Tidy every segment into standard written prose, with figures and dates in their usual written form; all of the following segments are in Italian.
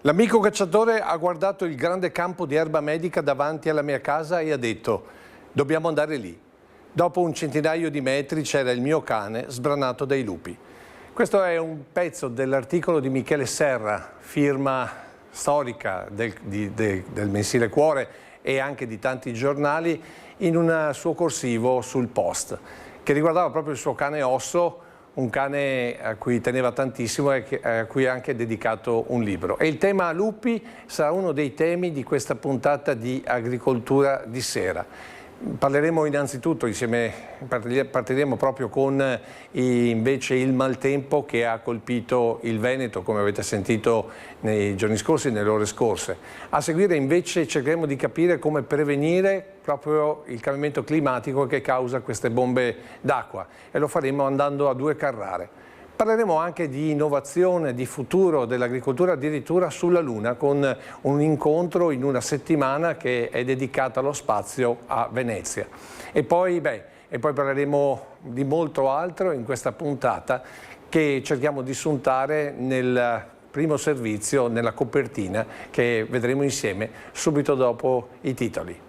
L'amico cacciatore ha guardato il grande campo di erba medica davanti alla mia casa e ha detto: dobbiamo andare lì. Dopo un centinaio di metri c'era il mio cane sbranato dai lupi. Questo è un pezzo dell'articolo di Michele Serra, firma storica del mensile Cuore e anche di tanti giornali, in un suo corsivo sul Post, che riguardava proprio il suo cane Osso, un cane a cui teneva tantissimo e a cui ha anche dedicato un libro. E il tema lupi sarà uno dei temi di questa puntata di Agricoltura di Sera. Parleremo innanzitutto insieme, partiremo proprio con invece il maltempo che ha colpito il Veneto, come avete sentito nei giorni scorsi e nelle ore scorse. A seguire invece cercheremo di capire come prevenire proprio il cambiamento climatico che causa queste bombe d'acqua, e lo faremo andando a due Carrare. Parleremo anche di innovazione, di futuro dell'agricoltura, addirittura sulla Luna, con un incontro in una settimana che è dedicata allo spazio a Venezia. E poi parleremo di molto altro in questa puntata che cerchiamo di suntare nel primo servizio, nella copertina, che vedremo insieme subito dopo i titoli.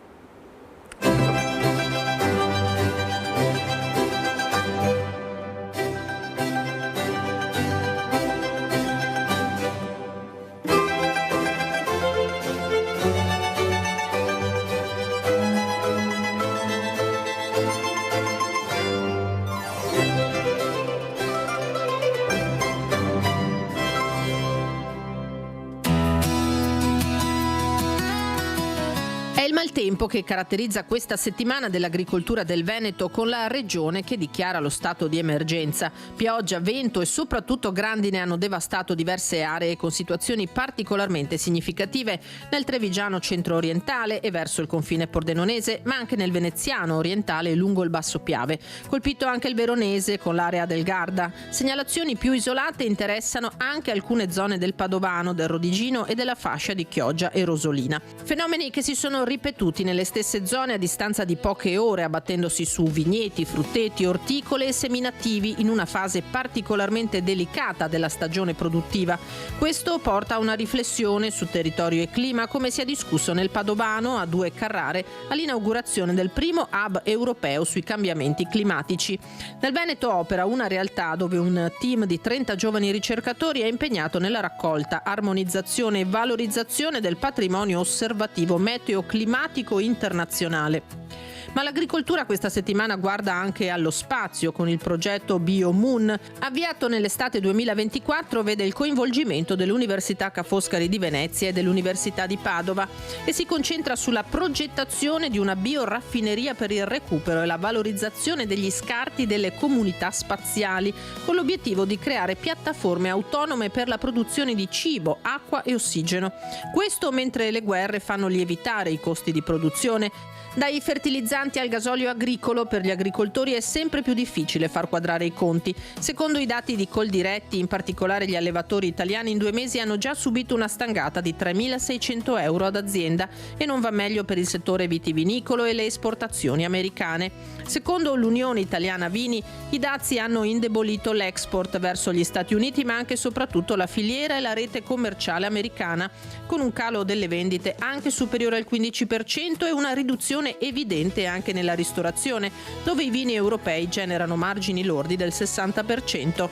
Tempo che caratterizza questa settimana dell'agricoltura del Veneto, con la regione che dichiara lo stato di emergenza. Pioggia, vento e soprattutto grandine hanno devastato diverse aree, con situazioni particolarmente significative nel Trevigiano centro-orientale e verso il confine pordenonese, ma anche nel veneziano orientale e lungo il Basso Piave. Colpito anche il veronese con l'area del Garda. Segnalazioni più isolate interessano anche alcune zone del Padovano, del Rodigino e della fascia di Chioggia e Rosolina. Fenomeni che si sono ripetuti nelle stesse zone a distanza di poche ore, abbattendosi su vigneti, frutteti, orticole e seminativi in una fase particolarmente delicata della stagione produttiva. Questo porta a una riflessione su territorio e clima, come si è discusso nel Padovano a due Carrare all'inaugurazione del primo hub europeo sui cambiamenti climatici. Nel Veneto opera una realtà dove un team di 30 giovani ricercatori è impegnato nella raccolta, armonizzazione e valorizzazione del patrimonio osservativo meteo-climatico internazionale. Ma l'agricoltura questa settimana guarda anche allo spazio, con il progetto BioMoon. Avviato nell'estate 2024, vede il coinvolgimento dell'Università Ca' Foscari di Venezia e dell'Università di Padova e si concentra sulla progettazione di una bioraffineria per il recupero e la valorizzazione degli scarti delle comunità spaziali, con l'obiettivo di creare piattaforme autonome per la produzione di cibo, acqua e ossigeno. Questo mentre le guerre fanno lievitare i costi di produzione. Dai fertilizzanti al gasolio agricolo, per gli agricoltori è sempre più difficile far quadrare i conti. Secondo i dati di Coldiretti, in particolare gli allevatori italiani in 2 mesi hanno già subito una stangata di 3.600 euro ad azienda, e non va meglio per il settore vitivinicolo e le esportazioni americane. Secondo l'Unione Italiana Vini, i dazi hanno indebolito l'export verso gli Stati Uniti, ma anche e soprattutto la filiera e la rete commerciale americana, con un calo delle vendite anche superiore al 15% e una riduzione evidente anche nella ristorazione, dove i vini europei generano margini lordi del 60%.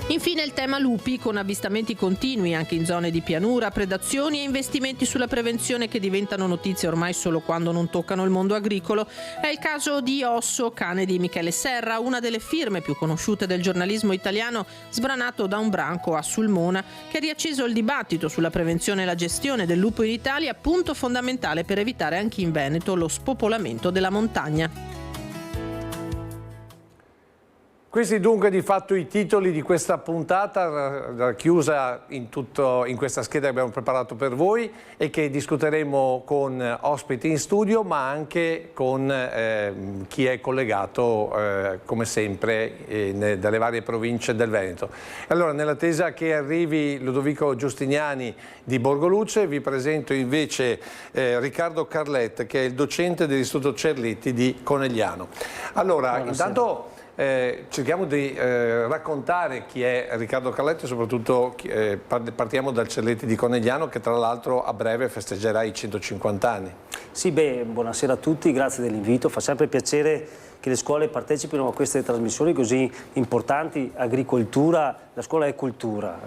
Infine il tema lupi, con avvistamenti continui anche in zone di pianura, predazioni e investimenti sulla prevenzione che diventano notizia ormai solo quando non toccano il mondo agricolo. È il caso di Osso, cane di Michele Serra, una delle firme più conosciute del giornalismo italiano, sbranato da un branco a Sulmona, che ha riacceso il dibattito sulla prevenzione e la gestione del lupo in Italia, punto fondamentale per evitare anche in Veneto lo spopolamento della montagna. Questi dunque di fatto i titoli di questa puntata, chiusa in questa scheda che abbiamo preparato per voi e che discuteremo con ospiti in studio, ma anche con chi è collegato come sempre dalle varie province del Veneto. Allora, nell'attesa che arrivi Ludovico Giustiniani di Borgoluce, vi presento invece Riccardo Carlet, che è il docente dell'Istituto Cerletti di Conegliano. Allora, intanto cerchiamo di raccontare chi è Riccardo Carletto e soprattutto partiamo dal Cerletti di Conegliano, che tra l'altro a breve festeggerà i 150 anni. Sì, buonasera a tutti, grazie dell'invito. Fa sempre piacere che le scuole partecipino a queste trasmissioni così importanti. Agricoltura, la scuola è cultura.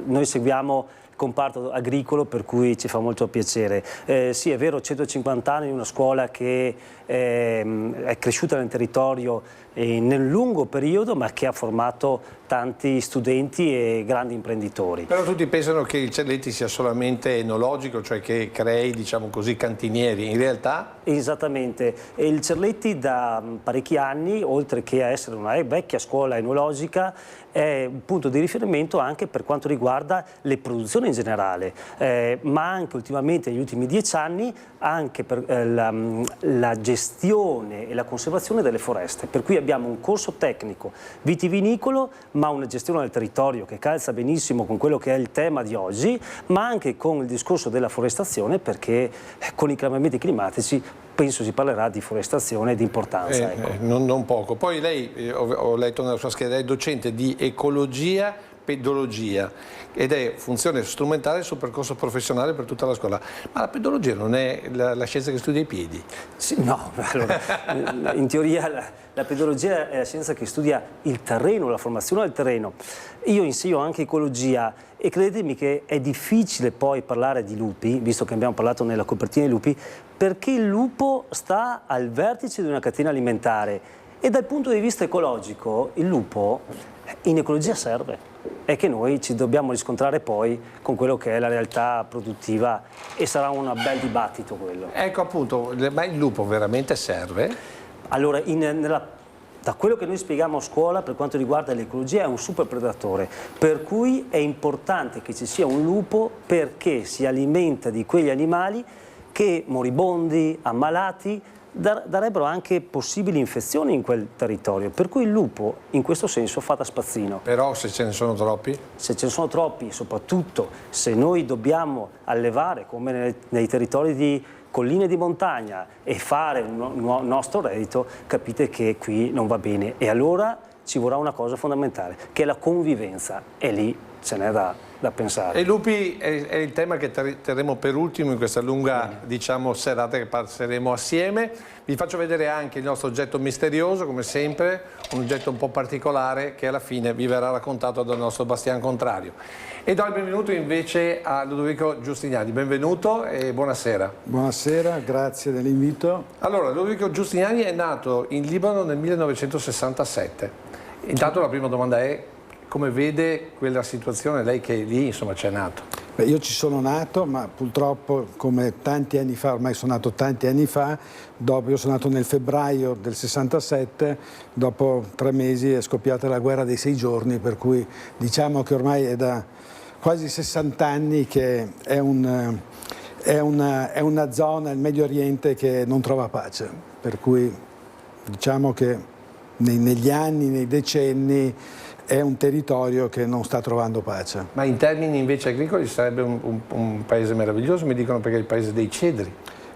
Noi seguiamo il comparto agricolo, per cui ci fa molto piacere. Sì, è vero, 150 anni di una scuola che è cresciuta nel territorio nel lungo periodo, ma che ha formato tanti studenti e grandi imprenditori. Però tutti pensano che il Cerletti sia solamente enologico, cioè che crei, diciamo così, cantinieri. In realtà? Esattamente. E il Cerletti da parecchi anni, oltre che a essere una vecchia scuola enologica, è un punto di riferimento anche per quanto riguarda le produzioni in generale, ma anche ultimamente, negli ultimi 10 anni, anche per la gestione e la conservazione delle foreste. Per cui abbiamo un corso tecnico vitivinicolo, ma una gestione del territorio che calza benissimo con quello che è il tema di oggi, ma anche con il discorso della forestazione, perché con i cambiamenti climatici penso si parlerà di forestazione e di importanza. Ecco. Non poco. Poi lei, ho letto nella sua scheda, è docente di ecologia, pedologia ed è funzione strumentale sul percorso professionale per tutta la scuola. Ma la pedologia non è la scienza che studia i piedi? Sì, no, allora, in teoria la pedologia è la scienza che studia il terreno, la formazione del terreno. Io insegno anche ecologia e credetemi che è difficile poi parlare di lupi, visto che abbiamo parlato nella copertina dei lupi, perché il lupo sta al vertice di una catena alimentare e dal punto di vista ecologico il lupo in ecologia serve. È che noi ci dobbiamo riscontrare poi con quello che è la realtà produttiva e sarà un bel dibattito quello. Ecco appunto, ma il lupo veramente serve? Allora, da quello che noi spieghiamo a scuola per quanto riguarda l'ecologia è un super predatore, per cui è importante che ci sia un lupo perché si alimenta di quegli animali che moribondi, ammalati, darebbero anche possibili infezioni in quel territorio, per cui il lupo in questo senso fa da spazzino. Però se ce ne sono troppi? Se ce ne sono troppi, soprattutto se noi dobbiamo allevare come nei territori di colline di montagna e fare un nostro reddito, capite che qui non va bene e allora ci vorrà una cosa fondamentale che è la convivenza e lì ce n'è da pensare. E i lupi è il tema che terremo per ultimo in questa lunga diciamo, serata che passeremo assieme. Vi faccio vedere anche il nostro oggetto misterioso, come sempre, un oggetto un po' particolare che alla fine vi verrà raccontato dal nostro Bastian Contrario. E do il benvenuto invece a Ludovico Giustiniani. Benvenuto e buonasera. Buonasera, grazie dell'invito. Allora, Ludovico Giustiniani è nato in Libano nel 1967. Intanto la prima domanda è: come vede quella situazione, lei che lì insomma c'è nato? Beh, io ci sono nato, ma purtroppo come tanti anni fa, ormai sono nato tanti anni fa, io sono nato nel febbraio del 67, dopo 3 mesi è scoppiata la guerra dei 6 giorni, per cui diciamo che ormai è da quasi 60 anni che è una zona, il Medio Oriente, che non trova pace, per cui diciamo che negli anni, nei decenni, è un territorio che non sta trovando pace. Ma in termini invece agricoli sarebbe un paese meraviglioso, mi dicono, perché è il paese dei cedri.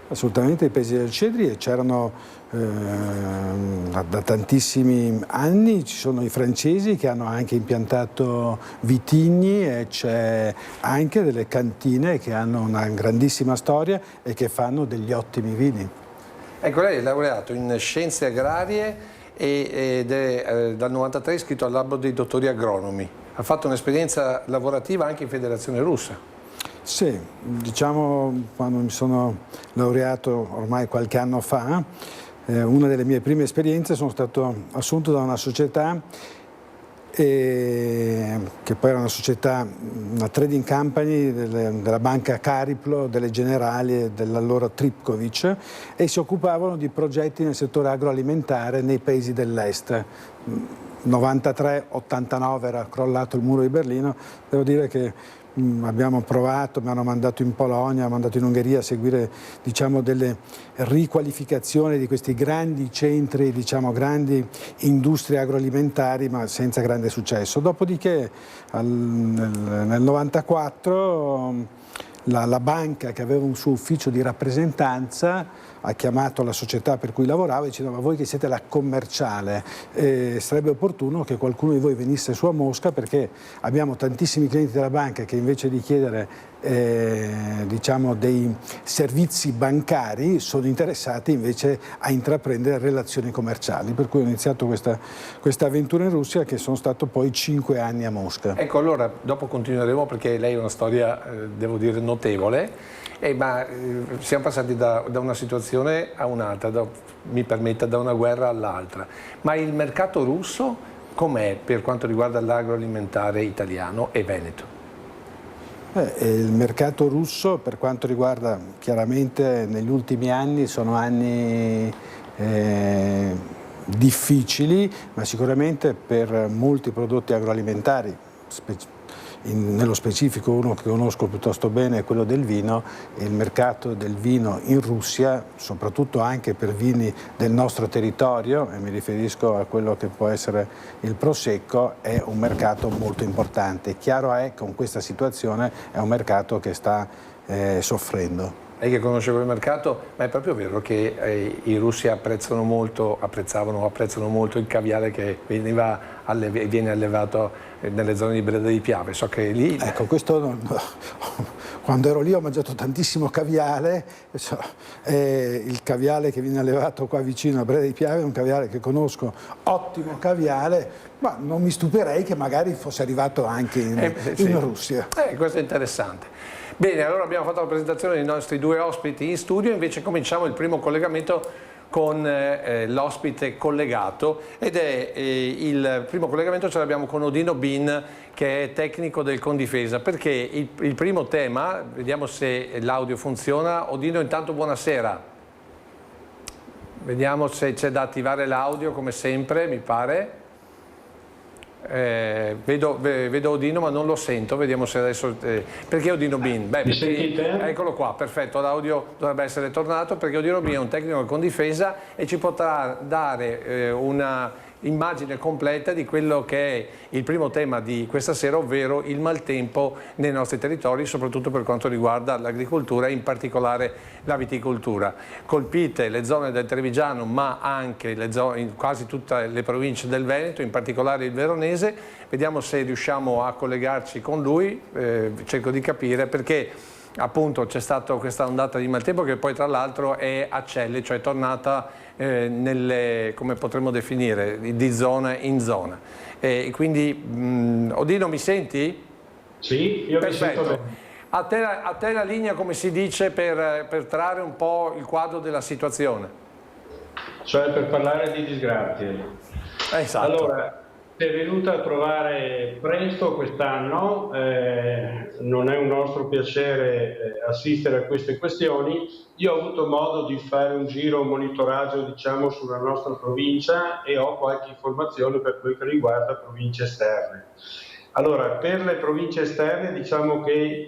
Assolutamente, i paesi dei cedri, e c'erano da tantissimi anni, ci sono i francesi che hanno anche impiantato vitigni e c'è anche delle cantine che hanno una grandissima storia e che fanno degli ottimi vini. Ecco, lei è laureato in scienze agrarie ed è dal 93 iscritto all'albo dei dottori agronomi. Ha fatto un'esperienza lavorativa anche in Federazione Russa. Sì, diciamo quando mi sono laureato ormai qualche anno fa, una delle mie prime esperienze sono stato assunto da una società che poi era una società, una trading company della banca Cariplo, delle Generali e dell'allora Tripkovic, e si occupavano di progetti nel settore agroalimentare nei paesi dell'est. 93-89 era crollato il muro di Berlino, devo dire che abbiamo provato, mi hanno mandato in Polonia, mandato in Ungheria a seguire diciamo, delle riqualificazioni di questi grandi centri, diciamo, grandi industrie agroalimentari, ma senza grande successo. Dopodiché nel 94 la banca che aveva un suo ufficio di rappresentanza ha chiamato la società per cui lavorava dicendo: ma voi che siete la commerciale, sarebbe opportuno che qualcuno di voi venisse su a Mosca, perché abbiamo tantissimi clienti della banca che invece di chiedere diciamo dei servizi bancari sono interessati invece a intraprendere relazioni commerciali, per cui ho iniziato questa avventura in Russia, che sono stato poi 5 anni a Mosca. Ecco, allora dopo continueremo, perché lei ha una storia, devo dire, notevole, ma siamo passati da una situazione a un'altra, mi permetta, da una guerra all'altra. Ma il mercato russo com'è per quanto riguarda l'agroalimentare italiano e veneto? Il mercato russo, per quanto riguarda, chiaramente negli ultimi anni sono anni difficili, ma sicuramente per molti prodotti agroalimentari, nello specifico uno che conosco piuttosto bene è quello del vino. Il mercato del vino in Russia, soprattutto anche per vini del nostro territorio, e mi riferisco a quello che può essere il Prosecco, è un mercato molto importante. Chiaro è che con questa situazione è un mercato che sta soffrendo. Lei che conosce quel mercato, ma è proprio vero che i russi apprezzano molto il caviale che viene allevato nelle zone di Breda di Piave? So che lì... Ecco, questo quando ero lì ho mangiato tantissimo caviale, il caviale che viene allevato qua vicino a Breda di Piave è un caviale che conosco, ottimo caviale, ma non mi stupirei che magari fosse arrivato anche in Russia. Questo è interessante. Bene, allora abbiamo fatto la presentazione dei nostri due ospiti in studio, invece cominciamo il primo collegamento con l'ospite collegato, ed è il primo collegamento ce l'abbiamo con Odino Bin, che è tecnico del Condifesa, perché il primo tema, vediamo se l'audio funziona. Odino, intanto buonasera, vediamo se c'è da attivare l'audio come sempre, mi pare. Vedo Odino ma non lo sento, vediamo se adesso... perché Odino Bin? Mi sentite? Eccolo qua, perfetto, l'audio dovrebbe essere tornato, perché Odino Bin è un tecnico con difesa e ci potrà dare una immagine completa di quello che è il primo tema di questa sera, ovvero il maltempo nei nostri territori, soprattutto per quanto riguarda l'agricoltura e in particolare la viticoltura. Colpite le zone del Trevigiano, ma anche in quasi tutte le province del Veneto, in particolare il Veronese. Vediamo se riusciamo a collegarci con lui, cerco di capire perché appunto c'è stata questa ondata di maltempo che poi tra l'altro è a celle, cioè è tornata come potremmo definire, di zona in zona. Quindi Odino, mi senti? Sì, io perfetto. Mi sento bene. A te la linea, come si dice, per trarre un po' il quadro della situazione. Cioè per parlare di disgrazie. Esatto. Allora, è venuta a trovare presto quest'anno, non è un nostro piacere assistere a queste questioni. Io ho avuto modo di fare un giro, un monitoraggio diciamo sulla nostra provincia e ho qualche informazione per quel che riguarda province esterne. Allora, per le province esterne diciamo che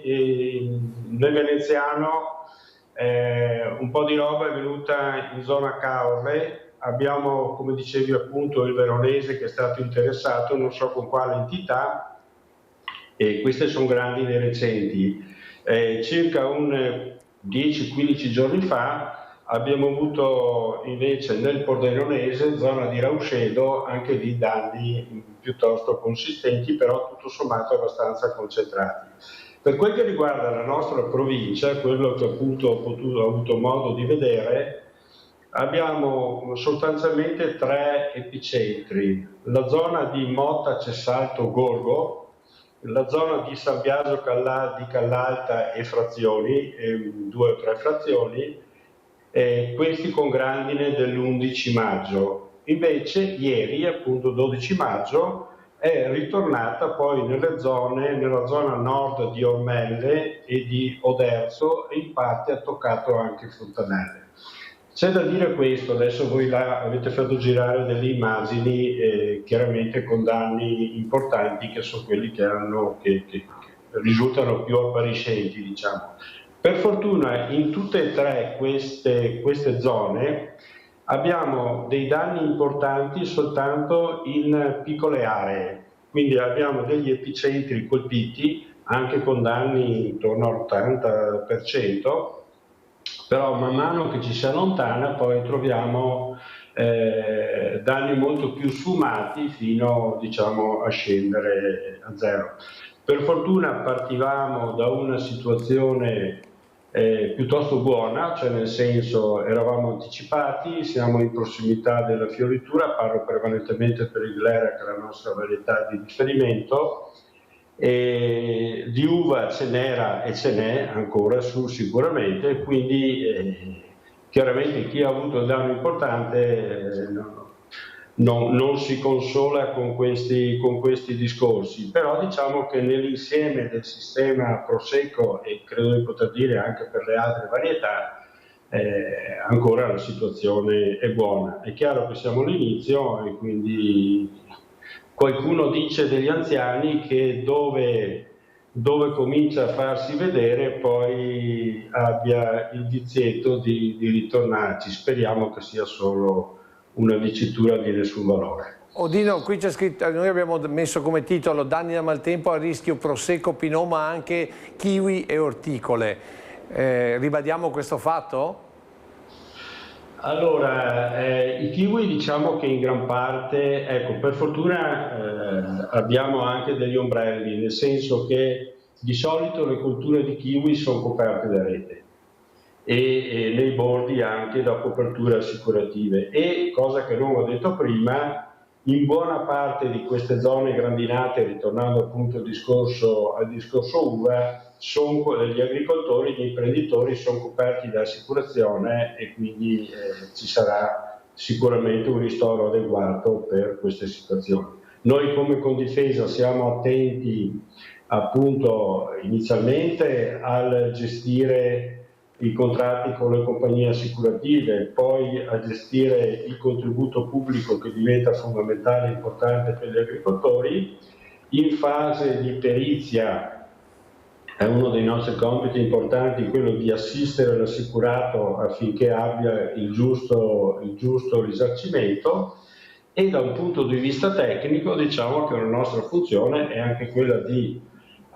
nel veneziano un po' di roba è venuta in zona Caorle. Abbiamo, come dicevi appunto, il Veronese che è stato interessato, non so con quale entità, e queste sono grandini recenti. Circa un 10-15 giorni fa abbiamo avuto invece nel Pordenonese, zona di Rauscedo, anche lì danni piuttosto consistenti, però tutto sommato abbastanza concentrati. Per quel che riguarda la nostra provincia, quello che appunto ho avuto modo di vedere, abbiamo sostanzialmente 3 epicentri: la zona di Motta, Cessalto, Gorgo, la zona di San Biagio di Callalta e frazioni, 2 o 3 frazioni, questi con grandine dell'11 maggio. Invece ieri, appunto 12 maggio, è ritornata poi nella zona nord di Ormelle e di Oderzo, e in parte ha toccato anche Fontanelle. C'è da dire questo, adesso voi là avete fatto girare delle immagini chiaramente con danni importanti, che sono quelli che risultano più appariscenti, diciamo. Per fortuna in tutte e 3 queste zone abbiamo dei danni importanti soltanto in piccole aree, quindi abbiamo degli epicentri colpiti anche con danni intorno all'80%, però man mano che ci si allontana poi troviamo danni molto più sfumati fino, diciamo, a scendere a zero. Per fortuna partivamo da una situazione piuttosto buona, cioè nel senso eravamo anticipati, siamo in prossimità della fioritura, parlo prevalentemente per il Glera, che è la nostra varietà di riferimento, e di uva ce n'era e ce n'è ancora sicuramente, quindi chiaramente chi ha avuto il danno importante non si consola con questi discorsi, però diciamo che nell'insieme del sistema Prosecco, e credo di poter dire anche per le altre varietà, ancora la situazione è buona. È chiaro che siamo all'inizio e quindi qualcuno dice degli anziani che dove comincia a farsi vedere poi abbia il vizietto di ritornarci. Speriamo che sia solo una dicitura di nessun valore. Odino, qui c'è scritto, noi abbiamo messo come titolo danni da maltempo a rischio Prosecco, Pinot, ma anche kiwi e orticole. Ribadiamo questo fatto? Allora, i kiwi diciamo che in gran parte, ecco, per fortuna abbiamo anche degli ombrelli, nel senso che di solito le colture di kiwi sono coperte da rete e nei bordi anche da coperture assicurative, e cosa che non ho detto prima, in buona parte di queste zone grandinate, ritornando appunto al discorso uva, gli agricoltori, gli imprenditori sono coperti da assicurazione e quindi ci sarà sicuramente un ristoro adeguato per queste situazioni. Noi come Condifesa siamo attenti appunto inizialmente al gestire i contratti con le compagnie assicurative, poi a gestire il contributo pubblico che diventa fondamentale e importante per gli agricoltori. In fase di perizia è uno dei nostri compiti importanti quello di assistere l'assicurato affinché abbia il giusto risarcimento, e da un punto di vista tecnico diciamo che la nostra funzione è anche quella di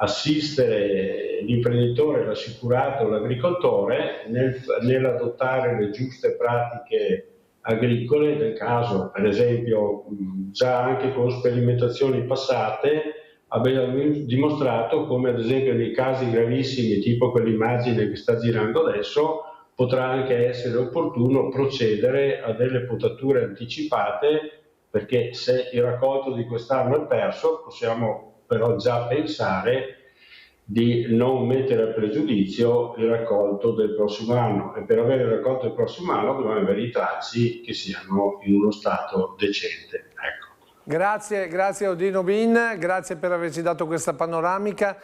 assistere l'imprenditore, l'assicurato, l'agricoltore nell'adottare le giuste pratiche agricole del caso. Per esempio, già anche con sperimentazioni passate abbiamo dimostrato come ad esempio nei casi gravissimi tipo quell'immagine che sta girando adesso potrà anche essere opportuno procedere a delle potature anticipate, perché se il raccolto di quest'anno è perso possiamo però già pensare di non mettere a pregiudizio il raccolto del prossimo anno, e per avere il raccolto del prossimo anno dobbiamo avere i tralci che siano in uno stato decente. Ecco. Grazie Odino Bin, grazie per averci dato questa panoramica.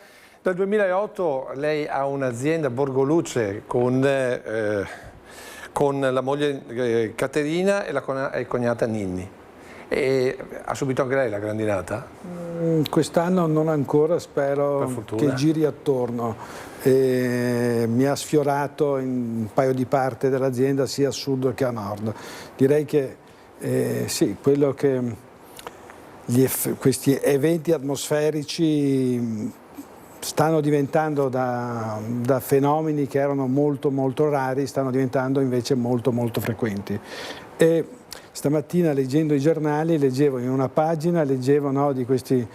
Dal 2008 lei ha un'azienda Borgoluce con la moglie Caterina e la cognata Ninni. E ha subito anche lei la grandinata? Quest'anno non ancora, spero che giri attorno. Mi ha sfiorato in un paio di parti dell'azienda sia a sud che a nord. Direi che sì, quello che questi eventi atmosferici stanno diventando da fenomeni che erano molto rari, stanno diventando invece molto frequenti. E stamattina leggendo i giornali leggevo in una pagina no, di queste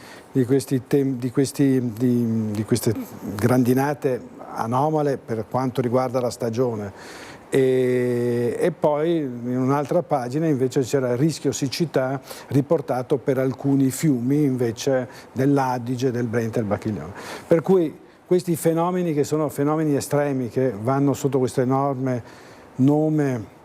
grandinate anomale per quanto riguarda la stagione, e poi in un'altra pagina invece c'era il rischio siccità riportato per alcuni fiumi invece dell'Adige, del Brenta e del Bacchiglione. Per cui questi fenomeni, che sono fenomeni estremi, che vanno sotto questo enorme nome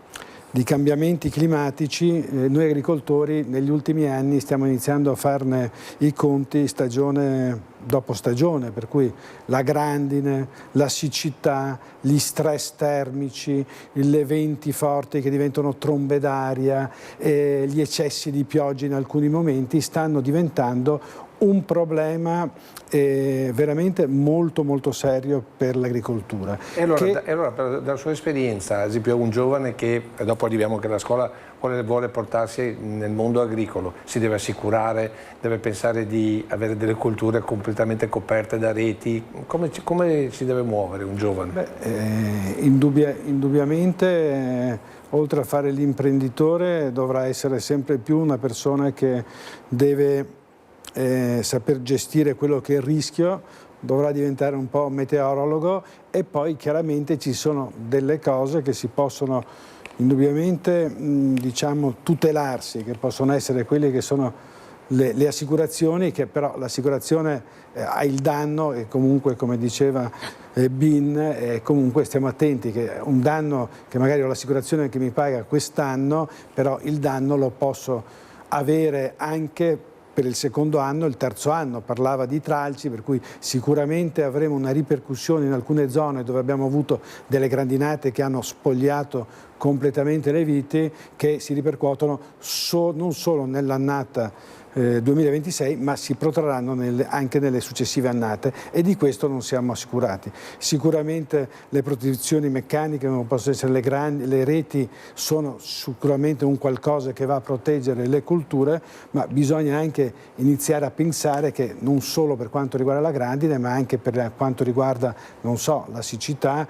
di cambiamenti climatici, noi agricoltori negli ultimi anni stiamo iniziando a farne i conti stagione dopo stagione, per cui la grandine, la siccità, gli stress termici, gli venti forti che diventano trombe d'aria, gli eccessi di pioggia in alcuni momenti stanno diventando un problema veramente molto molto serio per l'agricoltura. E allora, dalla sua esperienza, ad esempio un giovane che, dopo arriviamo che la scuola vuole portarsi nel mondo agricolo, si deve assicurare, deve pensare di avere delle colture completamente coperte da reti, come si deve muovere un giovane? Indubbiamente, oltre a fare l'imprenditore, dovrà essere sempre più una persona che deve saper gestire quello che è il rischio, dovrà diventare un po' meteorologo, e poi chiaramente ci sono delle cose che si possono indubbiamente diciamo, tutelarsi, che possono essere quelle che sono le assicurazioni, che però l'assicurazione ha il danno, e comunque, come diceva Bin, comunque stiamo attenti che un danno che magari ho l'assicurazione che mi paga quest'anno, però il danno lo posso avere anche per il secondo anno, il terzo anno. Parlava di tralci, per cui sicuramente avremo una ripercussione in alcune zone dove abbiamo avuto delle grandinate che hanno spogliato completamente le viti, che si ripercuotono non solo nell'annata 2026, ma si protrarranno anche nelle successive annate, e di questo non siamo assicurati. Sicuramente le protezioni meccaniche, come possono essere le reti, sono sicuramente un qualcosa che va a proteggere le colture, ma bisogna anche iniziare a pensare che non solo per quanto riguarda la grandine, ma anche per quanto riguarda, non so, la siccità,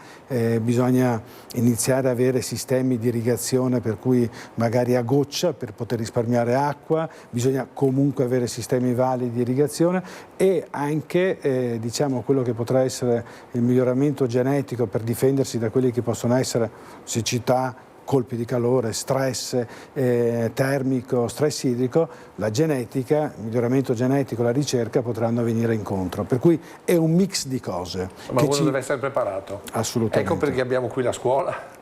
bisogna iniziare a avere sistemi di irrigazione, per cui magari a goccia per poter risparmiare acqua, bisogna comunque avere sistemi validi di irrigazione, e anche diciamo quello che potrà essere il miglioramento genetico per difendersi da quelli che possono essere siccità, colpi di calore, stress termico, stress idrico. La genetica, il miglioramento genetico, la ricerca potranno venire incontro, per cui è un mix di cose. Ma uno deve essere preparato. Assolutamente. Ecco perché abbiamo qui la scuola.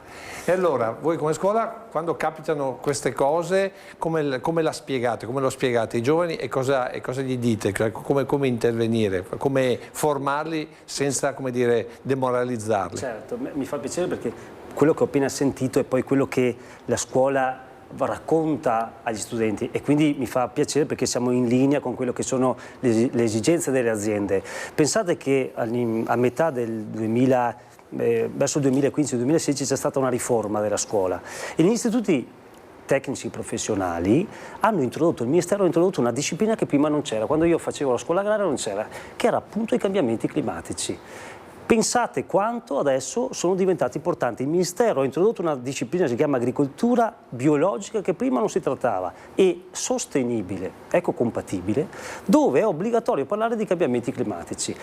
E allora, voi come scuola, quando capitano queste cose, come la spiegate, come lo spiegate ai giovani, e cosa gli dite, come intervenire, come formarli senza, come dire, demoralizzarli? Certo, mi fa piacere, perché quello che ho appena sentito è poi quello che la scuola racconta agli studenti, e quindi mi fa piacere perché siamo in linea con quello che sono le esigenze delle aziende. Pensate che a metà del 2000, verso il 2015-2016 c'è stata una riforma della scuola, e negli istituti tecnici professionali il Ministero ha introdotto una disciplina che prima non c'era. Quando io facevo la scuola agraria non c'era, che era appunto i cambiamenti climatici. Pensate quanto adesso sono diventati importanti. Il Ministero ha introdotto una disciplina che si chiama agricoltura biologica, che prima non si trattava, e sostenibile, ecocompatibile, dove è obbligatorio parlare di cambiamenti climatici.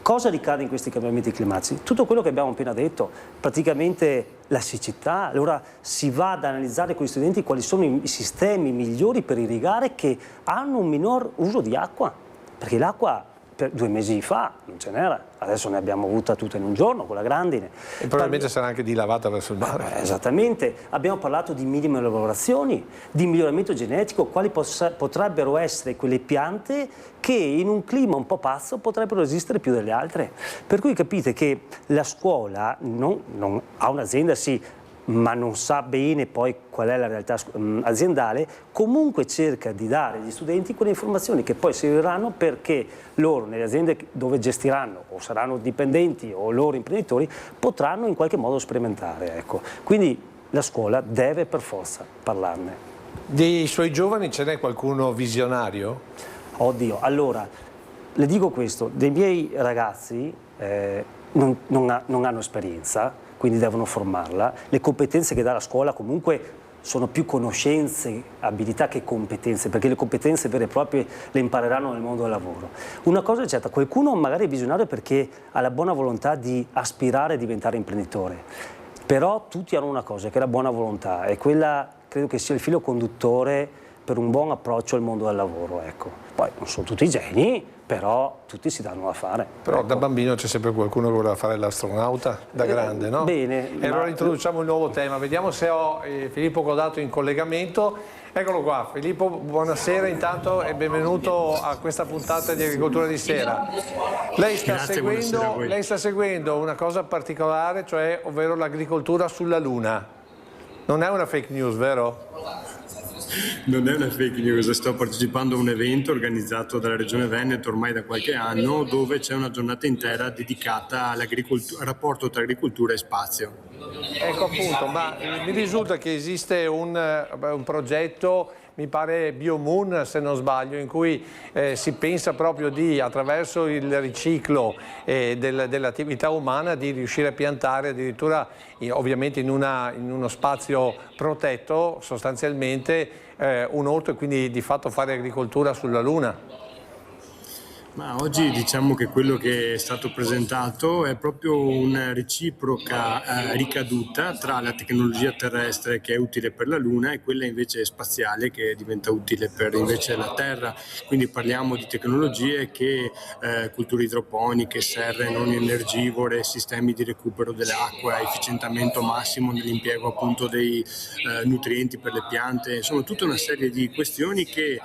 Cosa ricade in questi cambiamenti climatici? Tutto quello che abbiamo appena detto, praticamente la siccità. Allora si va ad analizzare con gli studenti quali sono i sistemi migliori per irrigare, che hanno un minor uso di acqua, perché l'acqua 2 mesi fa non ce n'era, adesso ne abbiamo avuta tutta in un giorno con la grandine. E probabilmente sarà anche dilavata verso il mare. Esattamente, abbiamo parlato di minime lavorazioni, di miglioramento genetico, quali potrebbero essere quelle piante che in un clima un po' pazzo potrebbero resistere più delle altre. Per cui capite che la scuola non ha un'azienda, sì, ma non sa bene poi qual è la realtà aziendale, comunque cerca di dare agli studenti quelle informazioni che poi serviranno perché loro, nelle aziende dove gestiranno, o saranno dipendenti o loro imprenditori, potranno in qualche modo sperimentare. Ecco. Quindi la scuola deve per forza parlarne. Dei suoi giovani ce n'è qualcuno visionario? Oddio, allora, le dico questo, dei miei ragazzi non hanno esperienza, quindi devono formarla. Le competenze che dà la scuola comunque sono più conoscenze, abilità che competenze, perché le competenze vere e proprie le impareranno nel mondo del lavoro. Una cosa è certa, qualcuno magari è visionario perché ha la buona volontà di aspirare a diventare imprenditore, però tutti hanno una cosa, che è la buona volontà, e quella credo che sia il filo conduttore per un buon approccio al mondo del lavoro. Ecco. Poi non sono tutti geni, però tutti si danno da fare. Però ecco. Da bambino c'è sempre qualcuno che voleva fare l'astronauta, da grande, no? Bene. E allora introduciamo il nuovo tema, vediamo se ho Filippo Codato in collegamento. Eccolo qua, Filippo, buonasera intanto e benvenuto a questa puntata di Agricoltura di Sera. Lei sta seguendo una cosa particolare, cioè ovvero l'agricoltura sulla Luna. Non è una fake news, vero? Non è una fake news, sto partecipando a un evento organizzato dalla Regione Veneto ormai da qualche anno, dove c'è una giornata intera dedicata al rapporto tra agricoltura e spazio. Ecco appunto, ma mi risulta che esiste un progetto, mi pare BioMoon se non sbaglio, in cui si pensa proprio di, attraverso il riciclo dell'attività umana, di riuscire a piantare addirittura, ovviamente in uno spazio protetto, sostanzialmente un orto, e quindi di fatto fare agricoltura sulla Luna. Ma oggi diciamo che quello che è stato presentato è proprio una reciproca ricaduta tra la tecnologia terrestre, che è utile per la Luna, e quella invece spaziale, che diventa utile per invece la Terra. Quindi parliamo di tecnologie che culture idroponiche, serre non energivore, sistemi di recupero dell'acqua, efficientamento massimo nell'impiego appunto dei nutrienti per le piante, insomma tutta una serie di questioni che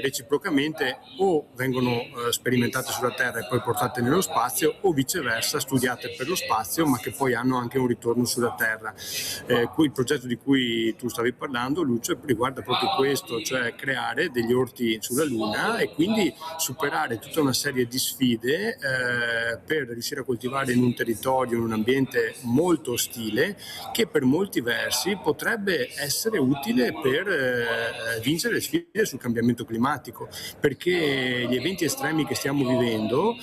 reciprocamente o vengono sperimentate sulla Terra e poi portate nello spazio, o viceversa studiate per lo spazio ma che poi hanno anche un ritorno sulla Terra. Il progetto di cui tu stavi parlando, Lucio, riguarda proprio questo, cioè creare degli orti sulla Luna e quindi superare tutta una serie di sfide per riuscire a coltivare in un territorio, in un ambiente molto ostile, che per molti versi potrebbe essere utile per vincere le sfide sul cambiamento climatico, perché gli eventi estremi che stiamo vivendo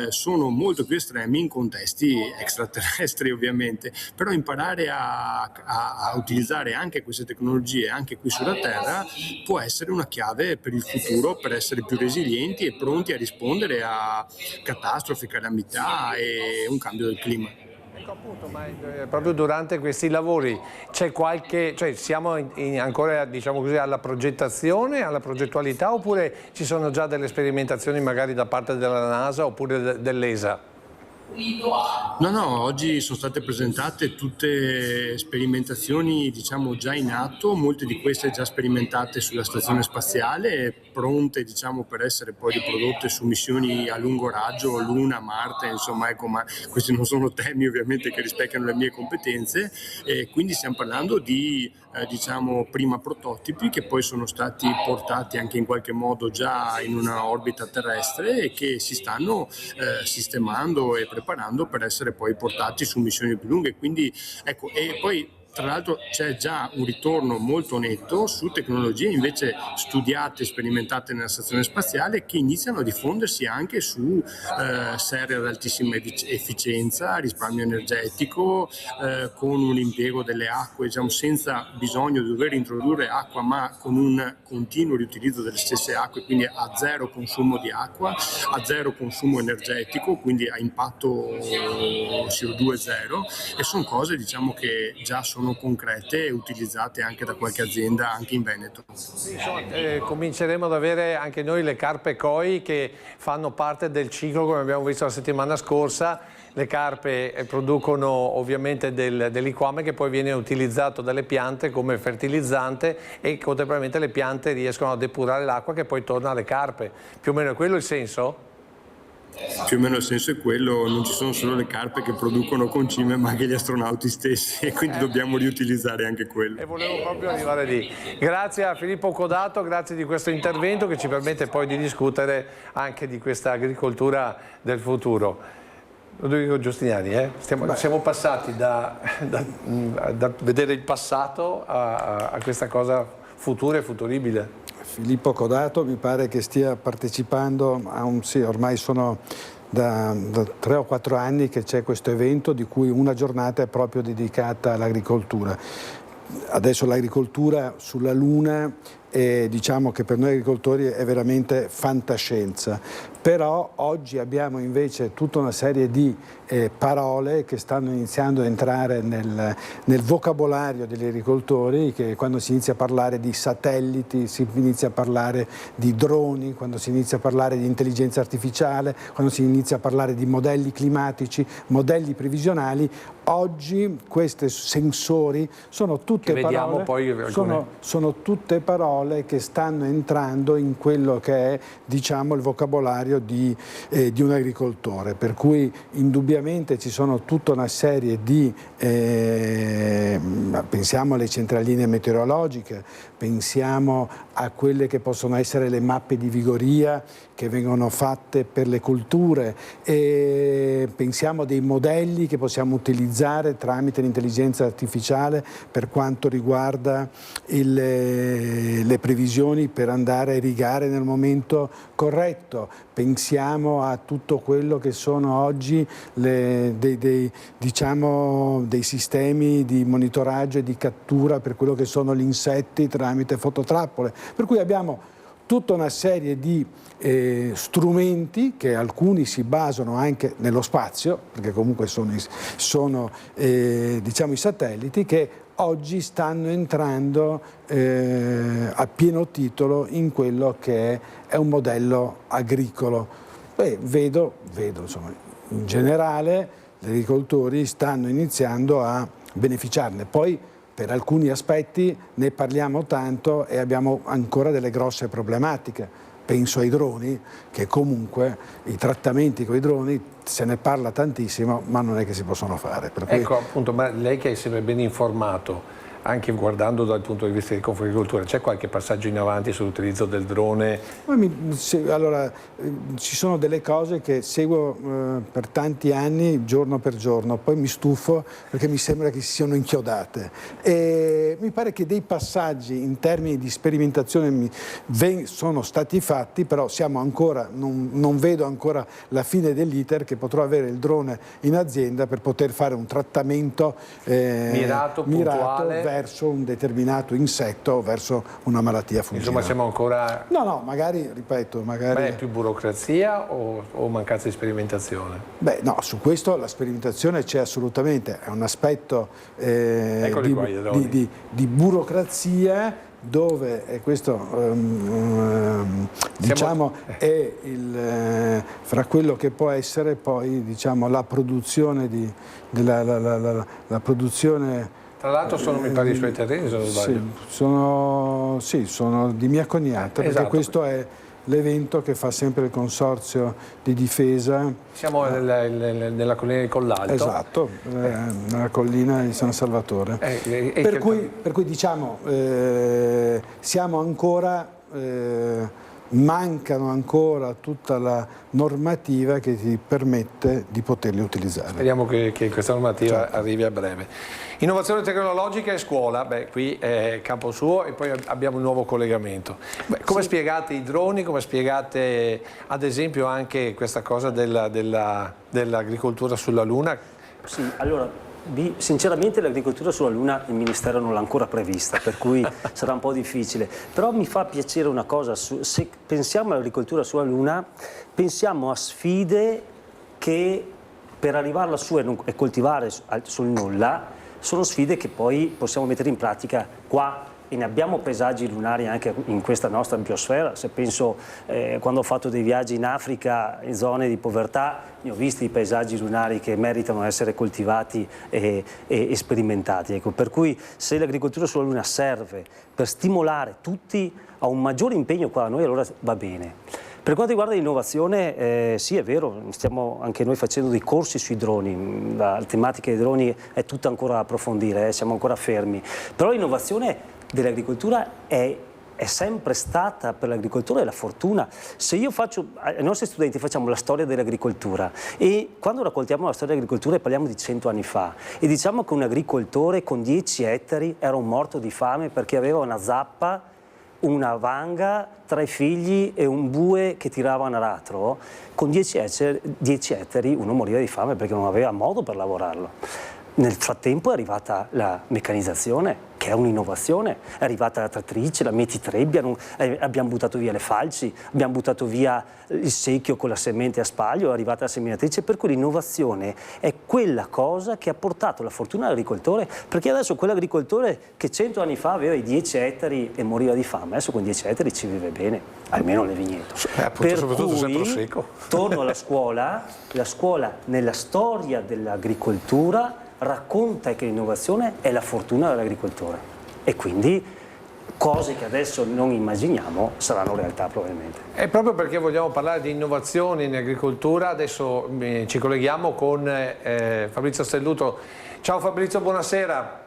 sono molto più estremi in contesti extraterrestri ovviamente, però imparare a utilizzare anche queste tecnologie anche qui sulla Terra può essere una chiave per il futuro, per essere più resilienti e pronti a rispondere a catastrofi, calamità e un cambio del clima. Ecco appunto, ma proprio durante questi lavori c'è cioè siamo ancora, diciamo così, alla progettazione, alla progettualità, oppure ci sono già delle sperimentazioni magari da parte della NASA oppure dell'ESA? No, oggi sono state presentate tutte sperimentazioni diciamo già in atto, molte di queste già sperimentate sulla stazione spaziale, pronte diciamo per essere poi riprodotte su missioni a lungo raggio, Luna, Marte, insomma ecco, ma questi non sono temi ovviamente che rispecchiano le mie competenze, e quindi stiamo parlando di diciamo prima prototipi che poi sono stati portati anche in qualche modo già in una orbita terrestre e che si stanno sistemando e preparando per essere poi portati su missioni più lunghe. Quindi ecco, e poi tra l'altro c'è già un ritorno molto netto su tecnologie invece studiate e sperimentate nella stazione spaziale, che iniziano a diffondersi anche su serre ad altissima efficienza, risparmio energetico, con un impiego delle acque, diciamo, senza bisogno di dover introdurre acqua, ma con un continuo riutilizzo delle stesse acque, quindi a zero consumo di acqua, a zero consumo energetico, quindi a impatto CO2 zero, e sono cose diciamo che già sono concrete e utilizzate anche da qualche azienda anche in Veneto. Cominceremo ad avere anche noi le carpe koi che fanno parte del ciclo, come abbiamo visto la settimana scorsa. Le carpe producono ovviamente del liquame che poi viene utilizzato dalle piante come fertilizzante, e contemporaneamente le piante riescono a depurare l'acqua che poi torna alle carpe. Più o meno è quello il senso? Più o meno il senso è quello, non ci sono solo le carpe che producono concime ma anche gli astronauti stessi, e quindi dobbiamo riutilizzare anche quello. E volevo proprio arrivare lì. Grazie a Filippo Codato, grazie di questo intervento che ci permette poi di discutere anche di questa agricoltura del futuro. Rodrigo Giustiniani, siamo passati da vedere il passato a questa cosa futura e futuribile. Filippo Codato mi pare che stia partecipando a ormai sono da 3 o 4 anni che c'è questo evento di cui una giornata è proprio dedicata all'agricoltura. Adesso l'agricoltura sulla Luna diciamo che per noi agricoltori è veramente fantascienza, però oggi abbiamo invece tutta una serie di parole che stanno iniziando a entrare nel vocabolario degli agricoltori, che quando si inizia a parlare di satelliti, si inizia a parlare di droni, quando si inizia a parlare di intelligenza artificiale, quando si inizia a parlare di modelli climatici, modelli previsionali. Oggi questi sensori sono tutte parole, sono tutte parole parole che stanno entrando in quello che è, diciamo, il vocabolario di un agricoltore, per cui indubbiamente ci sono tutta una serie di, pensiamo alle centraline meteorologiche, pensiamo a quelle che possono essere le mappe di vigoria che vengono fatte per le colture, e pensiamo a dei modelli che possiamo utilizzare tramite l'intelligenza artificiale per quanto riguarda le previsioni per andare a irrigare nel momento corretto. Pensiamo a tutto quello che sono oggi diciamo, dei sistemi di monitoraggio e di cattura per quello che sono gli insetti tramite fototrappole. Per cui abbiamo tutta una serie di strumenti che alcuni si basano anche nello spazio, perché comunque sono diciamo, i satelliti, che oggi stanno entrando a pieno titolo in quello che è un modello agricolo. Vedo insomma, in generale gli agricoltori stanno iniziando a beneficiarne. Poi per alcuni aspetti ne parliamo tanto e abbiamo ancora delle grosse problematiche. Penso ai droni, che comunque i trattamenti con i droni se ne parla tantissimo, ma non è che si possono fare. Per cui... Ecco, appunto, ma lei che è sempre ben informato, anche guardando dal punto di vista di Confagricoltura, c'è qualche passaggio in avanti sull'utilizzo del drone? Allora, ci sono delle cose che seguo per tanti anni, giorno per giorno, poi mi stufo perché mi sembra che si siano inchiodate. E mi pare che dei passaggi in termini di sperimentazione sono stati fatti, però siamo ancora, non vedo ancora la fine dell'iter che potrò avere il drone in azienda per poter fare un trattamento mirato, puntuale, verso un determinato insetto o verso una malattia funzionale. Insomma, siamo ancora... No, magari, ripeto, magari... Beh, è più burocrazia o mancanza di sperimentazione? Beh, no, su questo la sperimentazione c'è assolutamente, è un aspetto di burocrazia, dove, e questo diciamo è fra quello che può essere poi, diciamo, la produzione la produzione. Tra l'altro sono, mi pare, i suoi terreni, se non sbaglio. Sono di mia cognata, esatto. Perché questo è l'evento che fa sempre il consorzio di difesa. Siamo nella collina di Collalto. Esatto, nella collina di San Salvatore. Per cui diciamo, siamo ancora... mancano ancora tutta la normativa che ti permette di poterli utilizzare. Speriamo che questa normativa arrivi a breve. Innovazione tecnologica e scuola, beh, qui è campo suo, e poi abbiamo un nuovo collegamento. Beh, come spiegate i droni, come spiegate ad esempio anche questa cosa dell'agricoltura sulla Luna? Sì, allora... Sinceramente l'agricoltura sulla Luna il Ministero non l'ha ancora prevista, per cui sarà un po' difficile. Però mi fa piacere una cosa, se pensiamo all'agricoltura sulla Luna, pensiamo a sfide che per arrivare lassù e coltivare sul nulla, sono sfide che poi possiamo mettere in pratica qua. E ne abbiamo paesaggi lunari anche in questa nostra biosfera. Se penso quando ho fatto dei viaggi in Africa, in zone di povertà, ne ho visti i paesaggi lunari che meritano di essere coltivati e sperimentati. Ecco, per cui se l'agricoltura sulla Luna serve per stimolare tutti a un maggiore impegno qua da noi, allora va bene. Per quanto riguarda l'innovazione, sì, è vero, stiamo anche noi facendo dei corsi sui droni, la tematica dei droni è tutta ancora da approfondire, siamo ancora fermi, però l'innovazione dell'agricoltura è sempre stata per l'agricoltore la fortuna. Se io faccio, ai nostri studenti facciamo la storia dell'agricoltura, e quando raccontiamo la storia dell'agricoltura parliamo di 100 anni fa, e diciamo che un agricoltore con 10 ettari era un morto di fame perché aveva una zappa, una vanga, 3 figli e un bue che tirava un aratro. Con 10 ettari uno moriva di fame perché non aveva modo per lavorarlo. Nel frattempo è arrivata la meccanizzazione, che è un'innovazione, è arrivata la trattrice, la metitrebbia, abbiamo buttato via le falci, abbiamo buttato via il secchio con la semente a spaglio, è arrivata la seminatrice, per cui l'innovazione è quella cosa che ha portato la fortuna all'agricoltore, perché adesso quell'agricoltore che 100 anni fa aveva i 10 ettari e moriva di fame, adesso con 10 ettari ci vive bene, almeno le vigneto. Per cui, torno alla scuola, la scuola nella storia dell'agricoltura racconta che l'innovazione è la fortuna dell'agricoltore, e quindi cose che adesso non immaginiamo saranno realtà probabilmente. E proprio perché vogliamo parlare di innovazioni in agricoltura, adesso ci colleghiamo con Fabrizio Stelluto. Ciao Fabrizio, buonasera.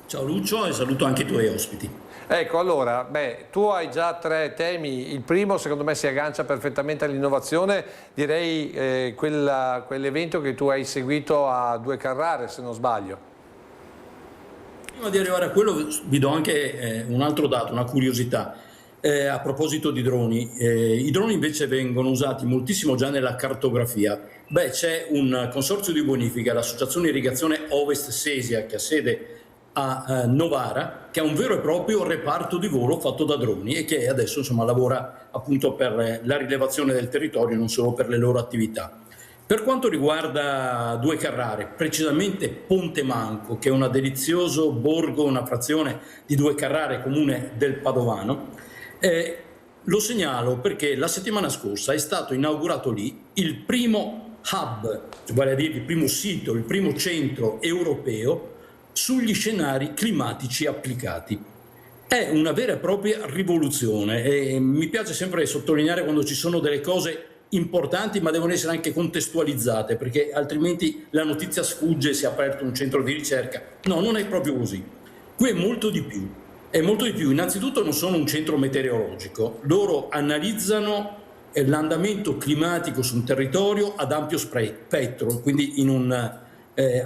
Ciao Lucio e saluto anche i tuoi ospiti. Ecco, allora, tu hai già 3 temi. Il primo, secondo me, si aggancia perfettamente all'innovazione, direi quell'evento che tu hai seguito a Due Carrare, se non sbaglio. Prima di arrivare a quello vi do anche un altro dato, una curiosità. A proposito di droni, i droni invece vengono usati moltissimo già nella cartografia. C'è un consorzio di bonifica, l'Associazione Irrigazione Ovest Sesia, che ha sede a Novara, che ha un vero e proprio reparto di volo fatto da droni e che adesso lavora appunto per la rilevazione del territorio, non solo per le loro attività. Per quanto riguarda Due Carrare, precisamente Ponte Manco, che è un delizioso borgo, una frazione di Due Carrare, comune del Padovano, lo segnalo perché la settimana scorsa è stato inaugurato lì il primo hub, vale a dire il primo sito, il primo centro europeo sugli scenari climatici applicati. È una vera e propria rivoluzione e mi piace sempre sottolineare quando ci sono delle cose importanti, ma devono essere anche contestualizzate, perché altrimenti la notizia sfugge e si è aperto un centro di ricerca. No, non è proprio così. Qui è molto di più. È molto di più. Innanzitutto non sono un centro meteorologico. Loro analizzano l'andamento climatico su un territorio ad ampio spettro, quindi in un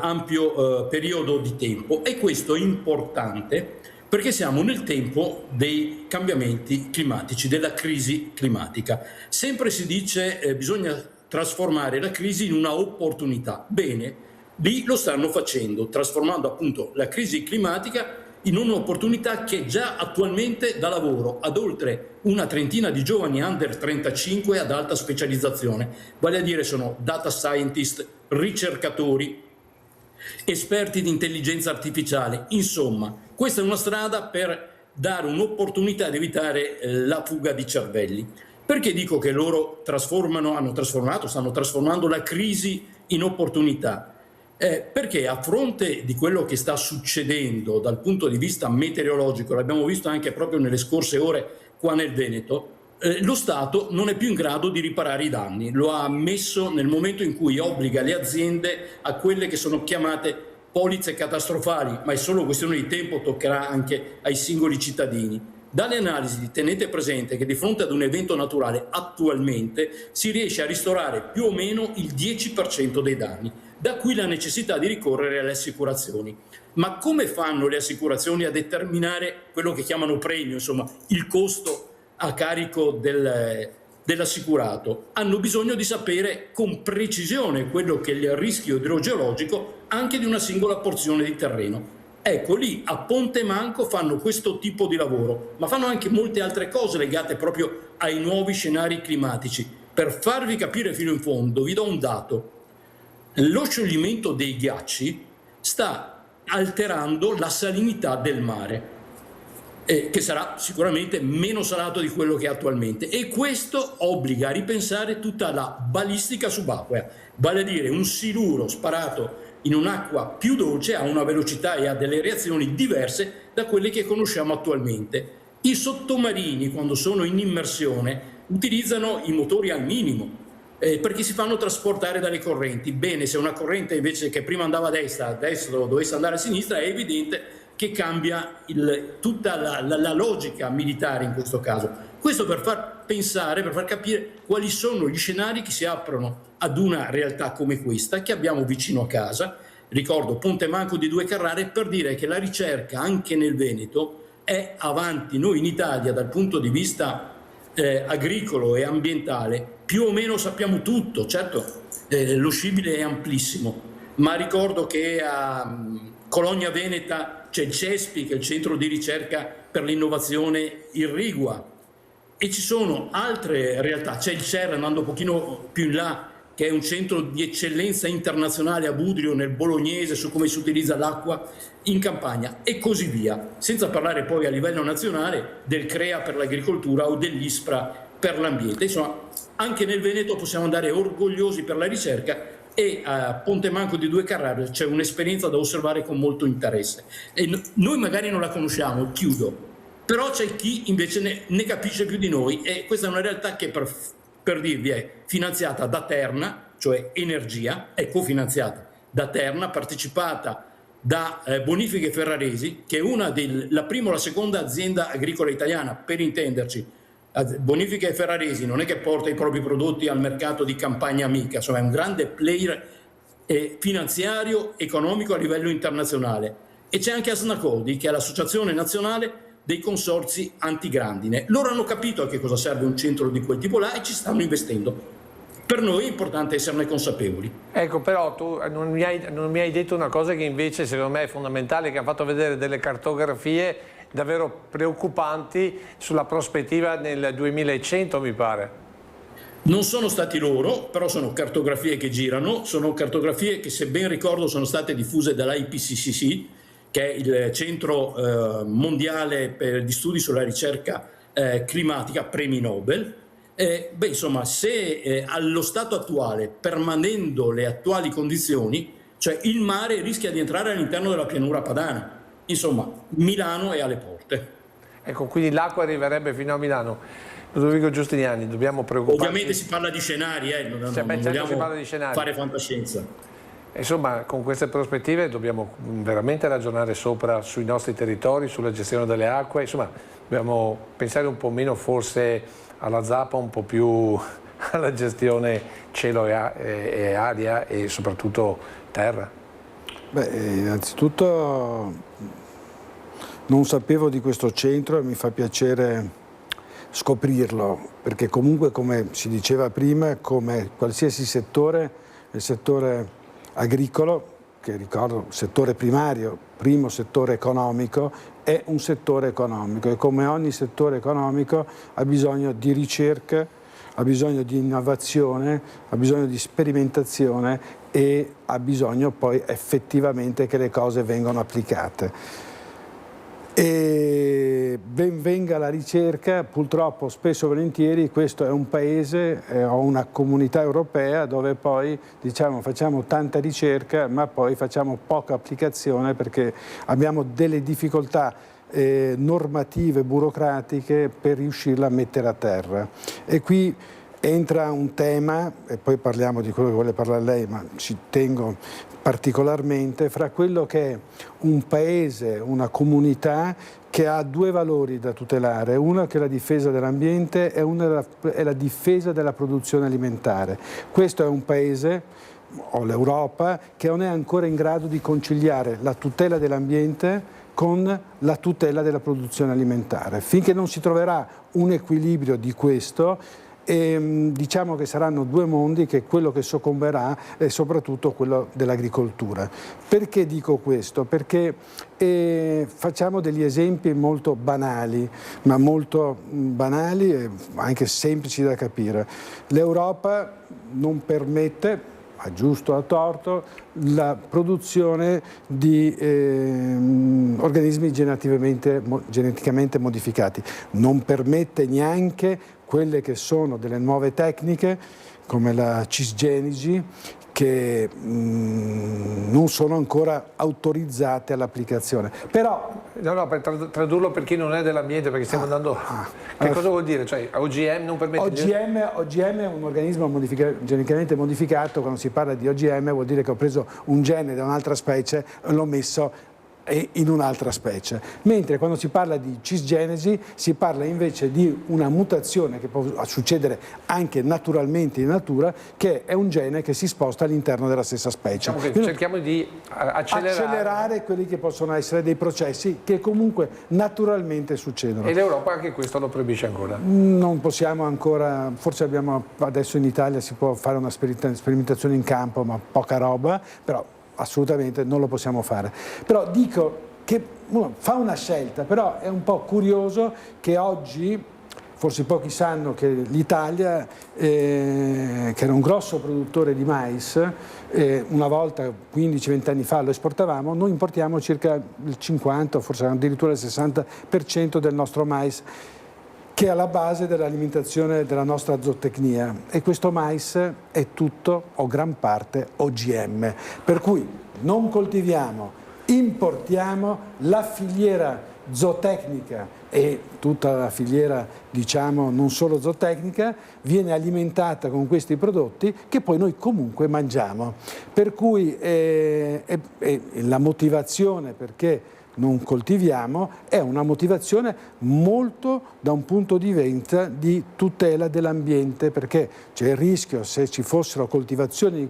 ampio periodo di tempo, e questo è importante perché siamo nel tempo dei cambiamenti climatici, della crisi climatica. Sempre si dice bisogna trasformare la crisi in una opportunità. Bene, lì lo stanno facendo, trasformando appunto la crisi climatica in un'opportunità che già attualmente dà lavoro ad oltre una trentina di giovani under 35 ad alta specializzazione, vale a dire sono data scientist, ricercatori, esperti di intelligenza artificiale. Insomma, questa è una strada per dare un'opportunità di evitare la fuga di cervelli. Perché dico che loro stanno trasformando la crisi in opportunità? Perché a fronte di quello che sta succedendo dal punto di vista meteorologico, l'abbiamo visto anche proprio nelle scorse ore qua nel Veneto, lo Stato non è più in grado di riparare i danni. Lo ha ammesso nel momento in cui obbliga le aziende a quelle che sono chiamate polizze catastrofali, ma è solo questione di tempo, toccherà anche ai singoli cittadini. Dalle analisi tenete presente che di fronte ad un evento naturale attualmente si riesce a ristorare più o meno il 10% dei danni. Da qui la necessità di ricorrere alle assicurazioni. Ma come fanno le assicurazioni a determinare quello che chiamano premio, insomma il costo a carico dell'assicurato? Hanno bisogno di sapere con precisione quello che è il rischio idrogeologico anche di una singola porzione di terreno. Ecco, lì a Ponte Manco fanno questo tipo di lavoro, ma fanno anche molte altre cose legate proprio ai nuovi scenari climatici. Per farvi capire fino in fondo, vi do un dato. Lo scioglimento dei ghiacci sta alterando la salinità del mare, che sarà sicuramente meno salato di quello che è attualmente, e questo obbliga a ripensare tutta la balistica subacquea, vale a dire un siluro sparato in un'acqua più dolce ha una velocità e ha delle reazioni diverse da quelle che conosciamo attualmente. I sottomarini, quando sono in immersione, utilizzano i motori al minimo, perché si fanno trasportare dalle correnti. Bene, se una corrente invece che prima andava a destra, adesso dovesse andare a sinistra, è evidente che cambia tutta la logica militare in questo caso. Questo per far pensare, per far capire quali sono gli scenari che si aprono ad una realtà come questa che abbiamo vicino a casa. Ricordo Ponte Manco di Due Carrare, per dire che la ricerca anche nel Veneto è avanti. Noi in Italia dal punto di vista agricolo e ambientale più o meno sappiamo tutto, certo lo scibile è amplissimo, ma ricordo che a Colonia Veneta c'è il CESPI, che è il centro di ricerca per l'innovazione irrigua, e ci sono altre realtà, c'è il CER andando un pochino più in là, che è un centro di eccellenza internazionale a Budrio, nel Bolognese, su come si utilizza l'acqua in campagna e così via, senza parlare poi a livello nazionale del CREA per l'agricoltura o dell'ISPRA per l'ambiente. Insomma, anche nel Veneto possiamo andare orgogliosi per la ricerca, e a Ponte Manco di Due Carrare c'è un'esperienza da osservare con molto interesse. E noi magari non la conosciamo, chiudo, Però c'è chi invece ne capisce più di noi, e questa è una realtà che per dirvi è finanziata da Terna, cioè energia, è cofinanziata da Terna, partecipata da Bonifiche Ferraresi, che è la prima o la seconda azienda agricola italiana, per intenderci. Bonifiche Ferraresi non è che porta i propri prodotti al mercato di Campagna Amica, insomma è un grande player finanziario, economico a livello internazionale. E c'è anche Asnacodi, che è l'associazione nazionale dei consorzi antigrandine. Loro hanno capito a che cosa serve un centro di quel tipo là e ci stanno investendo. Per noi è importante esserne consapevoli. Ecco, però tu non mi hai detto una cosa che invece secondo me è fondamentale, che ha fatto vedere delle cartografie davvero preoccupanti sulla prospettiva nel 2100, mi pare. Non sono stati loro, però sono cartografie che girano, sono cartografie che, se ben ricordo, sono state diffuse dall'IPCC, che è il centro mondiale di studi sulla ricerca climatica, premi Nobel. Insomma, se allo stato attuale, permanendo le attuali condizioni, cioè il mare rischia di entrare all'interno della pianura padana. Insomma, Milano è alle porte. Ecco, quindi l'acqua arriverebbe fino a Milano. Ludovico Giustiniani, dobbiamo preoccuparci. Ovviamente si parla di scenari, non vogliamo si parla di scenari. Fare fantascienza. Insomma, con queste prospettive dobbiamo veramente ragionare sopra sui nostri territori, sulla gestione delle acque, insomma, dobbiamo pensare un po' meno forse alla zappa, un po' più alla gestione cielo e aria e soprattutto terra. Innanzitutto non sapevo di questo centro e mi fa piacere scoprirlo, perché comunque, come si diceva prima, come qualsiasi settore, il settore agricolo, che ricordo settore primario, primo settore economico, è un settore economico e come ogni settore economico ha bisogno di ricerca, ha bisogno di innovazione, ha bisogno di sperimentazione e ha bisogno poi effettivamente che le cose vengano applicate. E ben venga la ricerca, purtroppo spesso e volentieri questo è un paese o una comunità europea dove poi diciamo facciamo tanta ricerca ma poi facciamo poca applicazione perché abbiamo delle difficoltà normative, burocratiche per riuscirla a mettere a terra. E qui entra un tema, e poi parliamo di quello che vuole parlare lei, ma ci tengo particolarmente, fra quello che è un paese, una comunità che ha due valori da tutelare, uno che è la difesa dell'ambiente e uno è la difesa della produzione alimentare. Questo è un paese, o l'Europa, che non è ancora in grado di conciliare la tutela dell'ambiente con la tutela della produzione alimentare. Finché non si troverà un equilibrio di questo, diciamo che saranno due mondi, che quello che soccomberà è soprattutto quello dell'agricoltura. Perché dico questo? Perché facciamo degli esempi molto banali, ma molto banali e anche semplici da capire. L'Europa non permette, a giusto o a torto, la produzione di organismi geneticamente modificati. Non permette neanche quelle che sono delle nuove tecniche come la cisgenesi che non sono ancora autorizzate all'applicazione. Però no, per tradurlo per chi non è dell'ambiente, perché stiamo andando. Che cosa vuol dire? Cioè OGM non permette. OGM è un organismo geneticamente modificato. Quando si parla di OGM vuol dire che ho preso un gene da un'altra specie e l'ho messo in un'altra specie, mentre quando si parla di cisgenesi si parla invece di una mutazione che può succedere anche naturalmente in natura, che è un gene che si sposta all'interno della stessa specie. Diciamo che cerchiamo di accelerare quelli che possono essere dei processi che comunque naturalmente succedono. E l'Europa anche questo lo proibisce ancora? Non possiamo ancora, forse abbiamo adesso in Italia si può fare una sperimentazione in campo, ma poca roba, però assolutamente non lo possiamo fare. Però dico che uno fa una scelta, però è un po' curioso che oggi, forse pochi sanno che l'Italia, che era un grosso produttore di mais, una volta 15-20 anni fa lo esportavamo, noi importiamo circa il 50, forse addirittura il 60% del nostro mais, che è alla base dell'alimentazione della nostra zootecnia, e questo mais è tutto o gran parte OGM, per cui non coltiviamo, importiamo, la filiera zootecnica e tutta la filiera, diciamo, non solo zootecnica, viene alimentata con questi prodotti che poi noi comunque mangiamo. Per cui la motivazione perché non coltiviamo è una motivazione molto da un punto di vista di tutela dell'ambiente, perché c'è il rischio, se ci fossero coltivazioni di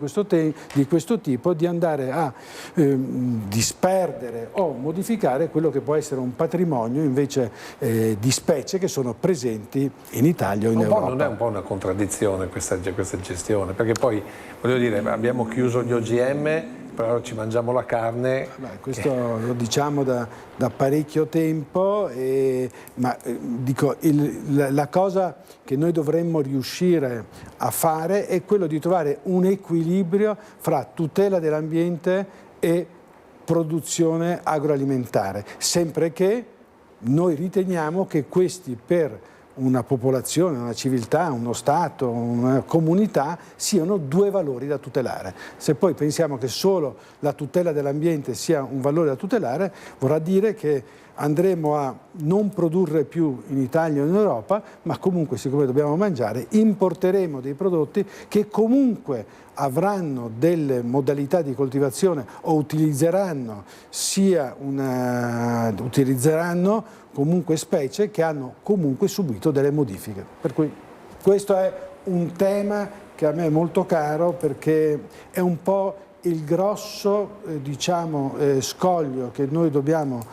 questo tipo, di andare a disperdere o modificare quello che può essere un patrimonio invece di specie che sono presenti in Italia o in Europa. Non è un po' una contraddizione questa gestione, perché poi, voglio dire, abbiamo chiuso gli OGM, però ci mangiamo la carne. Questo lo diciamo da parecchio tempo, ma dico, la cosa che noi dovremmo riuscire a fare è quello di trovare un equilibrio fra tutela dell'ambiente e produzione agroalimentare, sempre che noi riteniamo che questi per una popolazione, una civiltà, uno Stato, una comunità siano due valori da tutelare. Se poi pensiamo che solo la tutela dell'ambiente sia un valore da tutelare, vorrà dire che andremo a non produrre più in Italia o in Europa, ma comunque, siccome dobbiamo mangiare, importeremo dei prodotti che comunque avranno delle modalità di coltivazione o utilizzeranno comunque specie che hanno comunque subito delle modifiche. Per cui questo è un tema che a me è molto caro, perché è un po' il grosso scoglio che noi dobbiamo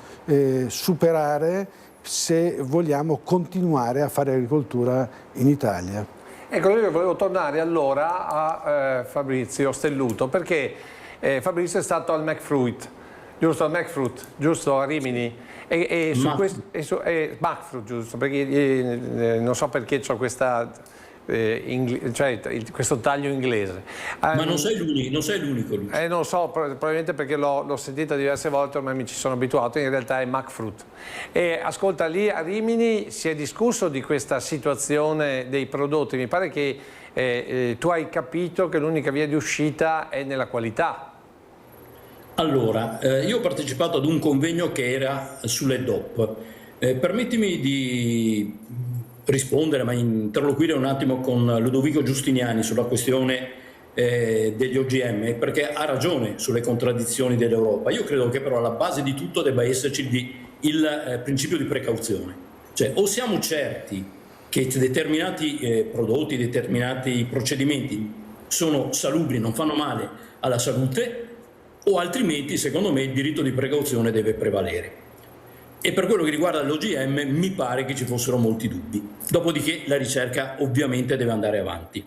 superare se vogliamo continuare a fare agricoltura in Italia. Ecco, io volevo tornare allora a Fabrizio Stelluto, perché Fabrizio è stato al McFruit, giusto, a Rimini, e su questo McFruit, giusto, perché non so perché c'ho questa questo taglio inglese. Ma non sei l'unico. Non so, probabilmente perché l'ho sentita diverse volte, ormai mi ci sono abituato, in realtà è McFruit. E ascolta, lì a Rimini si è discusso di questa situazione dei prodotti, mi pare che tu hai capito che l'unica via di uscita è nella qualità. Allora, io ho partecipato ad un convegno che era sulle DOP. Permettimi di rispondere, ma interloquire un attimo con Ludovico Giustiniani sulla questione degli OGM, perché ha ragione sulle contraddizioni dell'Europa. Io credo che però alla base di tutto debba esserci il principio di precauzione. Cioè, o siamo certi che determinati prodotti, determinati procedimenti sono salubri, non fanno male alla salute, o altrimenti, secondo me, il diritto di precauzione deve prevalere. E per quello che riguarda l'OGM mi pare che ci fossero molti dubbi. Dopodiché la ricerca ovviamente deve andare avanti.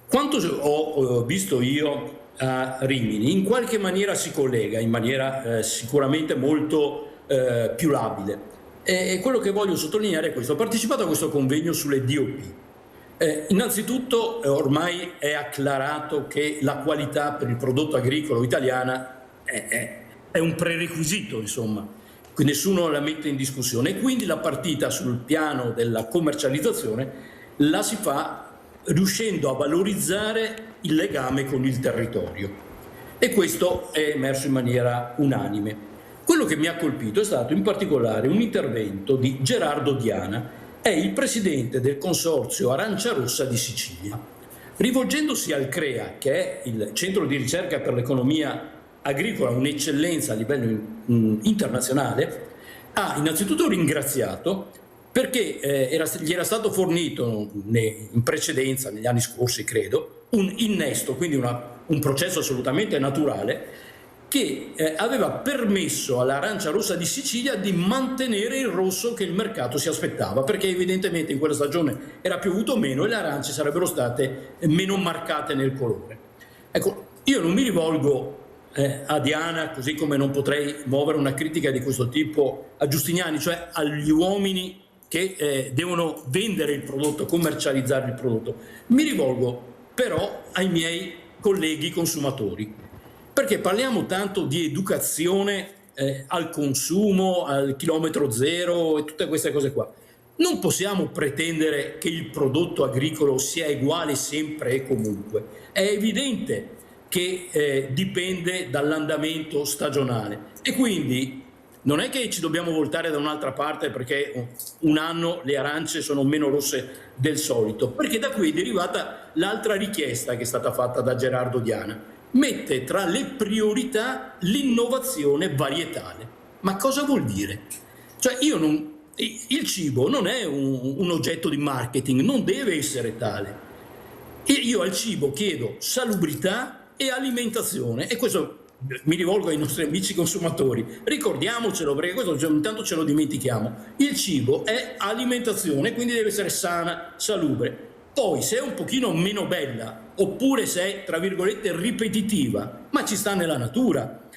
Quanto ho visto io a Rimini, in qualche maniera si collega, in maniera sicuramente molto più labile. E quello che voglio sottolineare è questo. Ho partecipato a questo convegno sulle DOP. Innanzitutto ormai è acclarato che la qualità per il prodotto agricolo italiana è un prerequisito, insomma, quindi nessuno la mette in discussione, e quindi la partita sul piano della commercializzazione la si fa riuscendo a valorizzare il legame con il territorio, e questo è emerso in maniera unanime. Quello che mi ha colpito è stato in particolare un intervento di Gerardo Diana, è il presidente del consorzio Arancia Rossa di Sicilia. Rivolgendosi al CREA, che è il centro di ricerca per l'economia agricola, un'eccellenza a livello internazionale, ha innanzitutto ringraziato perché gli era stato fornito in precedenza, negli anni scorsi credo, un innesto, quindi un processo assolutamente naturale, che aveva permesso all'Arancia Rossa di Sicilia di mantenere il rosso che il mercato si aspettava, perché evidentemente in quella stagione era piovuto meno e le arance sarebbero state meno marcate nel colore. Ecco, io non mi rivolgo a Diana, così come non potrei muovere una critica di questo tipo a Giustiniani, cioè agli uomini che devono vendere il prodotto, commercializzare il prodotto. Mi rivolgo però ai miei colleghi consumatori, perché parliamo tanto di educazione al consumo, al chilometro zero e tutte queste cose qua. Non possiamo pretendere che il prodotto agricolo sia uguale sempre e comunque. È evidente che dipende dall'andamento stagionale, e quindi non è che ci dobbiamo voltare da un'altra parte perché un anno le arance sono meno rosse del solito, perché da qui è derivata l'altra richiesta che è stata fatta da Gerardo Diana. Mette tra le priorità l'innovazione varietale. Ma cosa vuol dire? Cioè il cibo non è un oggetto di marketing, non deve essere tale. Io al cibo chiedo salubrità e alimentazione, e questo mi rivolgo ai nostri amici consumatori, ricordiamocelo perché questo ogni tanto ce lo dimentichiamo. Il cibo è alimentazione, quindi deve essere sana, salubre. Poi se è un pochino meno bella, oppure se è tra virgolette ripetitiva, ma ci sta nella natura.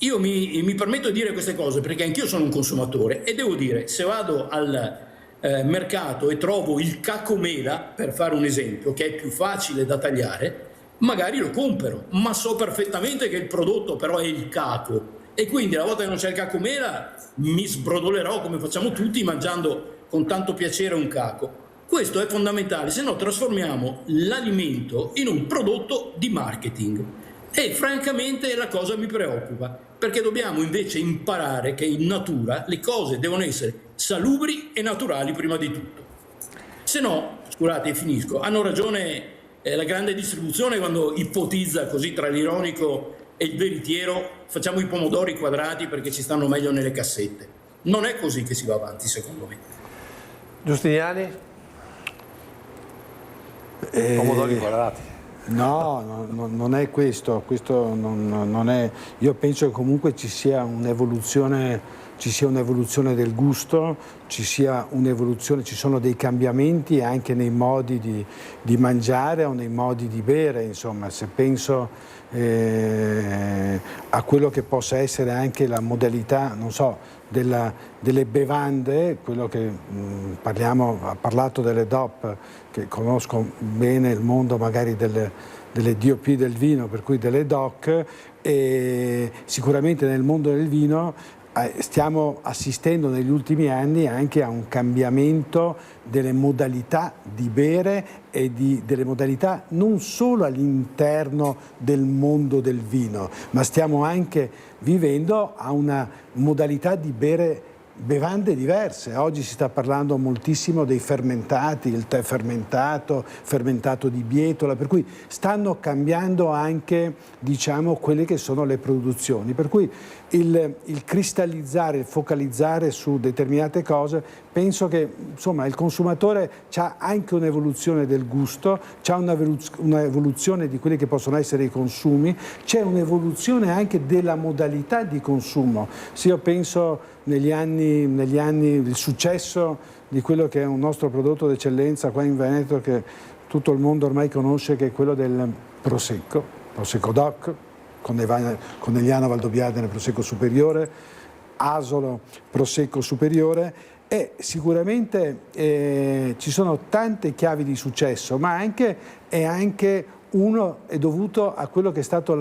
Io mi permetto di dire queste cose perché anch'io sono un consumatore e devo dire, se vado al mercato e trovo il cacomela, per fare un esempio, che è più facile da tagliare, magari lo compro, ma so perfettamente che il prodotto però è il caco, e quindi la volta che non c'è il cacomela mi sbrodolerò come facciamo tutti mangiando con tanto piacere un caco. Questo è fondamentale, se no trasformiamo l'alimento in un prodotto di marketing, e francamente la cosa mi preoccupa, perché dobbiamo invece imparare che in natura le cose devono essere salubri e naturali prima di tutto. Se no, scusate, finisco, hanno ragione la grande distribuzione quando ipotizza così tra l'ironico e il veritiero: facciamo i pomodori quadrati perché ci stanno meglio nelle cassette. Non è così che si va avanti, secondo me. Giustiniani? Pomodori quadrati. No, non è questo non è. Io penso che comunque ci sia un'evoluzione del gusto, ci sono dei cambiamenti anche nei modi di mangiare o nei modi di bere, insomma, se penso a quello che possa essere anche la modalità, non so, delle bevande, quello che ha parlato delle DOP, che conosco bene il mondo magari delle DOP del vino, per cui delle DOC, e sicuramente nel mondo del vino stiamo assistendo negli ultimi anni anche a un cambiamento delle modalità di bere e delle modalità non solo all'interno del mondo del vino, ma stiamo anche vivendo a una modalità di bere bevande diverse. Oggi si sta parlando moltissimo dei fermentati, il tè fermentato, fermentato di bietola, per cui stanno cambiando anche, diciamo, quelle che sono le produzioni. Per cui il cristallizzare, il focalizzare su determinate cose, penso che insomma il consumatore ha anche un'evoluzione del gusto, c'ha un'evoluzione di quelli che possono essere i consumi, c'è un'evoluzione anche della modalità di consumo. Se io penso negli anni il successo di quello che è un nostro prodotto d'eccellenza qua in Veneto, che tutto il mondo ormai conosce, che è quello del Prosecco DOC, Conegliano Valdobbiadene Prosecco Superiore, Asolo Prosecco Superiore, e sicuramente ci sono tante chiavi di successo, ma anche uno è dovuto a quello che è stato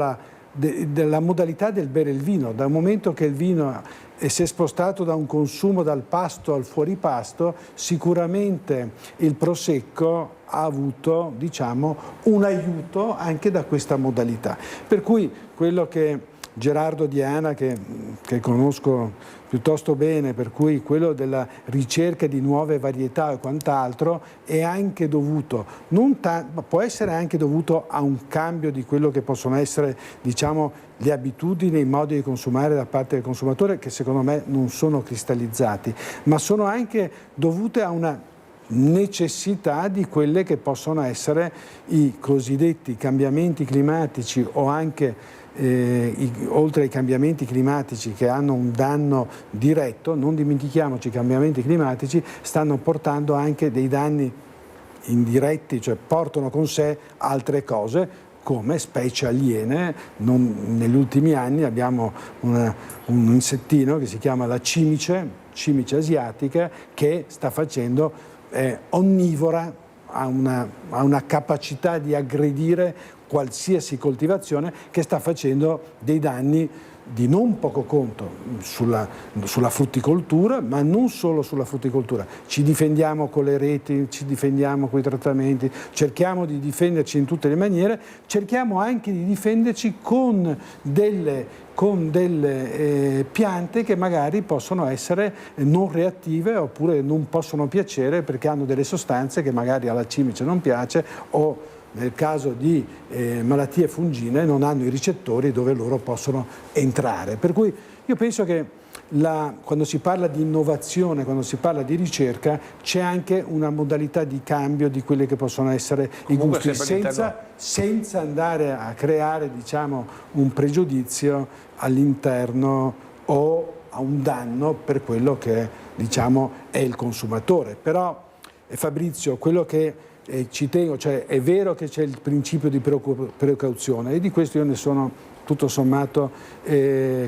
della modalità del bere il vino. Dal momento che il vino si è spostato da un consumo dal pasto al fuoripasto, sicuramente il Prosecco ha avuto, diciamo, un aiuto anche da questa modalità. Per cui quello che Gerardo Diana, che conosco piuttosto bene, per cui quello della ricerca di nuove varietà e quant'altro, è anche dovuto, può essere anche dovuto a un cambio di quello che possono essere, diciamo, le abitudini, i modi di consumare da parte del consumatore, che secondo me non sono cristallizzati, ma sono anche dovute a una necessità di quelle che possono essere i cosiddetti cambiamenti climatici, o anche oltre ai cambiamenti climatici che hanno un danno diretto. Non dimentichiamoci, i cambiamenti climatici stanno portando anche dei danni indiretti, cioè portano con sé altre cose come specie aliene. Negli ultimi anni abbiamo un insettino che si chiama la cimice asiatica, che sta facendo onnivora, ha una capacità di aggredire qualsiasi coltivazione, che sta facendo dei danni di non poco conto sulla frutticoltura, ma non solo sulla frutticoltura. Ci difendiamo con le reti, ci difendiamo con i trattamenti, cerchiamo di difenderci in tutte le maniere, cerchiamo anche di difenderci con delle piante che magari possono essere non reattive oppure non possono piacere perché hanno delle sostanze che magari alla cimice non piace o nel caso di malattie fungine non hanno i ricettori dove loro possono entrare. Per cui io penso che quando si parla di innovazione, quando si parla di ricerca, c'è anche una modalità di cambio di quelli che possono essere i gusti, senza andare a creare, diciamo, un pregiudizio all'interno o a un danno per quello che, diciamo, è il consumatore. Però, Fabrizio, quello che ci tengo, cioè è vero che c'è il principio di precauzione e di questo io ne sono tutto sommato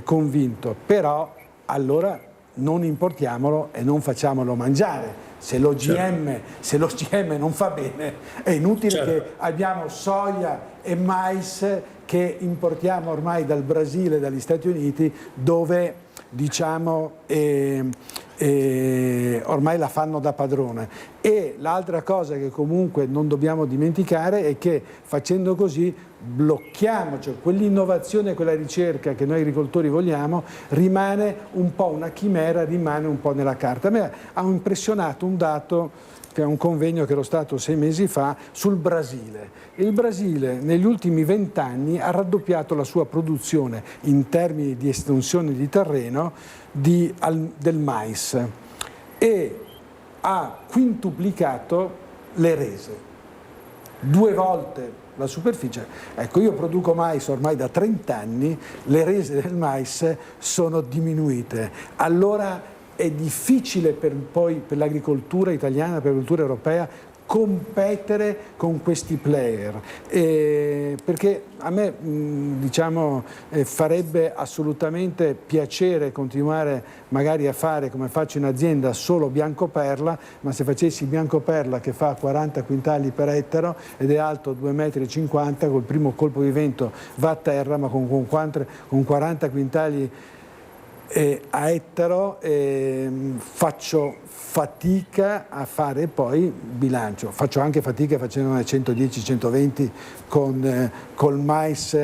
convinto, però allora non importiamolo e non facciamolo mangiare. Se l'OGM non fa bene, è inutile che abbiamo soia e mais che importiamo ormai dal Brasile e dagli Stati Uniti, dove, diciamo, ormai la fanno da padrone. E l'altra cosa che comunque non dobbiamo dimenticare è che facendo così blocchiamo, cioè quell'innovazione, quella ricerca che noi agricoltori vogliamo, rimane un po' una chimera, rimane un po' nella carta. A me ha impressionato un dato, che è un convegno che ero stato 6 mesi fa, sul Brasile. Il Brasile negli ultimi 20 anni ha raddoppiato la sua produzione in termini di estensione di terreno del mais e ha quintuplicato le rese, 2 volte la superficie. Ecco, io produco mais ormai da 30 anni, le rese del mais sono diminuite. Allora è difficile per l'agricoltura italiana, per l'agricoltura europea, competere con questi player, perché a me diciamo, farebbe assolutamente piacere continuare magari a fare come faccio in azienda solo biancoperla, ma se facessi biancoperla che fa 40 quintali per ettaro ed è alto 2,50 m, col primo colpo di vento va a terra, ma con 40 quintali a ettaro faccio fatica a fare poi bilancio, faccio anche fatica facendo 110-120 col mais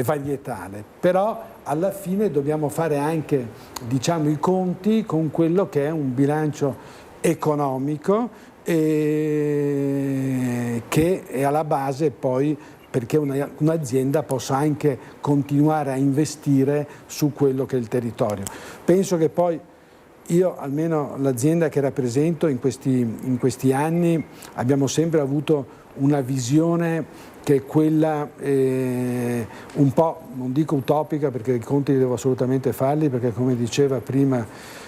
varietale, però alla fine dobbiamo fare anche, diciamo, i conti con quello che è un bilancio economico che è alla base poi perché un'azienda possa anche continuare a investire su quello che è il territorio. Penso che poi io, almeno l'azienda che rappresento in questi anni, abbiamo sempre avuto una visione che è quella un po', non dico utopica perché i conti li devo assolutamente farli, perché come diceva prima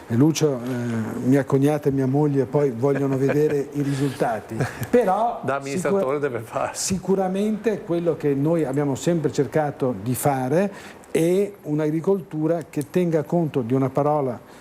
Lucio, mia cognata e mia moglie poi vogliono vedere i risultati, però da amministratore deve fare. Sicuramente quello che noi abbiamo sempre cercato di fare è un'agricoltura che tenga conto di una parola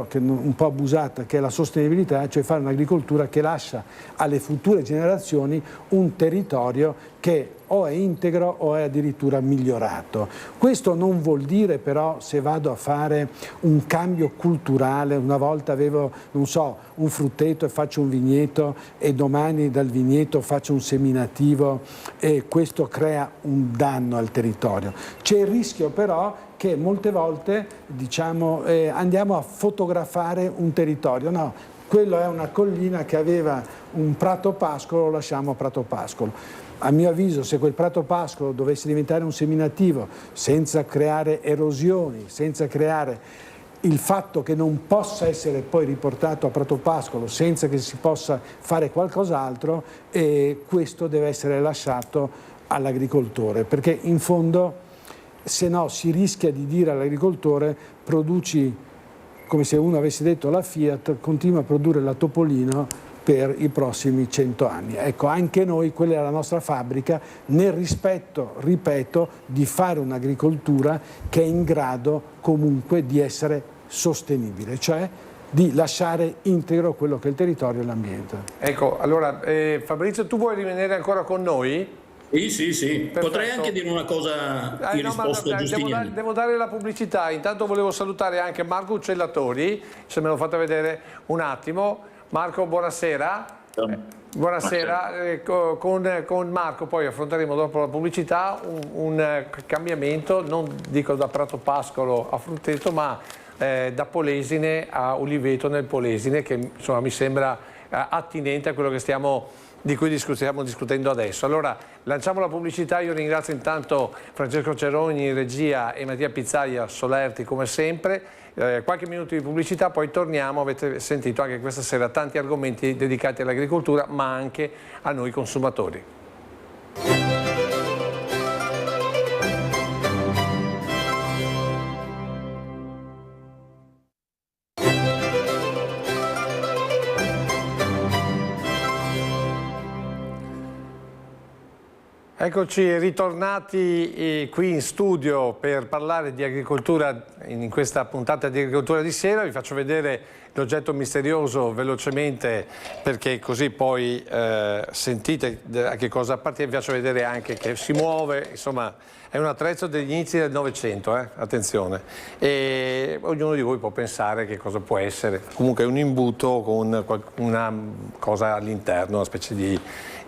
che un po' abusata, che è la sostenibilità, cioè fare un'agricoltura che lascia alle future generazioni un territorio che o è integro o è addirittura migliorato. Questo non vuol dire però, se vado a fare un cambio culturale, una volta avevo, non so, un frutteto e faccio un vigneto e domani dal vigneto faccio un seminativo e questo crea un danno al territorio. C'è il rischio però che molte volte, diciamo, andiamo a fotografare un territorio. No, quello è una collina che aveva un prato pascolo, lo lasciamo prato pascolo. A mio avviso, se quel prato pascolo dovesse diventare un seminativo senza creare erosioni, senza creare il fatto che non possa essere poi riportato a prato pascolo senza che si possa fare qualcos'altro, questo deve essere lasciato all'agricoltore, perché in fondo se no si rischia di dire all'agricoltore produci, come se uno avesse detto alla Fiat, continua a produrre la Topolino per i prossimi 100 anni. Ecco, anche noi, quella è la nostra fabbrica, nel rispetto, ripeto, di fare un'agricoltura che è in grado comunque di essere sostenibile, cioè di lasciare integro quello che è il territorio e l'ambiente. Ecco, allora Fabrizio, tu vuoi rimanere ancora con noi? Sì. Perfetto. Potrei anche dire una cosa in No, risposta a Giustiniani. devo dare la pubblicità. Intanto volevo salutare anche Marco Uccellatori, se me lo fate vedere un attimo. Marco, buonasera. Buonasera. Con Marco poi affronteremo dopo la pubblicità un cambiamento, non dico da Prato Pascolo a Frutteto, ma da Polesine a Uliveto nel Polesine, che insomma mi sembra attinente a quello che di cui stiamo discutendo adesso. Allora lanciamo la pubblicità. Io ringrazio intanto Francesco Ceroni in regia e Mattia Pizzaglia Solerti come sempre. Qualche minuto di pubblicità, poi torniamo. Avete sentito anche questa sera tanti argomenti dedicati all'agricoltura, ma anche a noi consumatori. Eccoci ritornati qui in studio per parlare di agricoltura in questa puntata di agricoltura di sera. Vi faccio vedere l'oggetto misterioso velocemente perché così poi sentite a che cosa appartiene. Vi faccio vedere anche che si muove, insomma è un attrezzo degli inizi del Novecento, attenzione, e ognuno di voi può pensare che cosa può essere. Comunque è un imbuto con una cosa all'interno, una specie di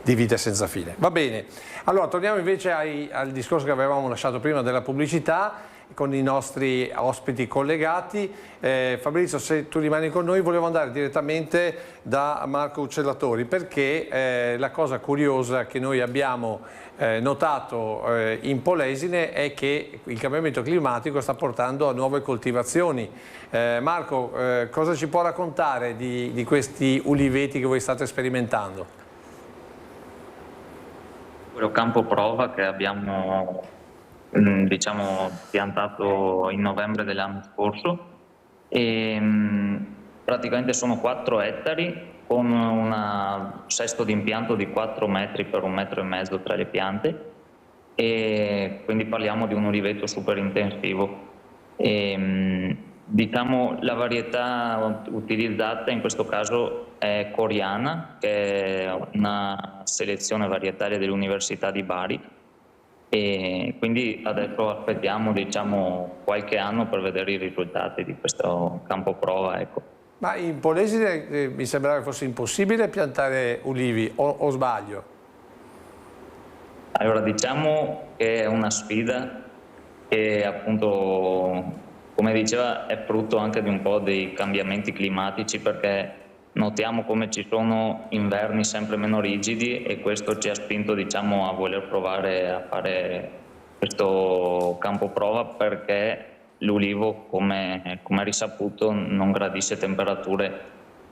vite senza fine. Va bene, allora torniamo invece al discorso che avevamo lasciato prima della pubblicità con i nostri ospiti collegati. Fabrizio, se tu rimani con noi, volevo andare direttamente da Marco Uccellatori perché la cosa curiosa che noi abbiamo notato in Polesine è che il cambiamento climatico sta portando a nuove coltivazioni. Marco, cosa ci può raccontare di questi uliveti che voi state sperimentando? Quello campo prova che abbiamo piantato in novembre dell'anno scorso e praticamente sono 4 ettari con un sesto di impianto di 4 metri per 1,5 metri tra le piante, e quindi parliamo di un uliveto super intensivo. La varietà utilizzata in questo caso è Coriana, che è una selezione varietaria dell'Università di Bari, e quindi adesso aspettiamo qualche anno per vedere i risultati di questo campo prova. Ecco. Ma in Polesine mi sembrava che fosse impossibile piantare ulivi, o sbaglio? Allora diciamo che è una sfida che appunto, come diceva, è frutto anche di un po' dei cambiamenti climatici, perché notiamo come ci sono inverni sempre meno rigidi e questo ci ha spinto a voler provare a fare questo campo prova, perché l'ulivo, come è risaputo, non gradisce temperature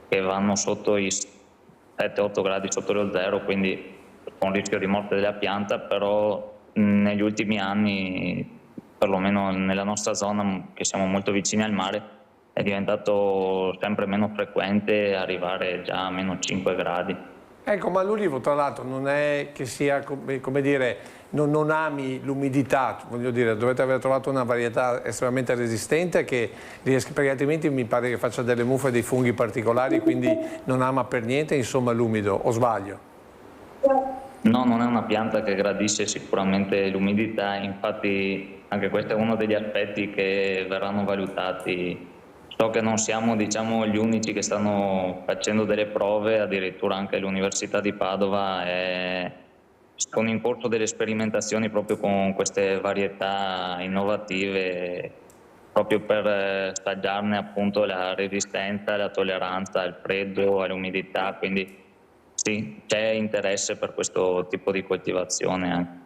che vanno sotto i 7-8 gradi sotto lo zero, quindi con rischio di morte della pianta. Però negli ultimi anni, perlomeno nella nostra zona, che siamo molto vicini al mare, è diventato sempre meno frequente arrivare già a meno 5 gradi. Ecco, ma l'ulivo tra l'altro non è che sia, come dire, non ami l'umidità, voglio dire, dovete aver trovato una varietà estremamente resistente perché altrimenti mi pare che faccia delle muffe, dei funghi particolari, quindi non ama per niente, insomma, l'umido, o sbaglio? No, non è una pianta che gradisce sicuramente l'umidità, infatti anche questo è uno degli aspetti che verranno valutati. So che non siamo gli unici che stanno facendo delle prove, addirittura anche l'Università di Padova sono in corso delle sperimentazioni proprio con queste varietà innovative, proprio per stajarne appunto la resistenza, la tolleranza al freddo, all'umidità, quindi sì, c'è interesse per questo tipo di coltivazione anche.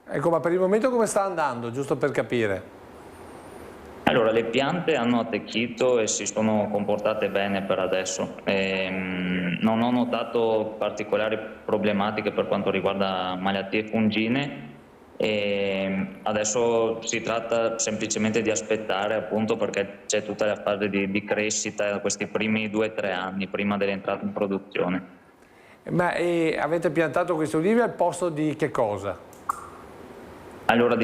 Ecco, ma per il momento come sta andando, giusto per capire? Allora, le piante hanno attecchito e si sono comportate bene per adesso. Non ho notato particolari problematiche per quanto riguarda malattie fungine. Adesso si tratta semplicemente di aspettare, appunto, perché c'è tutta la fase di crescita, questi primi 2-3 anni prima dell'entrata in produzione. Ma avete piantato questi ulivi al posto di che cosa? Allora,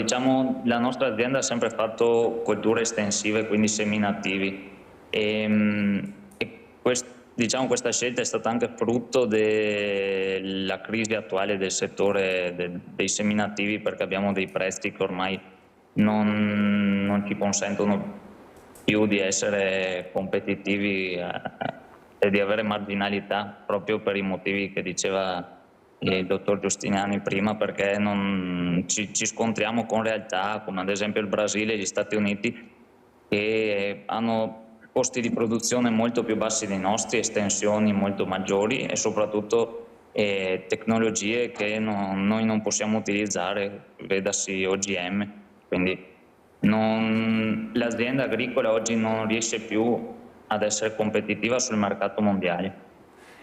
la nostra azienda ha sempre fatto colture estensive, quindi seminativi, e diciamo questa scelta è stata anche frutto della crisi attuale del settore dei seminativi, perché abbiamo dei prezzi che ormai non ci consentono più di essere competitivi e di avere marginalità, proprio per i motivi che diceva il dottor Giustiniani prima, perché ci scontriamo con realtà come ad esempio il Brasile e gli Stati Uniti, che hanno costi di produzione molto più bassi dei nostri, estensioni molto maggiori e soprattutto tecnologie che noi non possiamo utilizzare, vedasi OGM. Quindi l'azienda agricola oggi non riesce più ad essere competitiva sul mercato mondiale.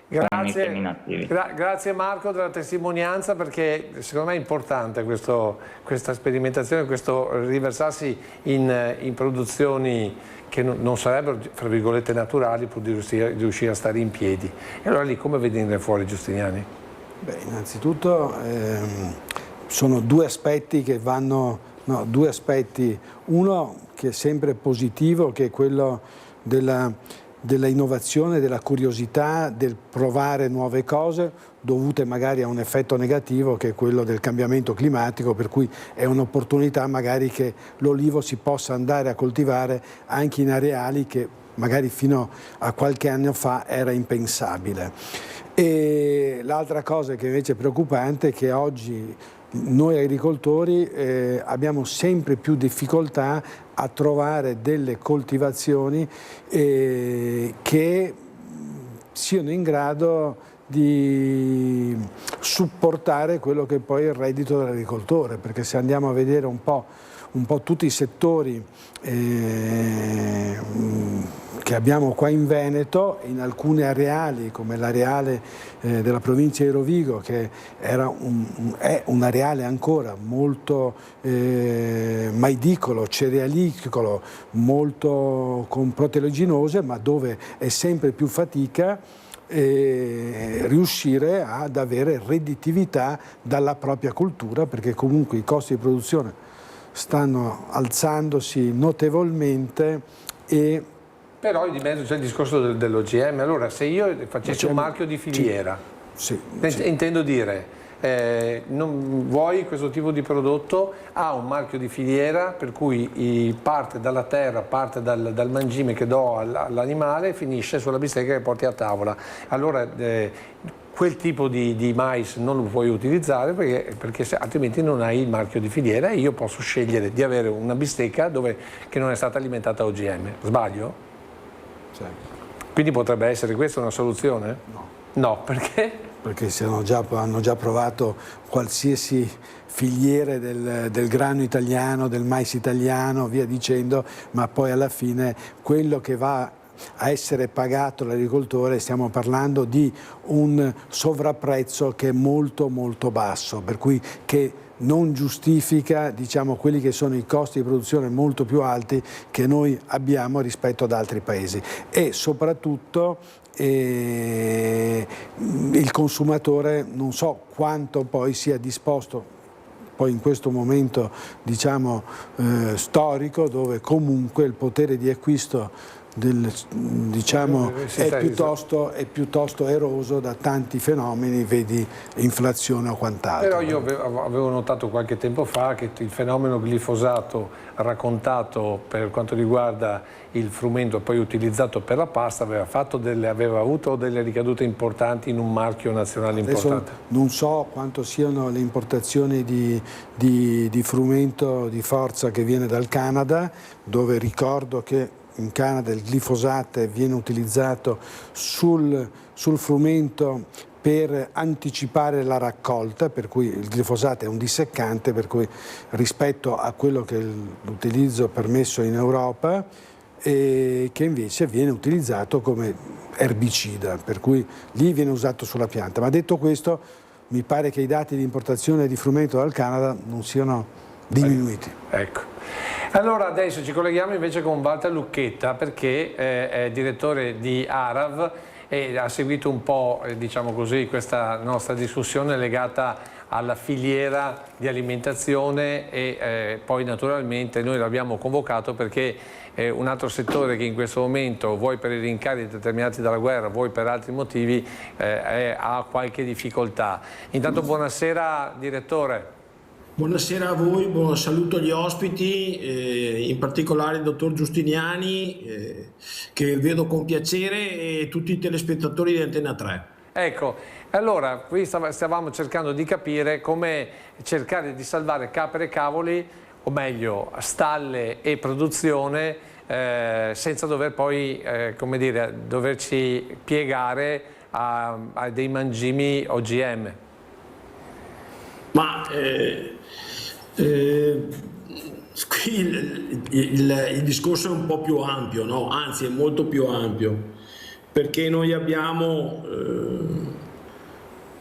Grazie Marco della testimonianza, perché secondo me è importante questa sperimentazione, questo riversarsi in produzioni che non sarebbero, fra virgolette, naturali, pur di riuscire a stare in piedi. E allora lì come venire fuori, Giustiniani? Beh, innanzitutto sono due aspetti che vanno, due aspetti. Uno che è sempre positivo, che è quello della innovazione, della curiosità, del provare nuove cose, dovute magari a un effetto negativo che è quello del cambiamento climatico, per cui è un'opportunità magari che l'olivo si possa andare a coltivare anche in areali che magari fino a qualche anno fa era impensabile. E l'altra cosa che invece è preoccupante è che oggi noi agricoltori abbiamo sempre più difficoltà a trovare delle coltivazioni che siano in grado di supportare quello che poi è il reddito dell'agricoltore, perché se andiamo a vedere un po' tutti i settori che abbiamo qua in Veneto, in alcuni areali come l'areale della provincia di Rovigo, che è un areale ancora molto maidicolo, cerealicolo, molto con proteaginose, ma dove è sempre più fatica riuscire ad avere redditività dalla propria coltura, perché comunque i costi di produzione stanno alzandosi notevolmente. Però di mezzo c'è il discorso dell'OGM. Allora, se io facessi un marchio di filiera, intendo dire, non vuoi questo tipo di prodotto, ha un marchio di filiera per cui parte dalla terra, parte dal mangime che do all'animale, finisce sulla bistecca che porti a tavola. Allora quel tipo di mais non lo puoi utilizzare perché altrimenti non hai il marchio di filiera, e io posso scegliere di avere una bistecca che non è stata alimentata a OGM. Sbaglio? Sì. Quindi potrebbe essere questa una soluzione? No. No, perché? Perché hanno già provato qualsiasi filiere del grano italiano, del mais italiano, via dicendo, ma poi alla fine quello che va a essere pagato l'agricoltore, stiamo parlando di un sovrapprezzo che è molto molto basso, per cui che non giustifica, diciamo, quelli che sono i costi di produzione molto più alti che noi abbiamo rispetto ad altri paesi, e soprattutto il consumatore non so quanto poi sia disposto, poi in questo momento, diciamo, storico, dove comunque il potere di acquisto è piuttosto eroso da tanti fenomeni, vedi inflazione o quant'altro. Però io avevo notato qualche tempo fa che il fenomeno glifosato raccontato per quanto riguarda il frumento e poi utilizzato per la pasta aveva avuto delle ricadute importanti in un marchio nazionale importante. Non so quanto siano le importazioni di frumento di forza che viene dal Canada, dove ricordo che in Canada il glifosato viene utilizzato sul frumento per anticipare la raccolta, per cui il glifosato è un disseccante, per cui rispetto a quello che è l'utilizzo permesso in Europa, e che invece viene utilizzato come erbicida, per cui lì viene usato sulla pianta. Ma detto questo, mi pare che i dati di importazione di frumento dal Canada non siano diminuiti. Ecco. Allora adesso ci colleghiamo invece con Walter Lucchetta, perché è direttore di ARAV e ha seguito un po', diciamo così, questa nostra discussione legata alla filiera di alimentazione e poi naturalmente noi l'abbiamo convocato perché un altro settore che in questo momento, vuoi per i rincari determinati dalla guerra, vuoi per altri motivi, ha qualche difficoltà. Intanto buonasera direttore. Buonasera a voi, buon saluto agli ospiti, in particolare il dottor Giustiniani, che vedo con piacere, e tutti i telespettatori di Antena 3. Ecco, allora qui stavamo cercando di capire come cercare di salvare capre e cavoli, o meglio stalle e produzione, senza dover poi come dire, doverci piegare a dei mangimi OGM. Ma qui il discorso è un po' più ampio, no? Anzi è molto più ampio, perché noi abbiamo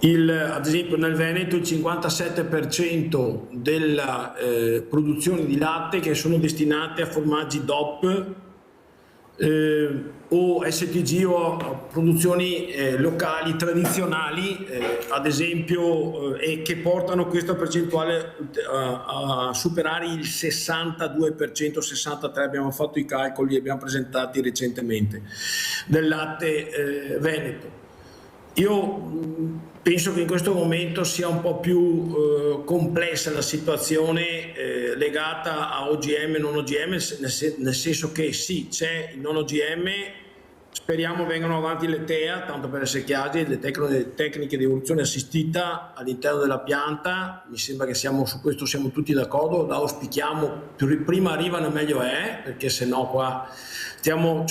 ad esempio nel Veneto il 57% della produzione di latte che sono destinate a formaggi DOP o STG o a produzioni locali tradizionali, ad esempio, e che portano questa percentuale a superare il 62%, 63%, abbiamo fatto i calcoli, li abbiamo presentati recentemente, del latte veneto. Io penso che in questo momento sia un po' più complessa la situazione legata a OGM e non OGM, nel senso che sì, c'è il non OGM, speriamo vengano avanti le TEA, tanto per essere chiari, le tecniche di evoluzione assistita all'interno della pianta. Mi sembra che su questo siamo tutti d'accordo, la auspichiamo, prima arrivano meglio è, perché se no qua stiamo...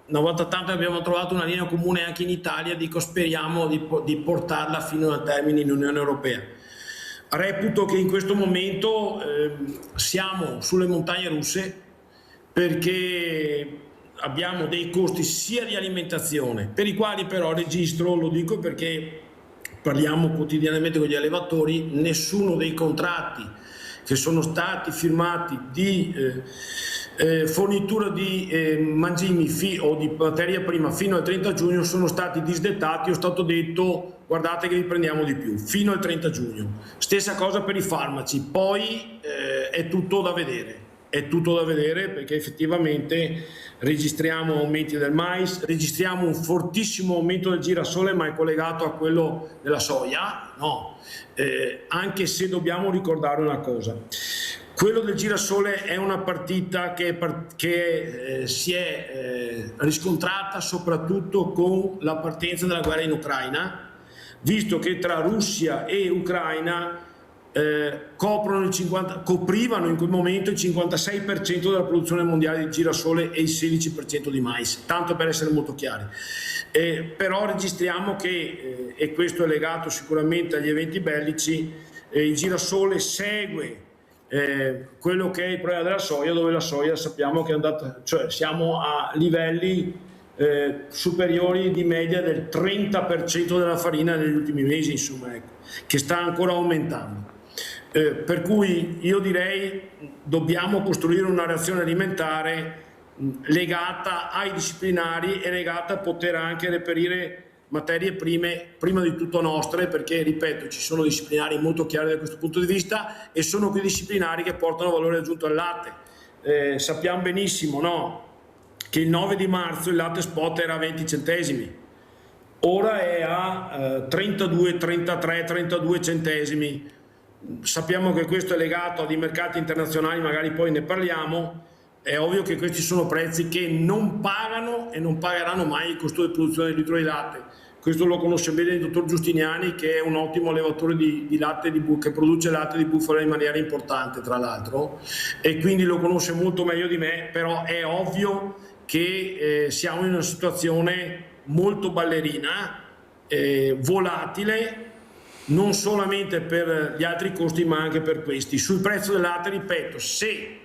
Una volta tanto abbiamo trovato una linea comune anche in Italia, dico speriamo di portarla fino a termine in Unione Europea. Reputo che in questo momento siamo sulle montagne russe, perché abbiamo dei costi sia di alimentazione, per i quali però registro, lo dico perché parliamo quotidianamente con gli allevatori, nessuno dei contratti che sono stati firmati di fornitura di mangimi o di materia prima fino al 30 giugno sono stati disdettati, è stato detto guardate che vi prendiamo di più fino al 30 giugno. Stessa cosa per i farmaci, poi è tutto da vedere. È tutto da vedere perché effettivamente registriamo aumenti del mais, registriamo un fortissimo aumento del girasole, ma è collegato a quello della soia, no? Anche se dobbiamo ricordare una cosa. Quello del girasole è una partita che si è riscontrata soprattutto con la partenza della guerra in Ucraina, visto che tra Russia e Ucraina coprivano in quel momento il 56% della produzione mondiale di girasole e il 16% di mais, tanto per essere molto chiari. Però registriamo che, e questo è legato sicuramente agli eventi bellici, il girasole segue quello che è il problema della soia, dove la soia sappiamo che è andata, cioè siamo a livelli superiori di media del 30% della farina negli ultimi mesi, insomma, ecco, che sta ancora aumentando. Per cui io direi dobbiamo costruire una reazione alimentare legata ai disciplinari e legata a poter anche reperire materie prime, prima di tutto nostre, perché ripeto ci sono disciplinari molto chiari da questo punto di vista e sono quei disciplinari che portano valore aggiunto al latte. Sappiamo benissimo, no, che il 9 di marzo il latte spot era a 20 centesimi, ora è a 32, 33, 32 centesimi. Sappiamo che questo è legato a dei mercati internazionali, magari poi ne parliamo. È ovvio che questi sono prezzi che non pagano e non pagheranno mai il costo di produzione del litro di latte. Questo lo conosce bene il dottor Giustiniani, che è un ottimo allevatore di latte che produce latte di bufala in maniera importante, tra l'altro, e quindi lo conosce molto meglio di me. Però è ovvio che siamo in una situazione molto ballerina, volatile, non solamente per gli altri costi ma anche per questi. Sul prezzo del latte, ripeto, se,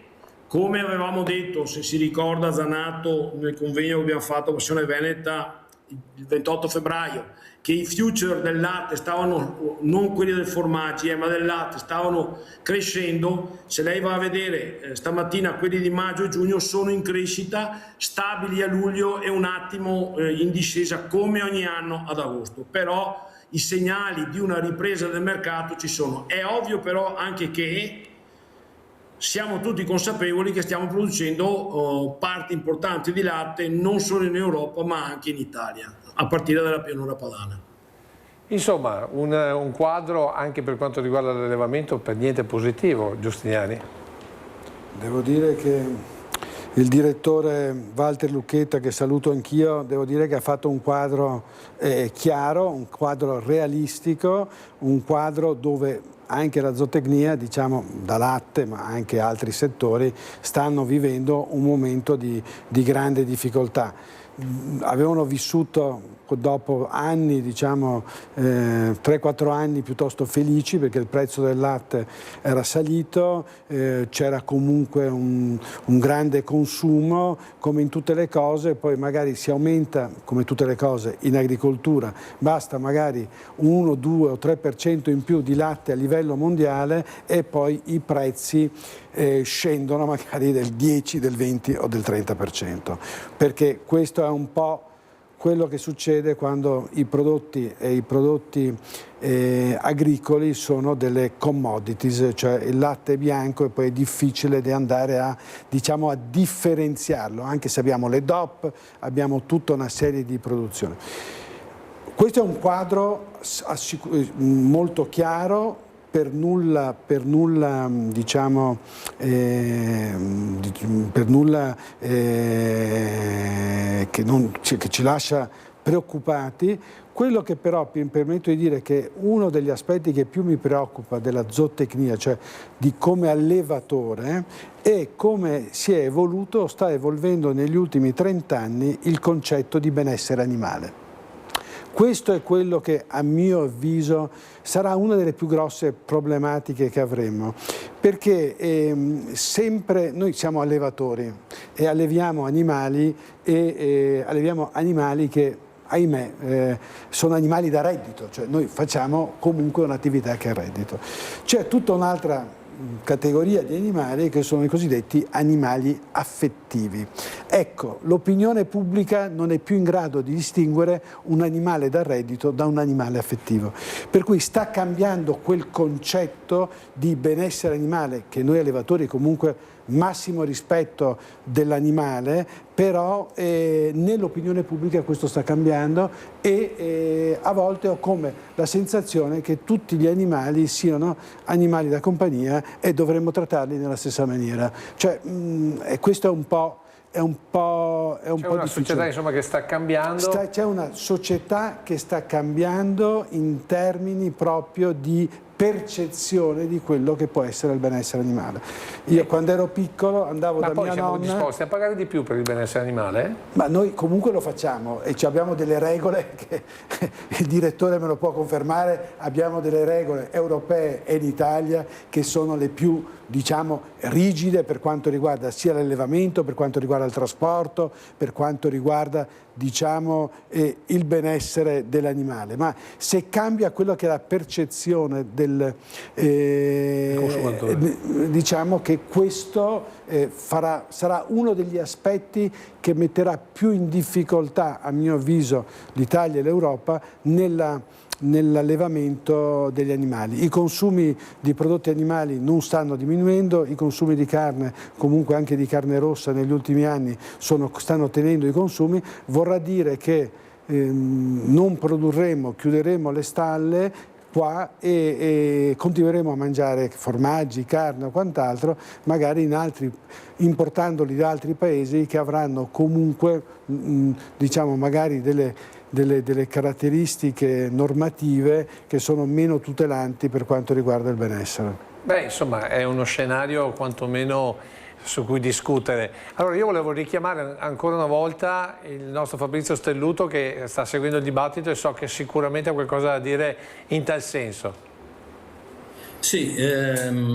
come avevamo detto, se si ricorda Zanato nel convegno che abbiamo fatto a Passione Veneta il 28 febbraio, che i future del latte stavano, non quelli del formaggi, ma del latte, stavano crescendo. Se lei va a vedere stamattina quelli di maggio e giugno sono in crescita, stabili a luglio e un attimo in discesa come ogni anno ad agosto. Però i segnali di una ripresa del mercato ci sono. È ovvio però anche che siamo tutti consapevoli che stiamo producendo parti importanti di latte non solo in Europa ma anche in Italia, a partire dalla pianura padana. Insomma, un quadro anche per quanto riguarda l'allevamento per niente positivo, Giustiniani. Devo dire che il direttore Walter Lucchetta, che saluto anch'io, devo dire che ha fatto un quadro chiaro, un quadro realistico, un quadro dove anche la zootecnia, diciamo da latte ma anche altri settori, stanno vivendo un momento di grande difficoltà. Avevano vissuto dopo anni, diciamo 3-4 anni piuttosto felici, perché il prezzo del latte era salito, c'era comunque un grande consumo come in tutte le cose, poi magari si aumenta come tutte le cose in agricoltura, basta magari 1, 2 o 3% in più di latte a livello mondiale e poi i prezzi scendono magari del 10, del 20 o del 30%, perché questo è un po' quello che succede quando i prodotti agricoli sono delle commodities, cioè il latte è bianco e poi è difficile di andare a differenziarlo, anche se abbiamo le DOP, abbiamo tutta una serie di produzioni. Questo è un quadro molto chiaro, per nulla diciamo che ci lascia preoccupati. Quello che però mi permetto di dire che uno degli aspetti che più mi preoccupa della zootecnia, cioè di come allevatore, è come sta evolvendo negli ultimi 30 anni il concetto di benessere animale. Questo è quello che a mio avviso sarà una delle più grosse problematiche che avremo, perché sempre noi siamo allevatori e alleviamo animali che, ahimè, sono animali da reddito, cioè noi facciamo comunque un'attività che è reddito. C'è tutta un'altra categoria di animali che sono i cosiddetti animali affettivi. Ecco, l'opinione pubblica non è più in grado di distinguere un animale da reddito da un animale affettivo, per cui sta cambiando quel concetto di benessere animale che noi allevatori comunque massimo rispetto dell'animale, però nell'opinione pubblica questo sta cambiando e a volte ho come la sensazione che tutti gli animali siano animali da compagnia e dovremmo trattarli nella stessa maniera. Cioè, questo è un po' difficile. C'è una società insomma che sta cambiando. C'è una società che sta cambiando in termini proprio di percezione di quello che può essere il benessere animale. Io quando ero piccolo andavo da mia nonna... Ma poi siamo disposti a pagare di più per il benessere animale? Ma noi comunque lo facciamo e abbiamo delle regole che il direttore me lo può confermare, abbiamo delle regole europee e in Italia che sono le più, diciamo, rigide per quanto riguarda sia l'allevamento, per quanto riguarda il trasporto, per quanto riguarda, diciamo, il benessere dell'animale. Ma se cambia quello che è la percezione del diciamo che questo sarà uno degli aspetti che metterà più in difficoltà, a mio avviso, l'Italia e l'Europa nell'allevamento degli animali. I consumi di prodotti animali non stanno diminuendo, i consumi di carne, comunque anche di carne rossa negli ultimi anni, stanno tenendo i consumi. Vorrà dire che non produrremo, chiuderemo le stalle qua e continueremo a mangiare formaggi, carne o quant'altro, magari importandoli da altri paesi che avranno comunque, diciamo, magari delle caratteristiche normative che sono meno tutelanti per quanto riguarda il benessere. Beh, insomma, è uno scenario quantomeno su cui discutere. Allora io volevo richiamare ancora una volta il nostro Fabrizio Stelluto che sta seguendo il dibattito e so che sicuramente ha qualcosa da dire in tal senso. Sì,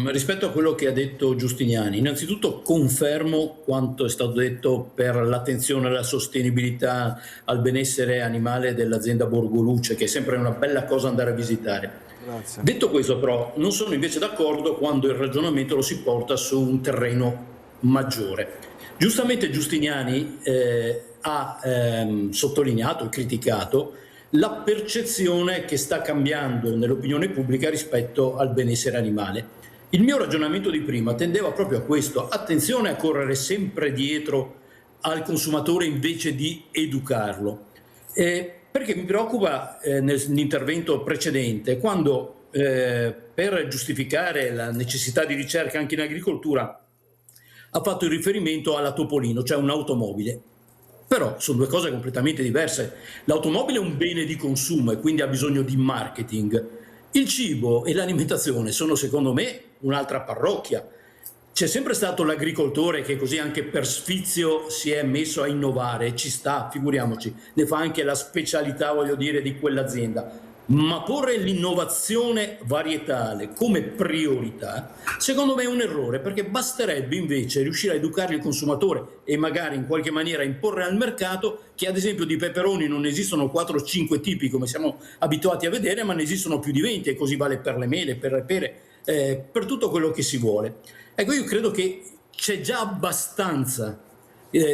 rispetto a quello che ha detto Giustiniani, innanzitutto confermo quanto è stato detto per l'attenzione alla sostenibilità, al benessere animale dell'azienda Borgoluce, che è sempre una bella cosa andare a visitare. Grazie. Detto questo però, non sono invece d'accordo quando il ragionamento lo si porta su un terreno maggiore. Giustamente Giustiniani ha sottolineato e criticato la percezione che sta cambiando nell'opinione pubblica rispetto al benessere animale. Il mio ragionamento di prima tendeva proprio a questo: attenzione a correre sempre dietro al consumatore invece di educarlo. Perché mi preoccupa nell'intervento precedente quando per giustificare la necessità di ricerca anche in agricoltura ha fatto il riferimento alla Topolino, cioè un'automobile. Però sono due cose completamente diverse. L'automobile è un bene di consumo e quindi ha bisogno di marketing. Il cibo e l'alimentazione sono, secondo me, un'altra parrocchia. C'è sempre stato l'agricoltore che così anche per sfizio si è messo a innovare, ci sta, figuriamoci, ne fa anche la specialità, voglio dire, di quell'azienda. Ma porre l'innovazione varietale come priorità, secondo me è un errore, perché basterebbe invece riuscire a educare il consumatore e magari in qualche maniera imporre al mercato che ad esempio di peperoni non esistono 4 o 5 tipi come siamo abituati a vedere, ma ne esistono più di 20, e così vale per le mele, per le pere, per tutto quello che si vuole. Ecco, io credo che c'è già abbastanza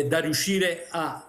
da riuscire a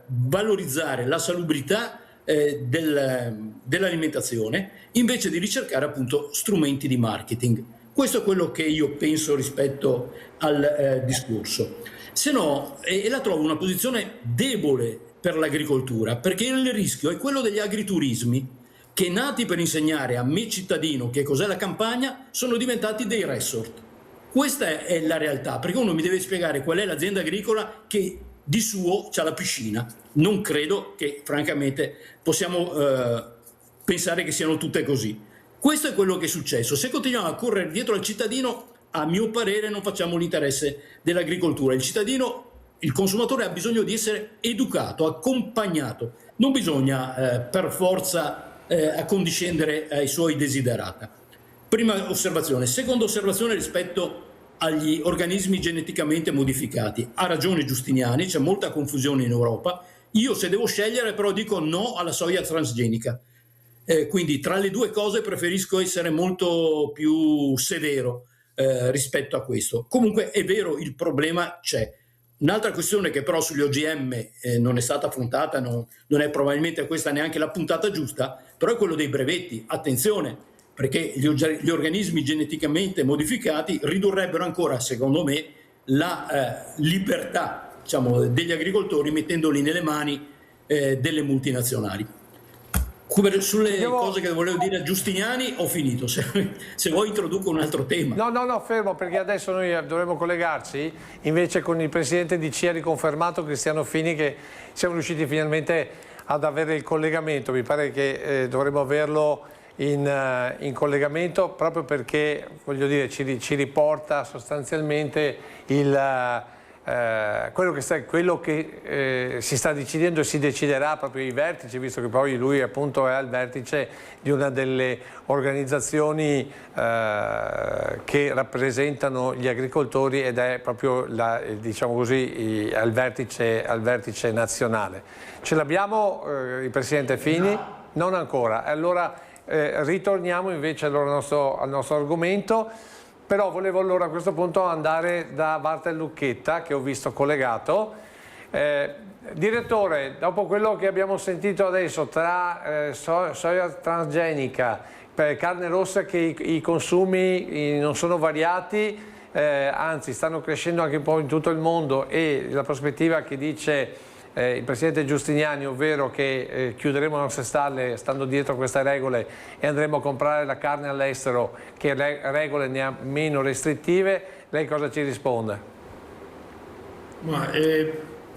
valorizzare la salubrità dell'alimentazione invece di ricercare appunto strumenti di marketing. Questo è quello che io penso rispetto al discorso. Se no, e la trovo una posizione debole per l'agricoltura, perché il rischio è quello degli agriturismi che, nati per insegnare a me cittadino che cos'è la campagna, sono diventati dei resort. Questa è la realtà, perché uno mi deve spiegare qual è l'azienda agricola che di suo c'ha la piscina. Non credo che francamente possiamo pensare che siano tutte così. Questo è quello che è successo. Se continuiamo a correre dietro al cittadino, a mio parere non facciamo l'interesse dell'agricoltura. Il cittadino, il consumatore ha bisogno di essere educato, accompagnato. Non bisogna per forza accondiscendere ai suoi desiderata. Prima osservazione. Seconda osservazione rispetto agli organismi geneticamente modificati. Ha ragione Giustiniani, c'è molta confusione in Europa. Io, se devo scegliere, però dico no alla soia transgenica. Quindi tra le due cose preferisco essere molto più severo rispetto a questo. Comunque è vero, il problema c'è. Un'altra questione che però sugli OGM non è stata affrontata, non è probabilmente questa neanche la puntata giusta, però è quello dei brevetti. Attenzione, perché gli organismi geneticamente modificati ridurrebbero ancora, secondo me, la libertà, diciamo, degli agricoltori, mettendoli nelle mani delle multinazionali. Sulle cose che volevo dire a Giustiniani ho finito, se vuoi introduco un altro tema. No, fermo, perché adesso noi dovremo collegarci invece con il presidente di CIA riconfermato, Cristiano Fini, che siamo riusciti finalmente ad avere il collegamento. Mi pare che dovremo averlo in collegamento proprio perché, voglio dire, ci riporta sostanzialmente quello che si sta decidendo e si deciderà proprio ai vertici, visto che poi lui appunto è al vertice di una delle organizzazioni che rappresentano gli agricoltori ed è proprio diciamo così, al vertice nazionale. Ce l'abbiamo il presidente Fini? Non ancora. Allora ritorniamo invece al nostro argomento. Però volevo allora a questo punto andare da Walter Lucchetta, che ho visto collegato. Direttore, dopo quello che abbiamo sentito adesso tra soia transgenica, carne rossa, che i consumi non sono variati, anzi stanno crescendo anche un po' in tutto il mondo, e la prospettiva che dice il presidente Giustiniani, ovvero che chiuderemo le nostre stalle stando dietro a queste regole e andremo a comprare la carne all'estero, che regole ne ha meno restrittive, lei cosa ci risponde?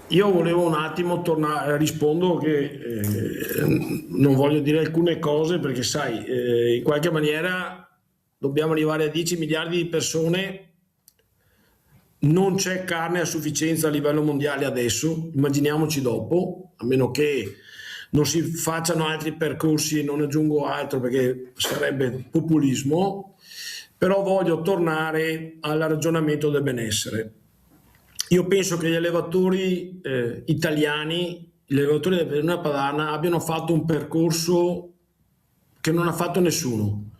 Io volevo un attimo tornare, rispondo che non voglio dire alcune cose perché sai, in qualche maniera dobbiamo arrivare a 10 miliardi di persone. Non c'è carne a sufficienza a livello mondiale adesso, immaginiamoci dopo, a meno che non si facciano altri percorsi, e non aggiungo altro perché sarebbe populismo, però voglio tornare al ragionamento del benessere. Io penso che gli allevatori italiani, gli allevatori della Pianura Padana, abbiano fatto un percorso che non ha fatto nessuno.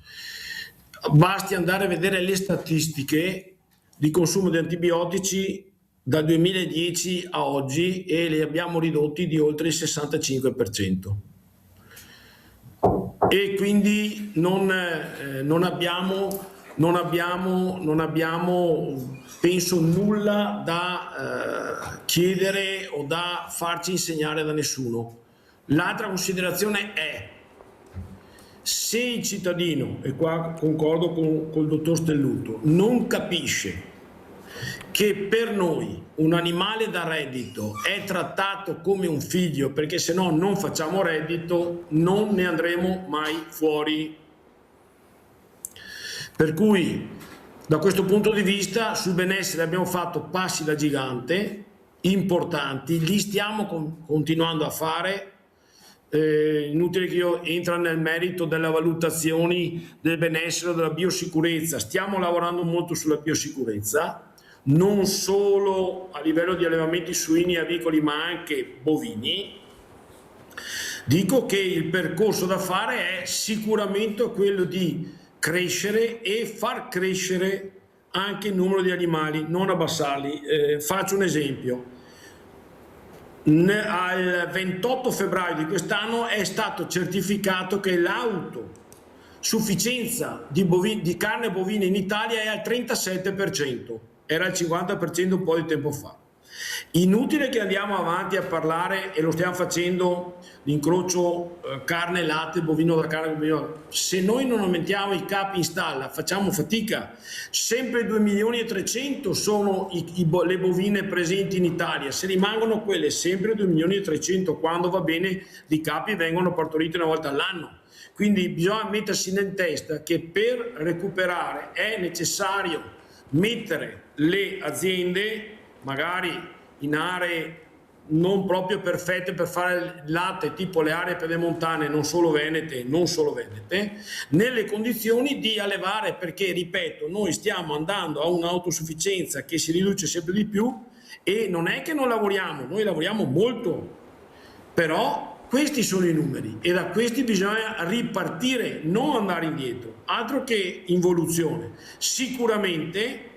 Basti andare a vedere le statistiche di consumo di antibiotici dal 2010 a oggi e li abbiamo ridotti di oltre il 65%. e quindi non abbiamo, penso, nulla da chiedere o da farci insegnare da nessuno. L'altra considerazione è: se il cittadino, e qua concordo col dottor Stelluto, non capisce che per noi un animale da reddito è trattato come un figlio, perché se no non facciamo reddito, non ne andremo mai fuori. Per cui da questo punto di vista sul benessere abbiamo fatto passi da gigante importanti, li stiamo continuando a fare. Inutile che io entri nel merito delle valutazioni del benessere o della biosicurezza. Stiamo lavorando molto sulla biosicurezza, non solo a livello di allevamenti suini e avicoli ma anche bovini. Dico che il percorso da fare è sicuramente quello di crescere e far crescere anche il numero di animali, non abbassarli. Faccio un esempio. Al 28 febbraio di quest'anno è stato certificato che l'autosufficienza di carne bovina in Italia è al 37%, era al 50% un po' di tempo fa. Inutile che andiamo avanti a parlare, e lo stiamo facendo, l'incrocio carne latte, bovino da carne bovino. Se noi non aumentiamo i capi in stalla facciamo fatica. Sempre 2.300.000 sono le bovine presenti in Italia, se rimangono quelle sempre 2.300.000, quando va bene i capi vengono partoriti una volta all'anno. Quindi bisogna mettersi in testa che per recuperare è necessario mettere le aziende magari in aree non proprio perfette per fare il latte, tipo le aree pedemontane, non solo venete, nelle condizioni di allevare, perché, ripeto, noi stiamo andando a un'autosufficienza che si riduce sempre di più e non è che non lavoriamo, noi lavoriamo molto, però questi sono i numeri e da questi bisogna ripartire, non andare indietro, altro che involuzione. Sicuramente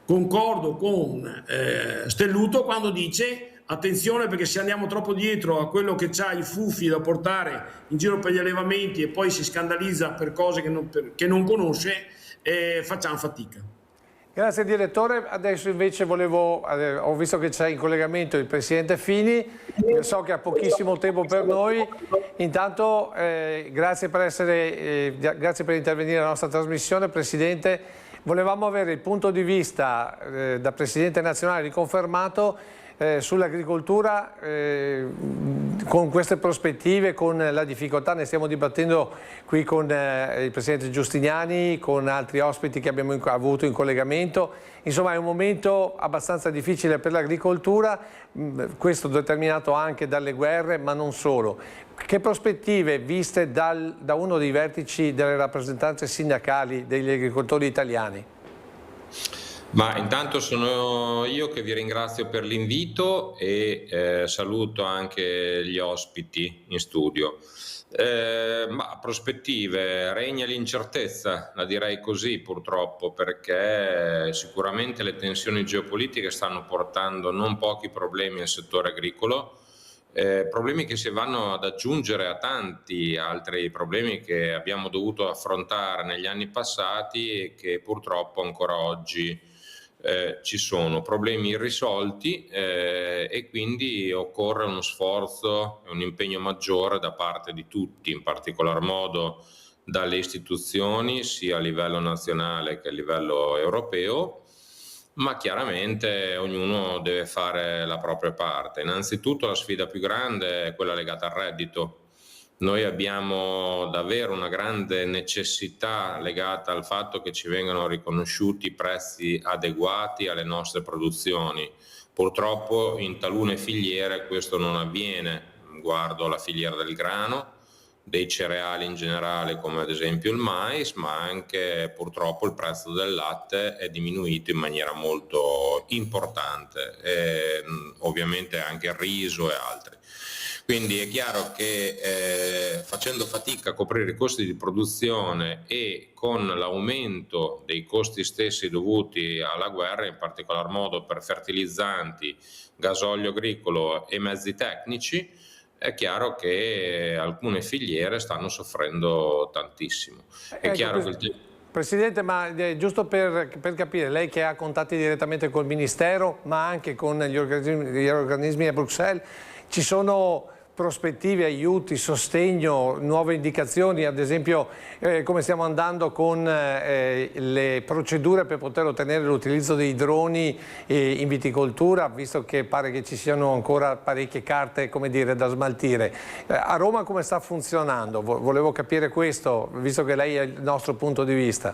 concordo con Stelluto quando dice attenzione, perché se andiamo troppo dietro a quello che ha i fuffi da portare in giro per gli allevamenti e poi si scandalizza per cose che non conosce, facciamo fatica. Grazie direttore, adesso invece ho visto che c'è in collegamento il presidente Fini, io so che ha pochissimo tempo per noi, intanto grazie per intervenire nella nostra trasmissione, Presidente. Volevamo avere il punto di vista da Presidente nazionale riconfermato sull'agricoltura con queste prospettive, con la difficoltà, ne stiamo dibattendo qui con il Presidente Giustiniani, con altri ospiti che abbiamo avuto in collegamento. Insomma è un momento abbastanza difficile per l'agricoltura, questo determinato anche dalle guerre, ma non solo. Che prospettive viste da uno dei vertici delle rappresentanze sindacali degli agricoltori italiani? Ma intanto sono io che vi ringrazio per l'invito e saluto anche gli ospiti in studio. Ma prospettive, regna l'incertezza, la direi così purtroppo, perché sicuramente le tensioni geopolitiche stanno portando non pochi problemi al settore agricolo, problemi che si vanno ad aggiungere a tanti altri problemi che abbiamo dovuto affrontare negli anni passati e che purtroppo ancora oggi ci sono problemi irrisolti e quindi occorre uno sforzo e un impegno maggiore da parte di tutti, in particolar modo dalle istituzioni sia a livello nazionale che a livello europeo, ma chiaramente ognuno deve fare la propria parte. Innanzitutto la sfida più grande è quella legata al reddito. Noi abbiamo davvero una grande necessità legata al fatto che ci vengano riconosciuti prezzi adeguati alle nostre produzioni. Purtroppo in talune filiere questo non avviene, guardo la filiera del grano, dei cereali in generale come ad esempio il mais, ma anche purtroppo il prezzo del latte è diminuito in maniera molto importante, e, ovviamente anche il riso e altri. Quindi è chiaro che facendo fatica a coprire i costi di produzione e con l'aumento dei costi stessi dovuti alla guerra, in particolar modo per fertilizzanti, gasolio agricolo e mezzi tecnici, è chiaro che alcune filiere stanno soffrendo tantissimo. È chiaro che il Presidente, ma giusto per capire, lei che ha contatti direttamente col Ministero, ma anche con gli organismi a Bruxelles, ci sono prospettive, aiuti, sostegno, nuove indicazioni, ad esempio come stiamo andando con le procedure per poter ottenere l'utilizzo dei droni in viticoltura, visto che pare che ci siano ancora parecchie carte, come dire, da smaltire. A Roma come sta funzionando? Volevo capire questo, visto che lei ha il nostro punto di vista.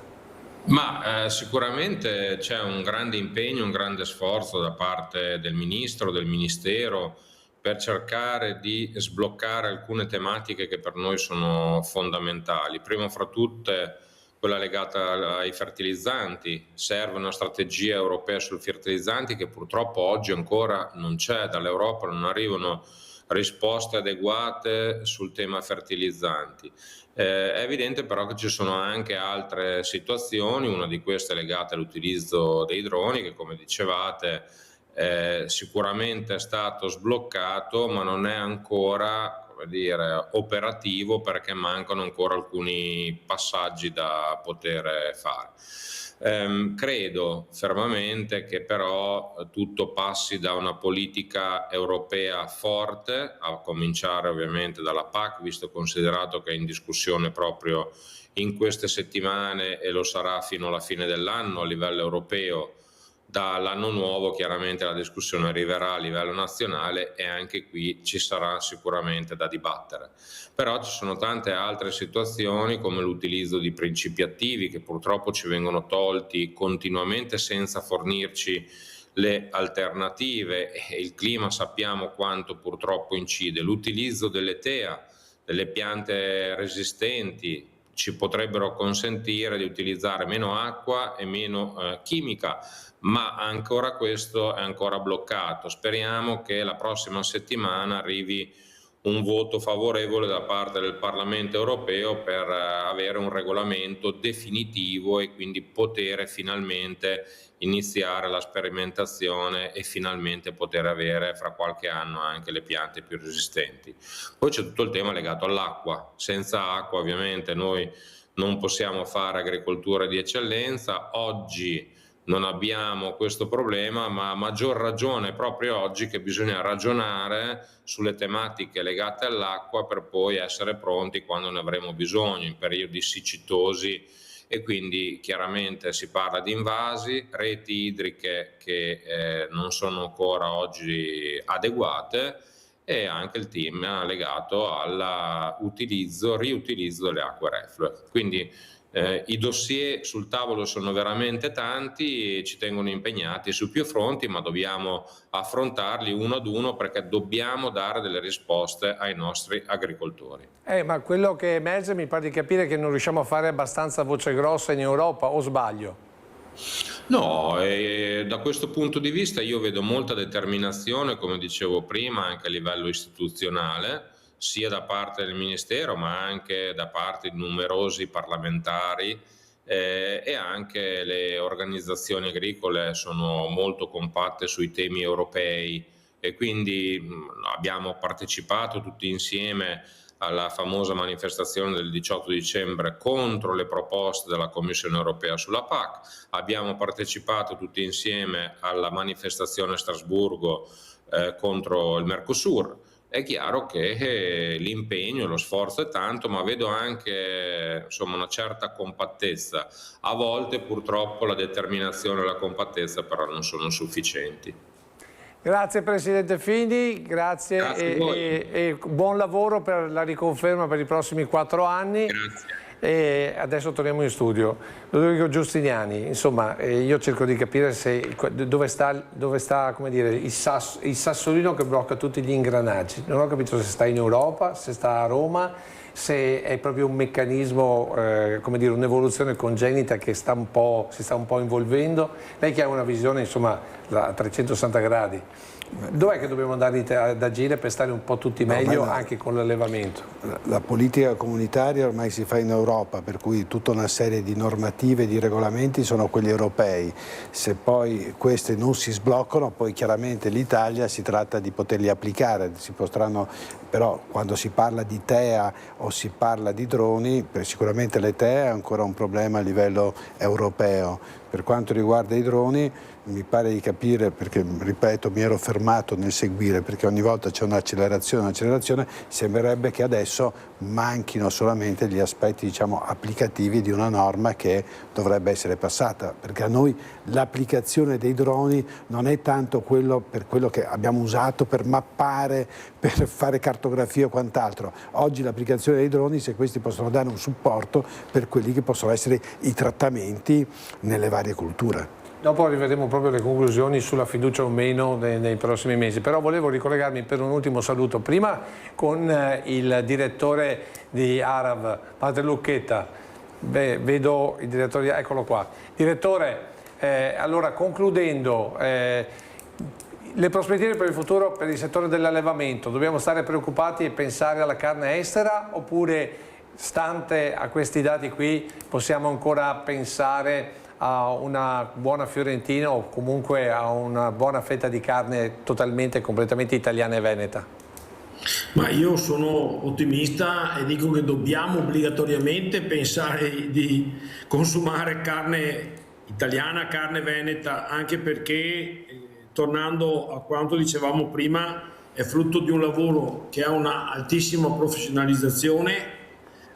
Ma sicuramente c'è un grande impegno, un grande sforzo da parte del Ministro, del Ministero, per cercare di sbloccare alcune tematiche che per noi sono fondamentali. Prima fra tutte quella legata ai fertilizzanti. Serve una strategia europea sui fertilizzanti che purtroppo oggi ancora non c'è, dall'Europa non arrivano risposte adeguate sul tema fertilizzanti. È evidente però che ci sono anche altre situazioni, una di queste è legata all'utilizzo dei droni che, come dicevate, sicuramente è stato sbloccato, ma non è ancora, come dire, operativo, perché mancano ancora alcuni passaggi da poter fare. Credo fermamente che però tutto passi da una politica europea forte, a cominciare ovviamente dalla PAC, visto considerato che è in discussione proprio in queste settimane e lo sarà fino alla fine dell'anno a livello europeo. Dall'anno nuovo chiaramente la discussione arriverà a livello nazionale e anche qui ci sarà sicuramente da dibattere. Però ci sono tante altre situazioni come l'utilizzo di principi attivi che purtroppo ci vengono tolti continuamente senza fornirci le alternative, e il clima sappiamo quanto purtroppo incide. L'utilizzo delle TEA, delle piante resistenti, ci potrebbero consentire di utilizzare meno acqua e meno chimica, ma ancora questo è ancora bloccato. Speriamo che la prossima settimana arrivi un voto favorevole da parte del Parlamento europeo per avere un regolamento definitivo e quindi poter finalmente iniziare la sperimentazione e finalmente poter avere fra qualche anno anche le piante più resistenti. Poi c'è tutto il tema legato all'acqua. Senza acqua ovviamente noi non possiamo fare agricoltura di eccellenza. Oggi non abbiamo questo problema, ma a maggior ragione proprio oggi che bisogna ragionare sulle tematiche legate all'acqua per poi essere pronti quando ne avremo bisogno, in periodi siccitosi, e quindi chiaramente si parla di invasi, reti idriche che non sono ancora oggi adeguate e anche il tema legato all'utilizzo, riutilizzo delle acque reflue. Quindi i dossier sul tavolo sono veramente tanti, ci tengono impegnati su più fronti, ma dobbiamo affrontarli uno ad uno perché dobbiamo dare delle risposte ai nostri agricoltori. Ma quello che emerge mi pare di capire che non riusciamo a fare abbastanza voce grossa in Europa, o sbaglio? No, da questo punto di vista io vedo molta determinazione, come dicevo prima, anche a livello istituzionale, sia da parte del Ministero ma anche da parte di numerosi parlamentari e anche le organizzazioni agricole sono molto compatte sui temi europei e quindi abbiamo partecipato tutti insieme alla famosa manifestazione del 18 dicembre contro le proposte della Commissione europea sulla PAC, abbiamo partecipato tutti insieme alla manifestazione a Strasburgo contro il Mercosur. È chiaro che l'impegno e lo sforzo è tanto, ma vedo anche insomma, una certa compattezza. A volte purtroppo la determinazione e la compattezza però non sono sufficienti. Grazie Presidente Fini, grazie e buon lavoro per la riconferma per i prossimi 4 anni. Grazie. E adesso torniamo in studio. Ludovico Giustiniani, insomma, io cerco di capire dove sta come dire, il sassolino che blocca tutti gli ingranaggi. Non ho capito se sta in Europa, se sta a Roma, se è proprio un meccanismo, come dire, un'evoluzione congenita che si sta un po' involvendo. Lei che ha una visione, insomma, a 360 gradi. Dov'è che dobbiamo andare ad agire per stare un po' tutti meglio anche con l'allevamento? La politica comunitaria ormai si fa in Europa, per cui tutta una serie di normative e di regolamenti sono quelli europei. Se poi queste non si sbloccano, poi chiaramente l'Italia si tratta di poterli applicare. Però quando si parla di TEA o si parla di droni, sicuramente le TEA è ancora un problema a livello europeo. Per quanto riguarda i droni, mi pare di capire, perché ripeto mi ero fermato nel seguire, perché ogni volta c'è un'accelerazione, sembrerebbe che adesso manchino solamente gli aspetti, diciamo, applicativi di una norma che dovrebbe essere passata, perché a noi l'applicazione dei droni non è tanto quello che abbiamo usato per mappare, per fare cartografia o quant'altro. Oggi l'applicazione dei droni, se questi possono dare un supporto per quelli che possono essere i trattamenti nelle varie culture. Dopo arriveremo proprio alle conclusioni sulla fiducia o meno nei prossimi mesi, però volevo ricollegarmi per un ultimo saluto, prima con il direttore di ARAV, Padre Lucchetta. Vedo il direttore, eccolo qua. Direttore, allora concludendo, le prospettive per il futuro per il settore dell'allevamento, dobbiamo stare preoccupati e pensare alla carne estera oppure, stante a questi dati qui, possiamo ancora pensare a una buona fiorentina o comunque a una buona fetta di carne totalmente e completamente italiana e veneta? Ma io sono ottimista e dico che dobbiamo obbligatoriamente pensare di consumare carne italiana, carne veneta, anche perché, tornando a quanto dicevamo prima, è frutto di un lavoro che ha una altissima professionalizzazione,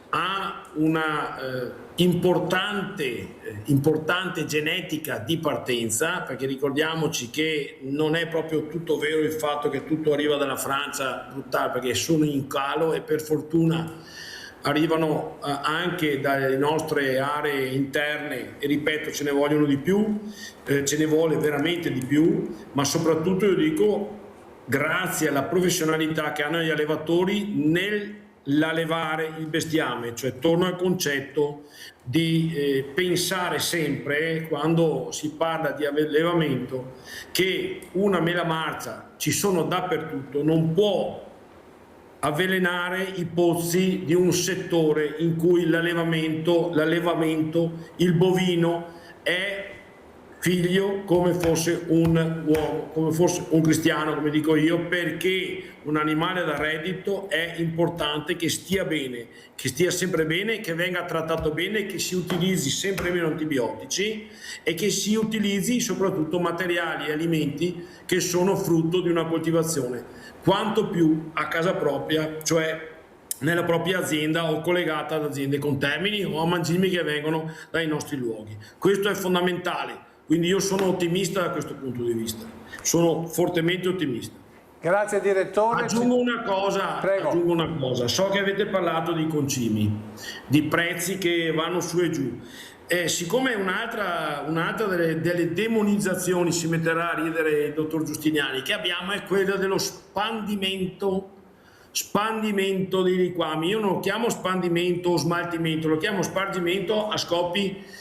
ha una importante genetica di partenza, perché ricordiamoci che non è proprio tutto vero il fatto che tutto arriva dalla Francia, perché sono in calo e per fortuna arrivano anche dalle nostre aree interne e ripeto ce ne vogliono di più, ce ne vuole veramente di più, ma soprattutto io dico grazie alla professionalità che hanno gli allevatori nell'allevare il bestiame, cioè torno al concetto di pensare sempre, quando si parla di allevamento, che una mela marcia ci sono dappertutto, non può avvelenare i pozzi di un settore in cui l'allevamento, il bovino è figlio come fosse un uomo, come fosse un cristiano, come dico io, perché un animale da reddito è importante che stia bene, che stia sempre bene, che venga trattato bene, che si utilizzi sempre meno antibiotici e che si utilizzi soprattutto materiali e alimenti che sono frutto di una coltivazione, quanto più a casa propria, cioè nella propria azienda o collegata ad aziende contermini o a mangimi che vengono dai nostri luoghi. Questo è fondamentale. Quindi io sono ottimista da questo punto di vista, sono fortemente ottimista. Grazie direttore. Aggiungo una cosa, so che avete parlato di concimi, di prezzi che vanno su e giù. Siccome un'altra delle demonizzazioni, si metterà a ridere il dottor Giustiniani, che abbiamo è quella dello spandimento dei liquami. Io non lo chiamo spandimento o smaltimento, lo chiamo spargimento a scopi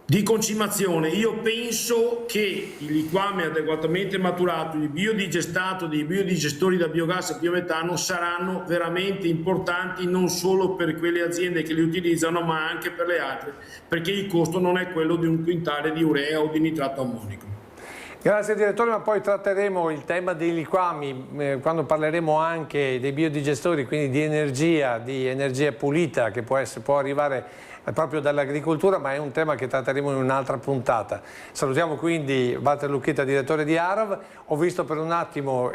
di concimazione. Io penso che il liquame adeguatamente maturato, il biodigestato dei biodigestori da biogas e biometano saranno veramente importanti non solo per quelle aziende che li utilizzano ma anche per le altre, perché il costo non è quello di un quintale di urea o di nitrato ammonico. Grazie direttore, ma poi tratteremo il tema dei liquami quando parleremo anche dei biodigestori, quindi di energia pulita che può arrivare proprio dall'agricoltura, ma è un tema che tratteremo in un'altra puntata. Salutiamo quindi Walter Lucchetta, direttore di ARAV. Ho visto per un attimo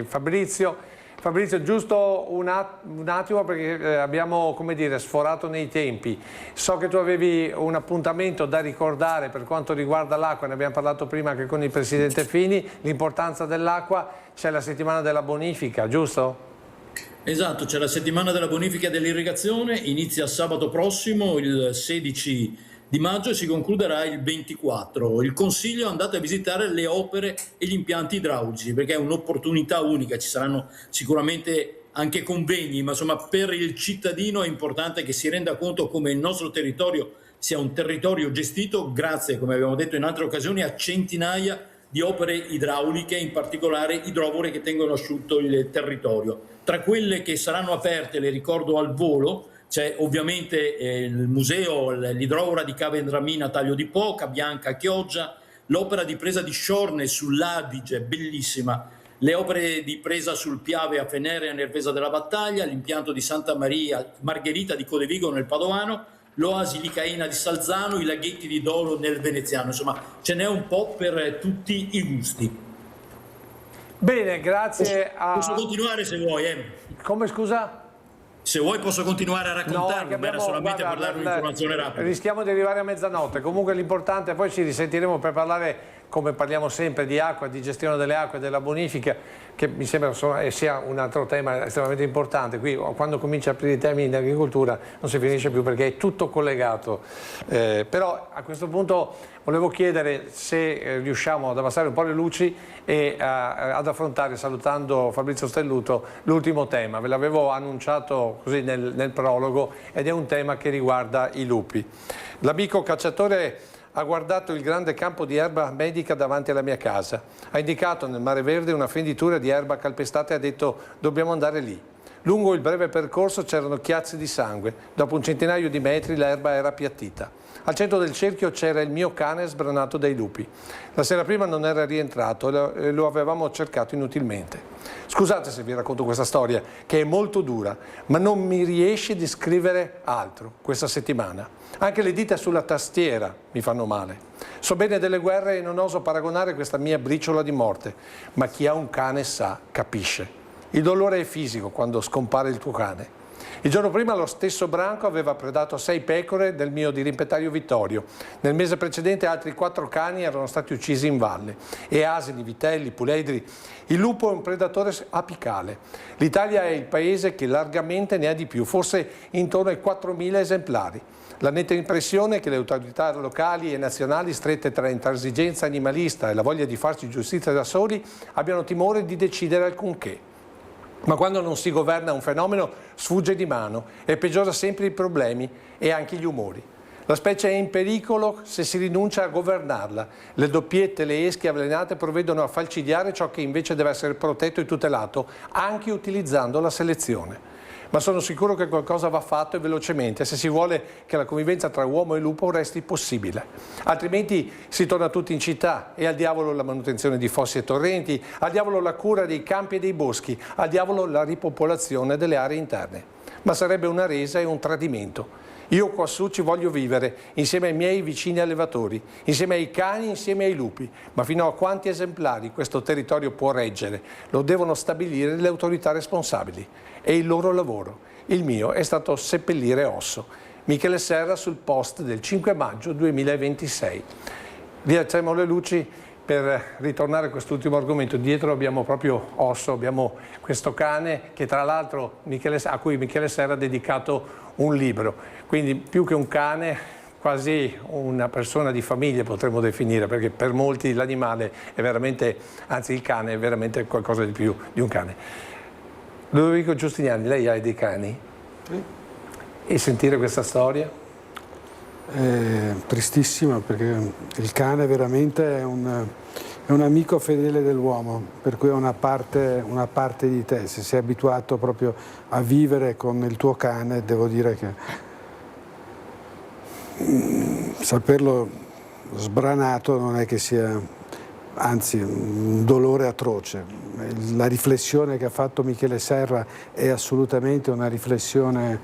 Fabrizio. Fabrizio, giusto un attimo perché abbiamo, come dire, sforato nei tempi. So che tu avevi un appuntamento da ricordare per quanto riguarda l'acqua, ne abbiamo parlato prima anche con il Presidente Fini, l'importanza dell'acqua, c'è la settimana della bonifica, giusto? Esatto, c'è la settimana della bonifica dell'irrigazione, inizia sabato prossimo, il 16 di maggio e si concluderà il 24. Il Consiglio è andato a visitare le opere e gli impianti idraulici perché è un'opportunità unica, ci saranno sicuramente anche convegni, ma insomma per il cittadino è importante che si renda conto come il nostro territorio sia un territorio gestito grazie, come abbiamo detto in altre occasioni, a centinaia di opere idrauliche, in particolare idrovore che tengono asciutto il territorio. Tra quelle che saranno aperte, le ricordo al volo, c'è ovviamente il museo, l'idrovora di Cava Endramina Taglio di Po, Cabianca a Chioggia, l'opera di presa di Sciorne sull'Adige, bellissima, le opere di presa sul Piave a Fenere a Nervesa della Battaglia, l'impianto di Santa Maria Margherita di Codevigo nel Padovano, l'oasi licaena di Salzano, i laghetti di Dolo nel Veneziano. Insomma, ce n'è un po' per tutti i gusti. Bene, grazie Posso continuare se vuoi, Come, scusa? Se vuoi posso continuare a raccontarlo, ma era solamente per dare un'informazione rapida. Rischiamo di arrivare a mezzanotte, comunque l'importante, poi ci risentiremo per parlare, come parliamo sempre, di acqua, di gestione delle acque, della bonifica, che mi sembra sia un altro tema estremamente importante. Qui quando cominci a aprire i temi in agricoltura non si finisce più perché è tutto collegato. Però a questo punto volevo chiedere se riusciamo ad abbassare un po' le luci e ad affrontare, salutando Fabrizio Stelluto, l'ultimo tema. Ve l'avevo annunciato così nel prologo ed è un tema che riguarda i lupi. L'amico cacciatore ha guardato il grande campo di erba medica davanti alla mia casa, ha indicato nel mare verde una fenditura di erba calpestata e ha detto: dobbiamo andare lì. Lungo il breve percorso c'erano chiazze di sangue, dopo un centinaio di metri l'erba era appiattita. Al centro del cerchio c'era il mio cane sbranato dai lupi. La sera prima non era rientrato e lo avevamo cercato inutilmente. Scusate se vi racconto questa storia, che è molto dura, ma non mi riesce di scrivere altro questa settimana. Anche le dita sulla tastiera mi fanno male. So bene delle guerre e non oso paragonare questa mia briciola di morte, ma chi ha un cane sa, capisce. Il dolore è fisico quando scompare il tuo cane. Il giorno prima lo stesso branco aveva predato 6 pecore del mio dirimpettaio Vittorio. Nel mese precedente altri 4 cani erano stati uccisi in valle. E asini, vitelli, puledri. Il lupo è un predatore apicale. L'Italia è il paese che largamente ne ha di più, forse intorno ai 4.000 esemplari. La netta impressione è che le autorità locali e nazionali, strette tra intransigenza animalista e la voglia di farci giustizia da soli, abbiano timore di decidere alcunché. Ma quando non si governa un fenomeno sfugge di mano e peggiora sempre i problemi e anche gli umori. La specie è in pericolo se si rinuncia a governarla. Le doppiette, le esche avvelenate provvedono a falcidiare ciò che invece deve essere protetto e tutelato, anche utilizzando la selezione. Ma sono sicuro che qualcosa va fatto e velocemente se si vuole che la convivenza tra uomo e lupo resti possibile. Altrimenti si torna tutti in città e al diavolo la manutenzione di fossi e torrenti, al diavolo la cura dei campi e dei boschi, al diavolo la ripopolazione delle aree interne. Ma sarebbe una resa e un tradimento. Io quassù ci voglio vivere, insieme ai miei vicini allevatori, insieme ai cani, insieme ai lupi. Ma fino a quanti esemplari questo territorio può reggere? Lo devono stabilire le autorità responsabili. È il loro lavoro. Il mio è stato seppellire osso. Michele Serra sul post del 5 maggio 2026. Rialziamo le luci per ritornare a quest'ultimo argomento. Dietro abbiamo proprio Osso, abbiamo questo cane che tra l'altro a cui Michele Serra ha dedicato un libro. Quindi più che un cane, quasi una persona di famiglia potremmo definire, perché per molti l'animale è veramente, anzi il cane è veramente qualcosa di più di un cane. Ludovico Giustiniani, lei ha dei cani? Sì. E sentire questa storia? È tristissima, perché il cane veramente è un amico fedele dell'uomo, per cui è una parte di te. Se sei abituato proprio a vivere con il tuo cane, devo dire che saperlo sbranato non è che sia, anzi, un dolore atroce. La riflessione che ha fatto Michele Serra è assolutamente una riflessione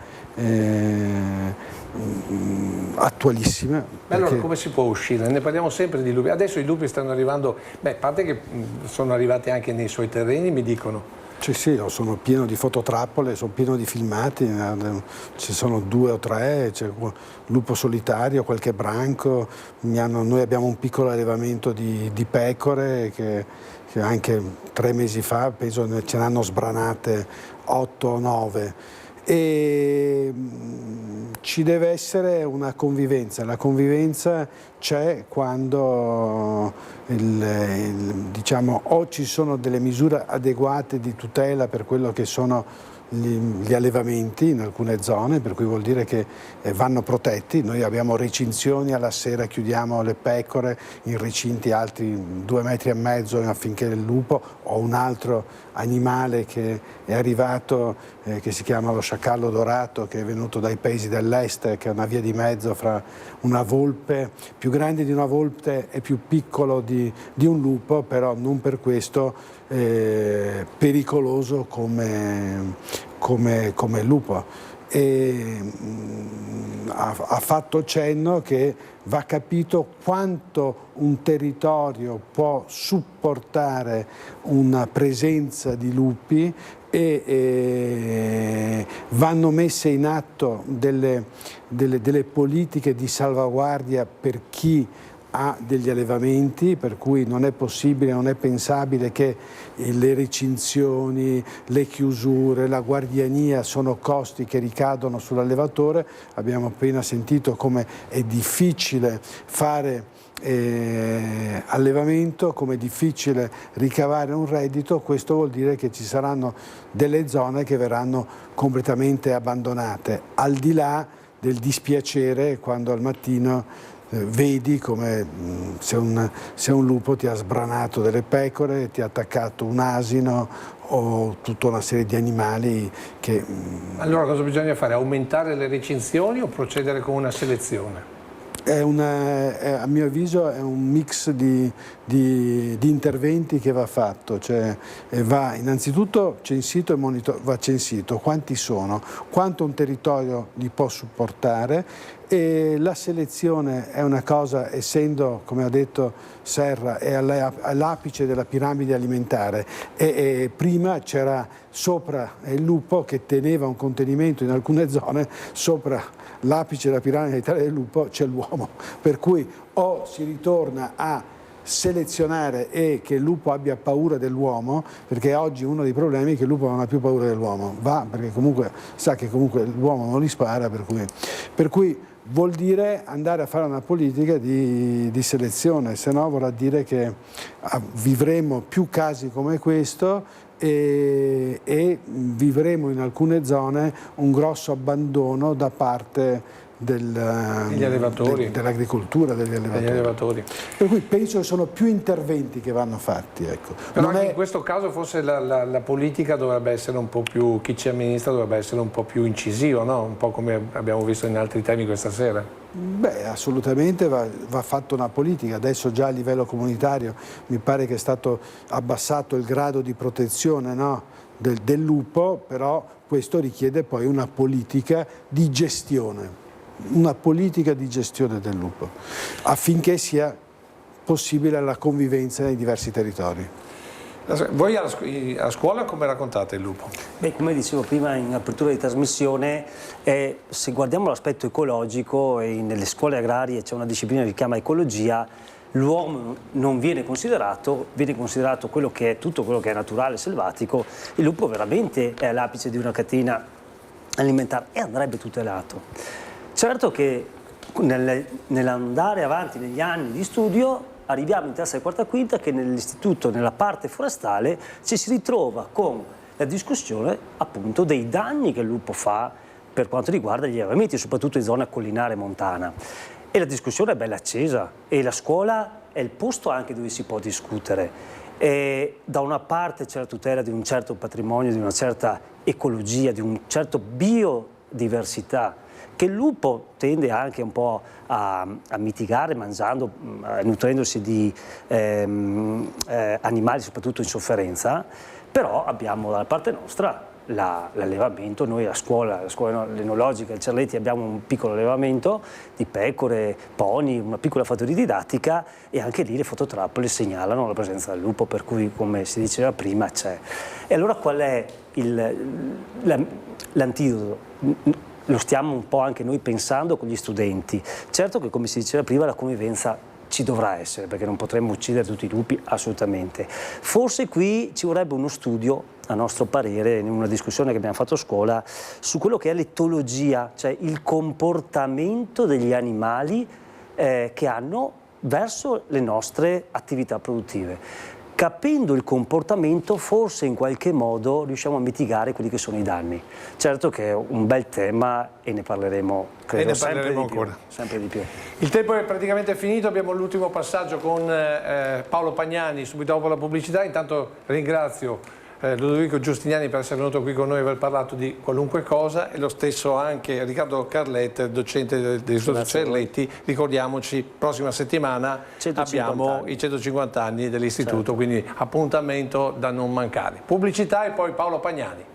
attualissima. Ma allora come si può uscire? Ne parliamo sempre di lupi. Adesso i lupi stanno arrivando, a parte che sono arrivati anche nei suoi terreni, mi dicono. Sì, io sono pieno di fototrappole, sono pieno di filmati, ci sono 2 o 3, c'è un lupo solitario, qualche branco, noi abbiamo un piccolo allevamento di pecore che anche 3 mesi fa penso ce ne hanno sbranate 8 o 9. E ci deve essere una convivenza. La convivenza c'è quando diciamo, o ci sono delle misure adeguate di tutela per quello che sono gli allevamenti in alcune zone, per cui vuol dire che vanno protetti. Noi abbiamo recinzioni, alla sera chiudiamo le pecore in recinti alti 2,5 metri affinché il lupo o un altro animale che è arrivato, che si chiama lo sciacallo dorato, che è venuto dai paesi dell'est, che è una via di mezzo fra una volpe, più grande di una volpe e più piccolo di un lupo, però non per questo pericoloso come il lupo. Ha fatto cenno che va capito quanto un territorio può supportare una presenza di lupi e vanno messe in atto delle politiche di salvaguardia per chi ha degli allevamenti, per cui non è possibile, non è pensabile che le recinzioni, le chiusure, la guardiania sono costi che ricadono sull'allevatore. Abbiamo appena sentito come è difficile fare allevamento, come è difficile ricavare un reddito. Questo vuol dire che ci saranno delle zone che verranno completamente abbandonate, al di là del dispiacere quando al mattino vedi come se un lupo ti ha sbranato delle pecore, ti ha attaccato un asino o tutta una serie di animali che... Allora cosa bisogna fare? Aumentare le recinzioni o procedere con una selezione? A mio avviso è un mix di interventi che va fatto, cioè va innanzitutto censito e va censito quanti sono, quanto un territorio li può supportare, e la selezione è una cosa, essendo, come ha detto Serra, è all'apice della piramide alimentare e prima c'era sopra il lupo che teneva un contenimento in alcune zone, sopra l'apice della piramide alimentare del lupo c'è l'uomo, per cui o si ritorna a selezionare e che il lupo abbia paura dell'uomo, perché oggi uno dei problemi è che il lupo non ha più paura dell'uomo, va perché comunque sa che comunque l'uomo non gli spara, per cui vuol dire andare a fare una politica di selezione, se no vorrà dire che vivremo più casi come questo e vivremo in alcune zone un grosso abbandono da parte dell'agricoltura, degli allevatori. Per cui penso che sono più interventi che vanno fatti. Ecco. Però anche in questo caso forse la politica dovrebbe essere un po' più, chi ci amministra dovrebbe essere un po' più incisivo, no? Un po' come abbiamo visto in altri temi questa sera. Beh, assolutamente va fatta una politica. Adesso già a livello comunitario mi pare che è stato abbassato il grado di protezione, no? del lupo, però questo richiede poi una politica di gestione. Una politica di gestione del lupo, affinché sia possibile la convivenza nei diversi territori. Voi a scuola come raccontate il lupo? Beh, come dicevo prima in apertura di trasmissione, se guardiamo l'aspetto ecologico e nelle scuole agrarie c'è una disciplina che si chiama ecologia, l'uomo non viene considerato quello che è tutto quello che è naturale, selvatico. Il lupo veramente è all'apice di una catena alimentare e andrebbe tutelato. Certo che nell'andare avanti negli anni di studio arriviamo in terza e quarta quinta che nell'istituto, nella parte forestale, ci si ritrova con la discussione appunto dei danni che il lupo fa per quanto riguarda gli allevamenti, soprattutto in zona collinare e montana. E la discussione è bella accesa e la scuola è il posto anche dove si può discutere. E da una parte c'è la tutela di un certo patrimonio, di una certa ecologia, di un certo biodiversità, che il lupo tende anche un po' a mitigare mangiando, nutrendosi di animali soprattutto in sofferenza, però abbiamo dalla parte nostra l'allevamento. Noi a scuola enologica il Cerletti abbiamo un piccolo allevamento di pecore, pony, una piccola fattoria didattica, e anche lì le fototrappole segnalano la presenza del lupo, per cui, come si diceva prima, c'è. E allora qual è l'antidoto? Lo stiamo un po' anche noi pensando con gli studenti. Certo che, come si diceva prima, la convivenza ci dovrà essere, perché non potremmo uccidere tutti i lupi, assolutamente. Forse qui ci vorrebbe uno studio, a nostro parere, in una discussione che abbiamo fatto a scuola, su quello che è l'etologia, cioè il comportamento degli animali che hanno verso le nostre attività produttive. capendo il comportamento forse in qualche modo riusciamo a mitigare quelli che sono i danni. Certo che è un bel tema e ne parleremo, credo, sempre di più. Il tempo è praticamente finito, abbiamo l'ultimo passaggio con Paolo Pagnani subito dopo la pubblicità. Intanto ringrazio Ludovico Giustiniani per essere venuto qui con noi e aver parlato di qualunque cosa, e lo stesso anche Riccardo Carlet, docente dell'Istituto Cerletti. Ricordiamoci, prossima settimana 150 abbiamo anni. i 150 anni dell'Istituto, Certo. quindi appuntamento da non mancare. Pubblicità e poi Paolo Pagnani.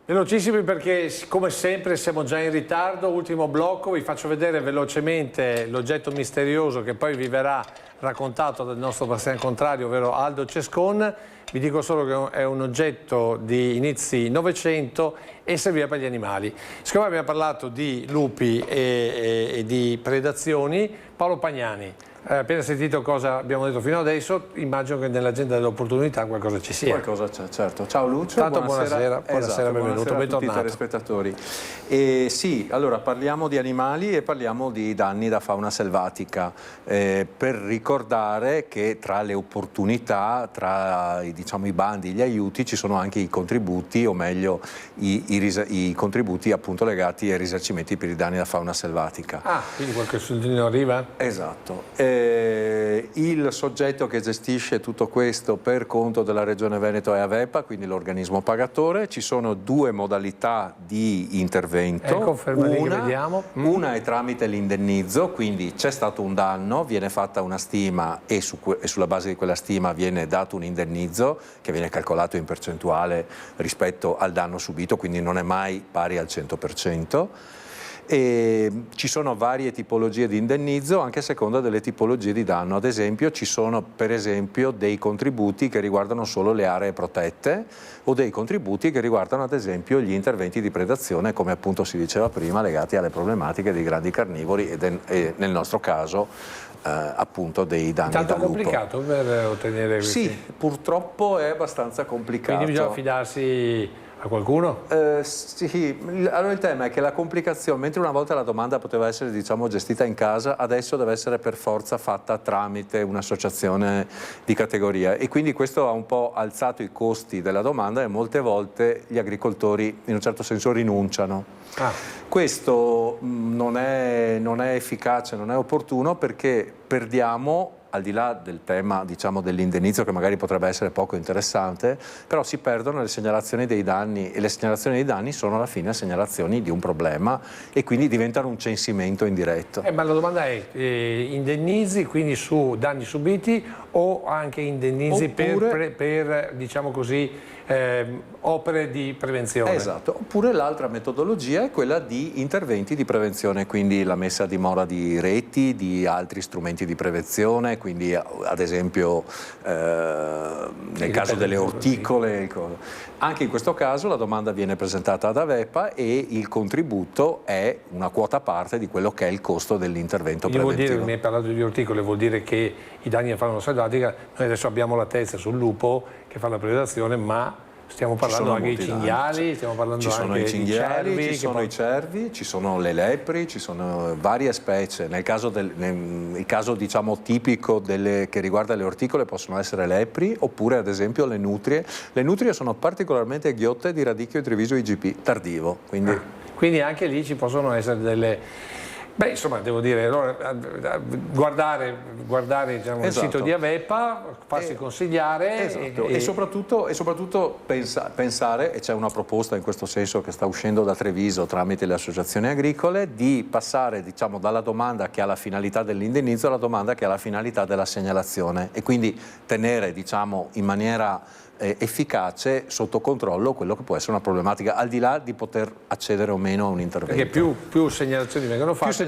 Velocissimi perché come sempre siamo già in ritardo, ultimo blocco, vi faccio vedere velocemente l'oggetto misterioso che poi vi verrà raccontato dal nostro Bastian Contrario, ovvero Aldo Cescon. Vi dico solo che è un oggetto di inizi Novecento e serviva per gli animali. Siccome abbiamo parlato di lupi e di predazioni, Paolo Pagnani, appena sentito cosa abbiamo detto fino adesso, immagino che nell'agenda dell'opportunità qualcosa ci sia. Qualcosa c'è, certo. Ciao Lucio, Tanto buonasera, benvenuto, buonasera a tutti i bentornato. telespettatori. Sì, allora parliamo di animali e parliamo di danni da fauna selvatica, per ricordare che tra le opportunità, tra i bandi, gli aiuti, ci sono anche i contributi, o meglio i contributi appunto legati ai risarcimenti per i danni da fauna selvatica. Ah, quindi qualche soldino arriva? Esatto. Il soggetto che gestisce tutto questo per conto della Regione Veneto è Avepa, quindi l'organismo pagatore. Ci sono due modalità di intervento. Ecco, ferma lì che vediamo. Una è tramite l'indennizzo, quindi c'è stato un danno, viene fatta una stima e sulla base di quella stima viene dato un indennizzo che viene calcolato in percentuale rispetto al danno subito, quindi non è mai pari al 100%. E ci sono varie tipologie di indennizzo anche a seconda delle tipologie di danno. Ad esempio ci sono dei contributi che riguardano solo le aree protette o dei contributi che riguardano ad esempio gli interventi di predazione, come appunto si diceva prima, legati alle problematiche dei grandi carnivori e nel nostro caso appunto dei danni da lupo. Tanto complicato per ottenere questi? Sì, purtroppo è abbastanza complicato. Quindi bisogna affidarsi a qualcuno? Sì, allora il tema è che la complicazione, mentre una volta la domanda poteva essere gestita in casa, adesso deve essere per forza fatta tramite un'associazione di categoria, e quindi questo ha un po' alzato i costi della domanda e molte volte gli agricoltori in un certo senso rinunciano. Questo non è efficace, non è opportuno, perché perdiamo, al di là del tema dell'indennizzo, che magari potrebbe essere poco interessante, però si perdono le segnalazioni dei danni, e le segnalazioni dei danni sono alla fine segnalazioni di un problema e quindi diventano un censimento indiretto. Ma la domanda è, indennizi quindi su danni subiti o anche indennizi per diciamo così, opere di prevenzione? Esatto, oppure l'altra metodologia è quella di interventi di prevenzione, quindi la messa a dimora di reti, di altri strumenti di prevenzione, quindi ad esempio nel caso delle orticole. Anche in questo caso la domanda viene presentata ad Avepa e il contributo è una quota parte di quello che è il costo dell'intervento preventivo. Mi hai parlato di orticole, vuol dire che i danni da fauna selvatica, noi adesso abbiamo la testa sul lupo che fa la predazione, ma stiamo parlando anche di cinghiali, stiamo parlando anche di cervi. Ci sono i cervi, ci sono le lepri, ci sono varie specie. Nel caso diciamo tipico che riguarda le orticole possono essere lepri, oppure ad esempio le nutrie. Le nutrie sono particolarmente ghiotte di radicchio di Treviso IGP tardivo. Quindi anche lì ci possono essere delle... Beh, insomma, devo dire, allora, guardare il sito di Avepa, farsi consigliare e soprattutto pensare, e c'è una proposta in questo senso che sta uscendo da Treviso tramite le associazioni agricole, di passare dalla domanda che ha la finalità dell'indennizzo alla domanda che ha la finalità della segnalazione, e quindi tenere in maniera efficace sotto controllo quello che può essere una problematica, al di là di poter accedere o meno a un intervento. Perché più segnalazioni vengono fatte,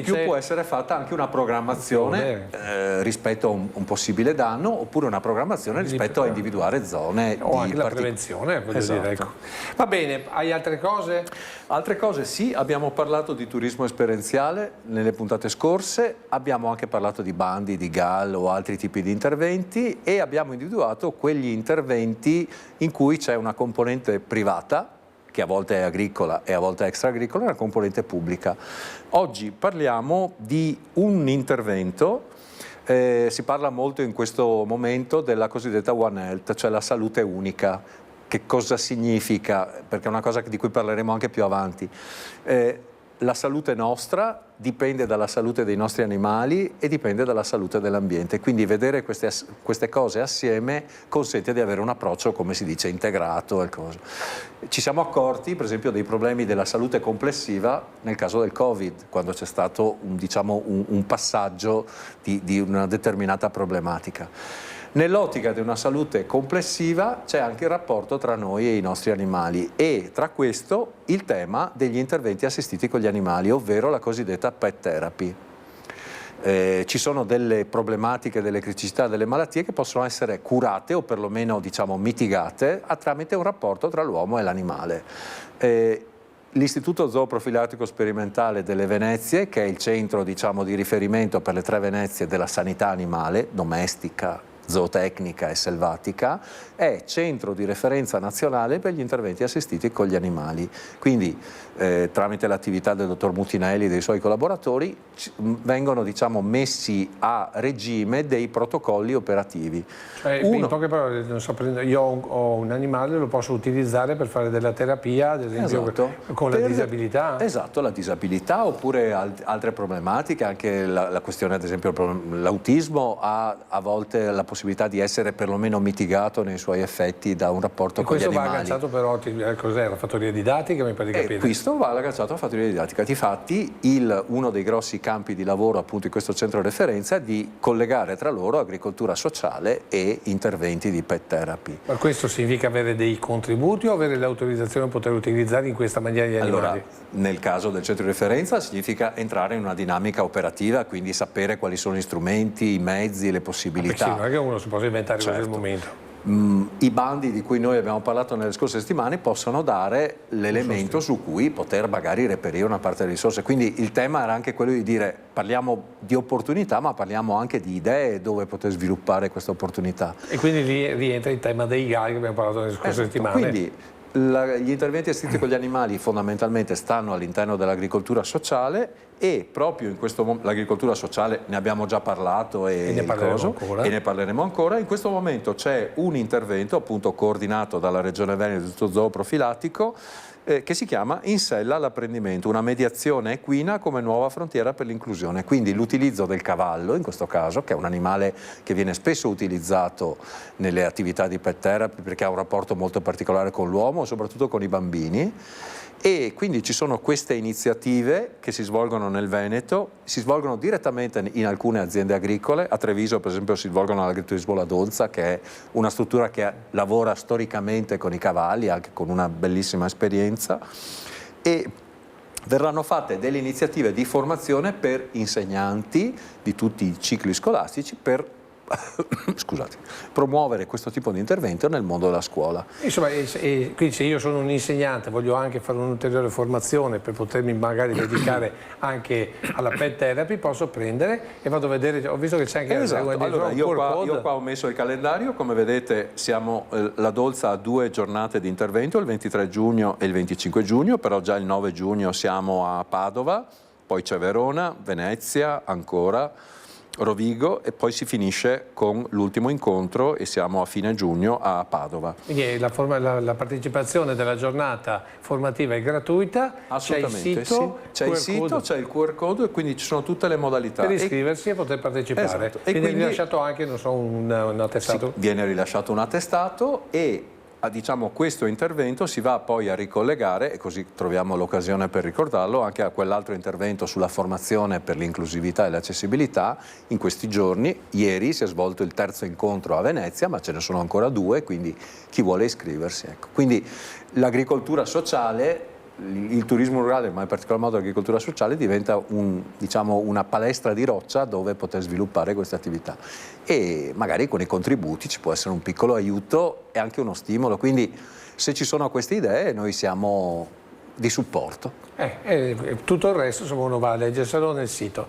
più può essere fatta anche una programmazione rispetto a un possibile danno, oppure una programmazione rispetto a individuare zone o anche la prevenzione, voglio dire, ecco. Va bene, hai altre cose? Altre cose sì, abbiamo parlato di turismo esperienziale nelle puntate scorse, abbiamo anche parlato di bandi, di GAL o altri tipi di interventi, e abbiamo individuato quegli interventi in cui c'è una componente privata, che a volte è agricola e a volte è extraagricola, e una componente pubblica. Oggi parliamo di un intervento, si parla molto in questo momento della cosiddetta One Health, cioè la salute unica. Che cosa significa? Perché è una cosa di cui parleremo anche più avanti. La salute nostra dipende dalla salute dei nostri animali e dipende dalla salute dell'ambiente, quindi vedere queste cose assieme consente di avere un approccio, come si dice, integrato. Ci siamo accorti per esempio dei problemi della salute complessiva nel caso del Covid, quando c'è stato un passaggio di una determinata problematica. Nell'ottica di una salute complessiva c'è anche il rapporto tra noi e i nostri animali, e tra questo il tema degli interventi assistiti con gli animali, ovvero la cosiddetta pet therapy. Ci sono delle problematiche, delle criticità, delle malattie che possono essere curate o perlomeno mitigate tramite un rapporto tra l'uomo e l'animale. L'Istituto Zooprofilattico Sperimentale delle Venezie, che è il centro di riferimento per le 3 Venezie della sanità animale, domestica, zootecnica e selvatica, è centro di referenza nazionale per gli interventi assistiti con gli animali. Quindi tramite l'attività del dottor Mutinelli e dei suoi collaboratori vengono messi a regime dei protocolli operativi. Cioè, in poche parole, non so, io ho un animale, lo posso utilizzare per fare della terapia, ad esempio con la disabilità? Esatto, la disabilità, oppure altre problematiche, anche la questione, ad esempio l'autismo ha a volte la possibilità di essere perlomeno mitigato nei suoi effetti da un rapporto con gli animali. Questo va agganciato però, cos'è, la fattoria didattica, mi pare di capire? Questo va agganciato alla fattoria didattica. Difatti uno dei grossi campi di lavoro appunto in questo centro di referenza è di collegare tra loro agricoltura sociale e interventi di pet therapy. Ma questo significa avere dei contributi o avere l'autorizzazione per poter utilizzare in questa maniera gli animali? Allora, nel caso del centro di referenza significa entrare in una dinamica operativa, quindi sapere quali sono gli strumenti, i mezzi, le possibilità. Sì, non è che uno si può inventare in quel momento. I bandi di cui noi abbiamo parlato nelle scorse settimane possono dare l'elemento su cui poter magari reperire una parte delle risorse. Quindi il tema era anche quello di dire: parliamo di opportunità, ma parliamo anche di idee dove poter sviluppare questa opportunità. E quindi lì rientra il tema dei GAL che abbiamo parlato nelle scorse settimane. Quindi gli interventi assistiti con gli animali fondamentalmente stanno all'interno dell'agricoltura sociale, e proprio in questo momento l'agricoltura sociale ne abbiamo già parlato e ne parleremo ancora. In questo momento c'è un intervento appunto coordinato dalla Regione Veneto, dall'Istituto Zooprofilattico, che si chiama Insella all'apprendimento, una mediazione equina come nuova frontiera per l'inclusione. Quindi l'utilizzo del cavallo, in questo caso, che è un animale che viene spesso utilizzato nelle attività di pet therapy perché ha un rapporto molto particolare con l'uomo, soprattutto con i bambini. E quindi ci sono queste iniziative che si svolgono nel Veneto, si svolgono direttamente in alcune aziende agricole. A Treviso per esempio si svolgono all'Agriturismo La Donza, che è una struttura che lavora storicamente con i cavalli, anche con una bellissima esperienza, e verranno fatte delle iniziative di formazione per insegnanti di tutti i cicli scolastici per promuovere questo tipo di intervento nel mondo della scuola. Insomma, quindi se io sono un insegnante, voglio anche fare un'ulteriore formazione per potermi magari dedicare anche alla pet therapy, posso prendere e vado a vedere, ho visto che c'è anche allora, io qua ho messo il calendario, come vedete la Dolza ha 2 giornate di intervento, il 23 giugno e il 25 giugno, però già il 9 giugno siamo a Padova, poi c'è Verona, Venezia, ancora Rovigo, e poi si finisce con l'ultimo incontro e siamo a fine giugno a Padova. Quindi la partecipazione della giornata formativa è gratuita? Assolutamente, c'è il sito, c'è il QR code, e quindi ci sono tutte le modalità. Per iscriversi e poter partecipare. Esatto. Quindi viene rilasciato anche, non so, un attestato? Sì, viene rilasciato un attestato, e diciamo, questo intervento si va poi a ricollegare, e così troviamo l'occasione per ricordarlo, anche a quell'altro intervento sulla formazione per l'inclusività e l'accessibilità. In questi giorni, ieri, si è svolto il terzo incontro a Venezia, ma ce ne sono ancora 2, quindi chi vuole iscriversi. Ecco. Quindi l'agricoltura sociale, il turismo rurale, ma in particolar modo l'agricoltura sociale, diventa diciamo, una palestra di roccia dove poter sviluppare queste attività, e magari con i contributi ci può essere un piccolo aiuto e anche uno stimolo, quindi se ci sono queste idee noi siamo di supporto. Tutto il resto insomma uno va a leggerselo nel sito.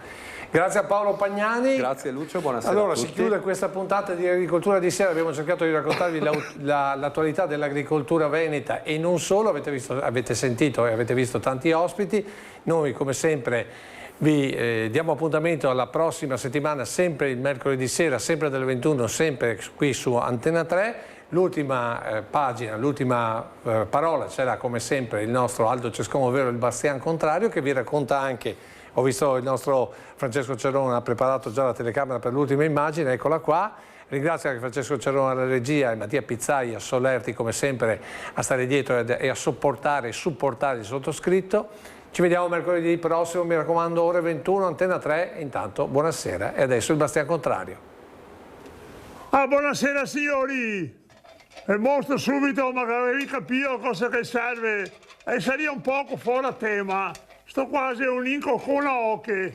Grazie a Paolo Pagnani. Grazie Lucio, buonasera allora, a tutti. Si chiude questa puntata di Agricoltura di Sera. Abbiamo cercato di raccontarvi l'attualità dell'agricoltura veneta e non solo. Avete sentito e avete visto tanti ospiti. Noi come sempre vi diamo appuntamento alla prossima settimana, sempre il mercoledì sera, sempre dalle 21, sempre qui su Antena 3. L'ultima pagina, l'ultima parola ce l'ha come sempre il nostro Aldo Cescomo, ovvero il Bastian Contrario, che vi racconta anche. Ho visto il nostro Francesco Cerrone ha preparato già la telecamera per l'ultima immagine, eccola qua. Ringrazio anche Francesco Cerrone alla regia e Mattia Pizzaia, Solerti come sempre a stare dietro e a supportare il sottoscritto. Ci vediamo mercoledì prossimo, mi raccomando, ore 21, Antena 3. Intanto buonasera e adesso il Bastian Contrario. Buonasera signori, e mostro subito, magari capito cosa che serve e sarebbe un poco fuori tema. Sto quasi un inco con la ocche.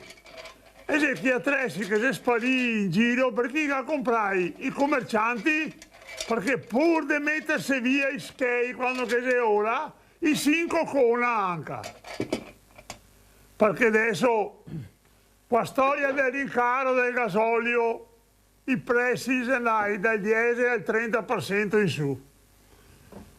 E se chi attrezzi che si sparì in giro, per chi la comprai? I commercianti? Perché pur di mettersi via i skei quando che è ora, i 5 con anche. Perché adesso, qua storia del rincaro del gasolio, i prezzi se dai dal 10 al 30% in su.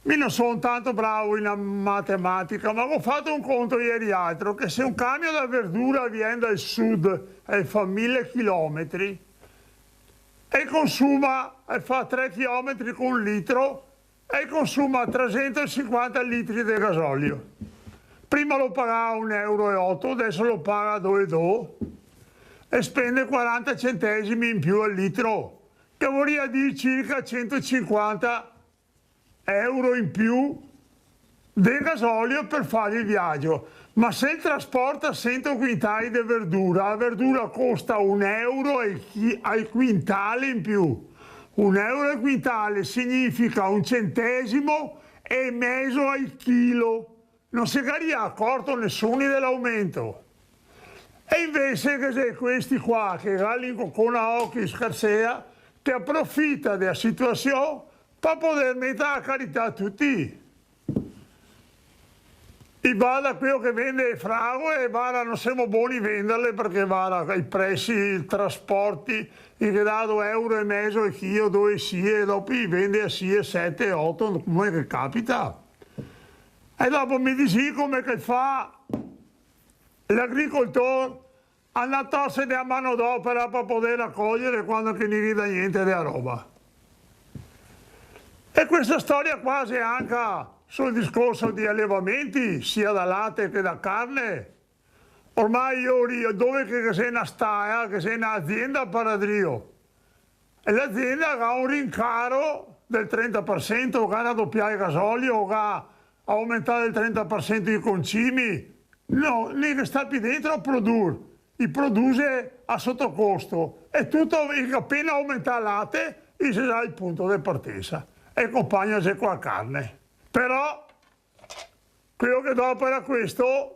Io non sono tanto bravo in matematica, ma ho fatto un conto ieri altro, che se un camion da verdura viene dal sud e fa 1000 chilometri e consuma e fa 3 chilometri con un litro e consuma 350 litri di gasolio. Prima lo pagava 1,08 euro, adesso lo paga 2,2 e spende 40 centesimi in più al litro, che vorrebbe dire circa 150 euro in più di gasolio per fare il viaggio. Ma se trasporta 100 quintali di verdura, la verdura costa 1 euro al quintale in più. 1 euro al quintale significa 1 centesimo e mezzo al chilo. Non si è accorto nessuno dell'aumento. E invece che se questi qua, che gallico con la occhi scarsea, che approfitta della situazione per poter mettere a carità tutti. I vada quello che vende fragole e vada non siamo buoni a venderle perché vada i prezzi, i trasporti, che dà 2,5 euro il chilo, 2 sì, e dopo i vende a sì, 7, 8, come che capita. E dopo mi dici come che fa l'agricoltore a natarsi della manodopera per poter raccogliere quando che non gli dà niente della roba. E questa storia quasi anche sul discorso di allevamenti, sia da latte che da carne. Ormai io dove che sei una staia, che sei un'azienda paradrio, e l'azienda ha un rincaro del 30%, che ha raddoppiato il gasolio, che ha aumentato del 30% i concimi. No, lì che sta più dentro a produrre, i produce a sottocosto, e tutto appena aumenta il latte, si sarà il punto di partenza. E accompagna c'è qua carne. Però quello che dopo era questo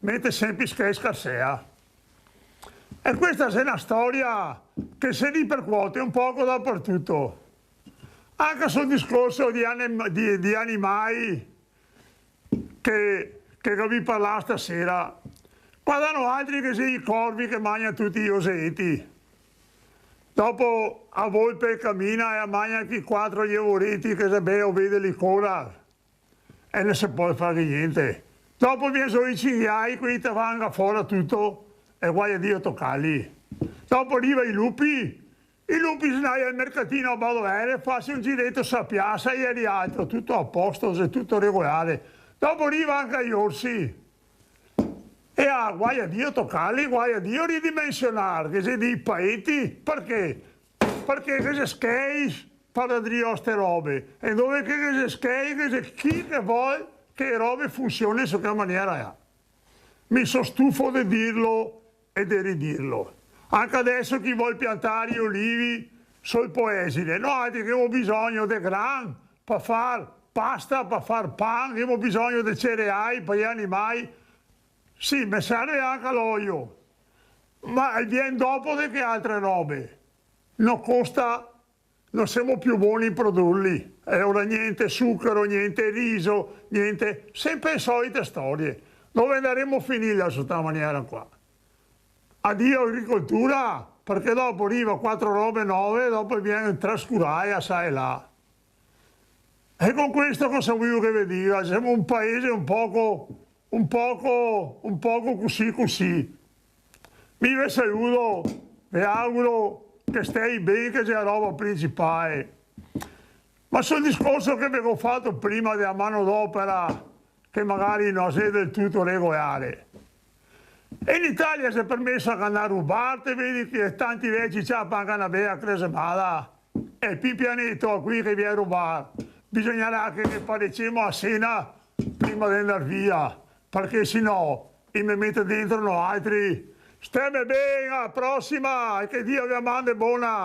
mette sempre scarsea. E questa è una storia che si ripercuote un poco dappertutto. Anche sul discorso di animali che vi parlavo stasera. Qua danno altri che sono i corvi che mangiano tutti gli osetti. Dopo a volpe cammina e mangia anche 4 gli avoretti che se bello vede l'icora e non si può fare niente. Dopo vengono i cinghiali, quelli che vanno fuori tutto e guai a Dio toccarli. Dopo arrivano i lupi se vai al mercatino a Badovere, fai un giretto sulla piazza e rialtro, tutto a posto, è tutto regolare. Dopo arriva anche gli orsi. E guai a Dio toccarli, guai a Dio ridimensionare, che se dei paeti, perché? Perché che se skei per ste robe. E dove che si scrive, chi che vuole che le robe funzionino in quella maniera. Mi sono stufo di dirlo e di ridirlo. Anche adesso chi vuole piantare gli olivi sul poesile, no, che abbiamo bisogno di gran per fare pasta, per fare pan, abbiamo bisogno di cereali per gli animali. Sì, mi serve anche l'olio, ma viene dopo di che altre robe. Non costa, non siamo più buoni in produrli. E ora niente zucchero, niente riso, niente, sempre le solite storie. Dove andremo a finire in questa maniera qua? Addio agricoltura, perché dopo arriva 4 robe nuove, dopo viene trascurare assai là. E con questo cosa voglio che vi dica? Siamo un paese un poco così. Vi saluto, vi auguro che stai bene, che sia la roba principale. Ma sul discorso che vi ho fatto prima della manodopera, che magari non è del tutto regolare. E in Italia si è permesso a andare a rubare, vedi che tanti vecchi c'ha pagano a cresemala. E più pianeta qui che viene a rubare. Bisognerà che facciamo a cena prima di andare via, perché sennò mi mette dentro altri. Stemmi bene, alla prossima, e che Dio vi mandi buona.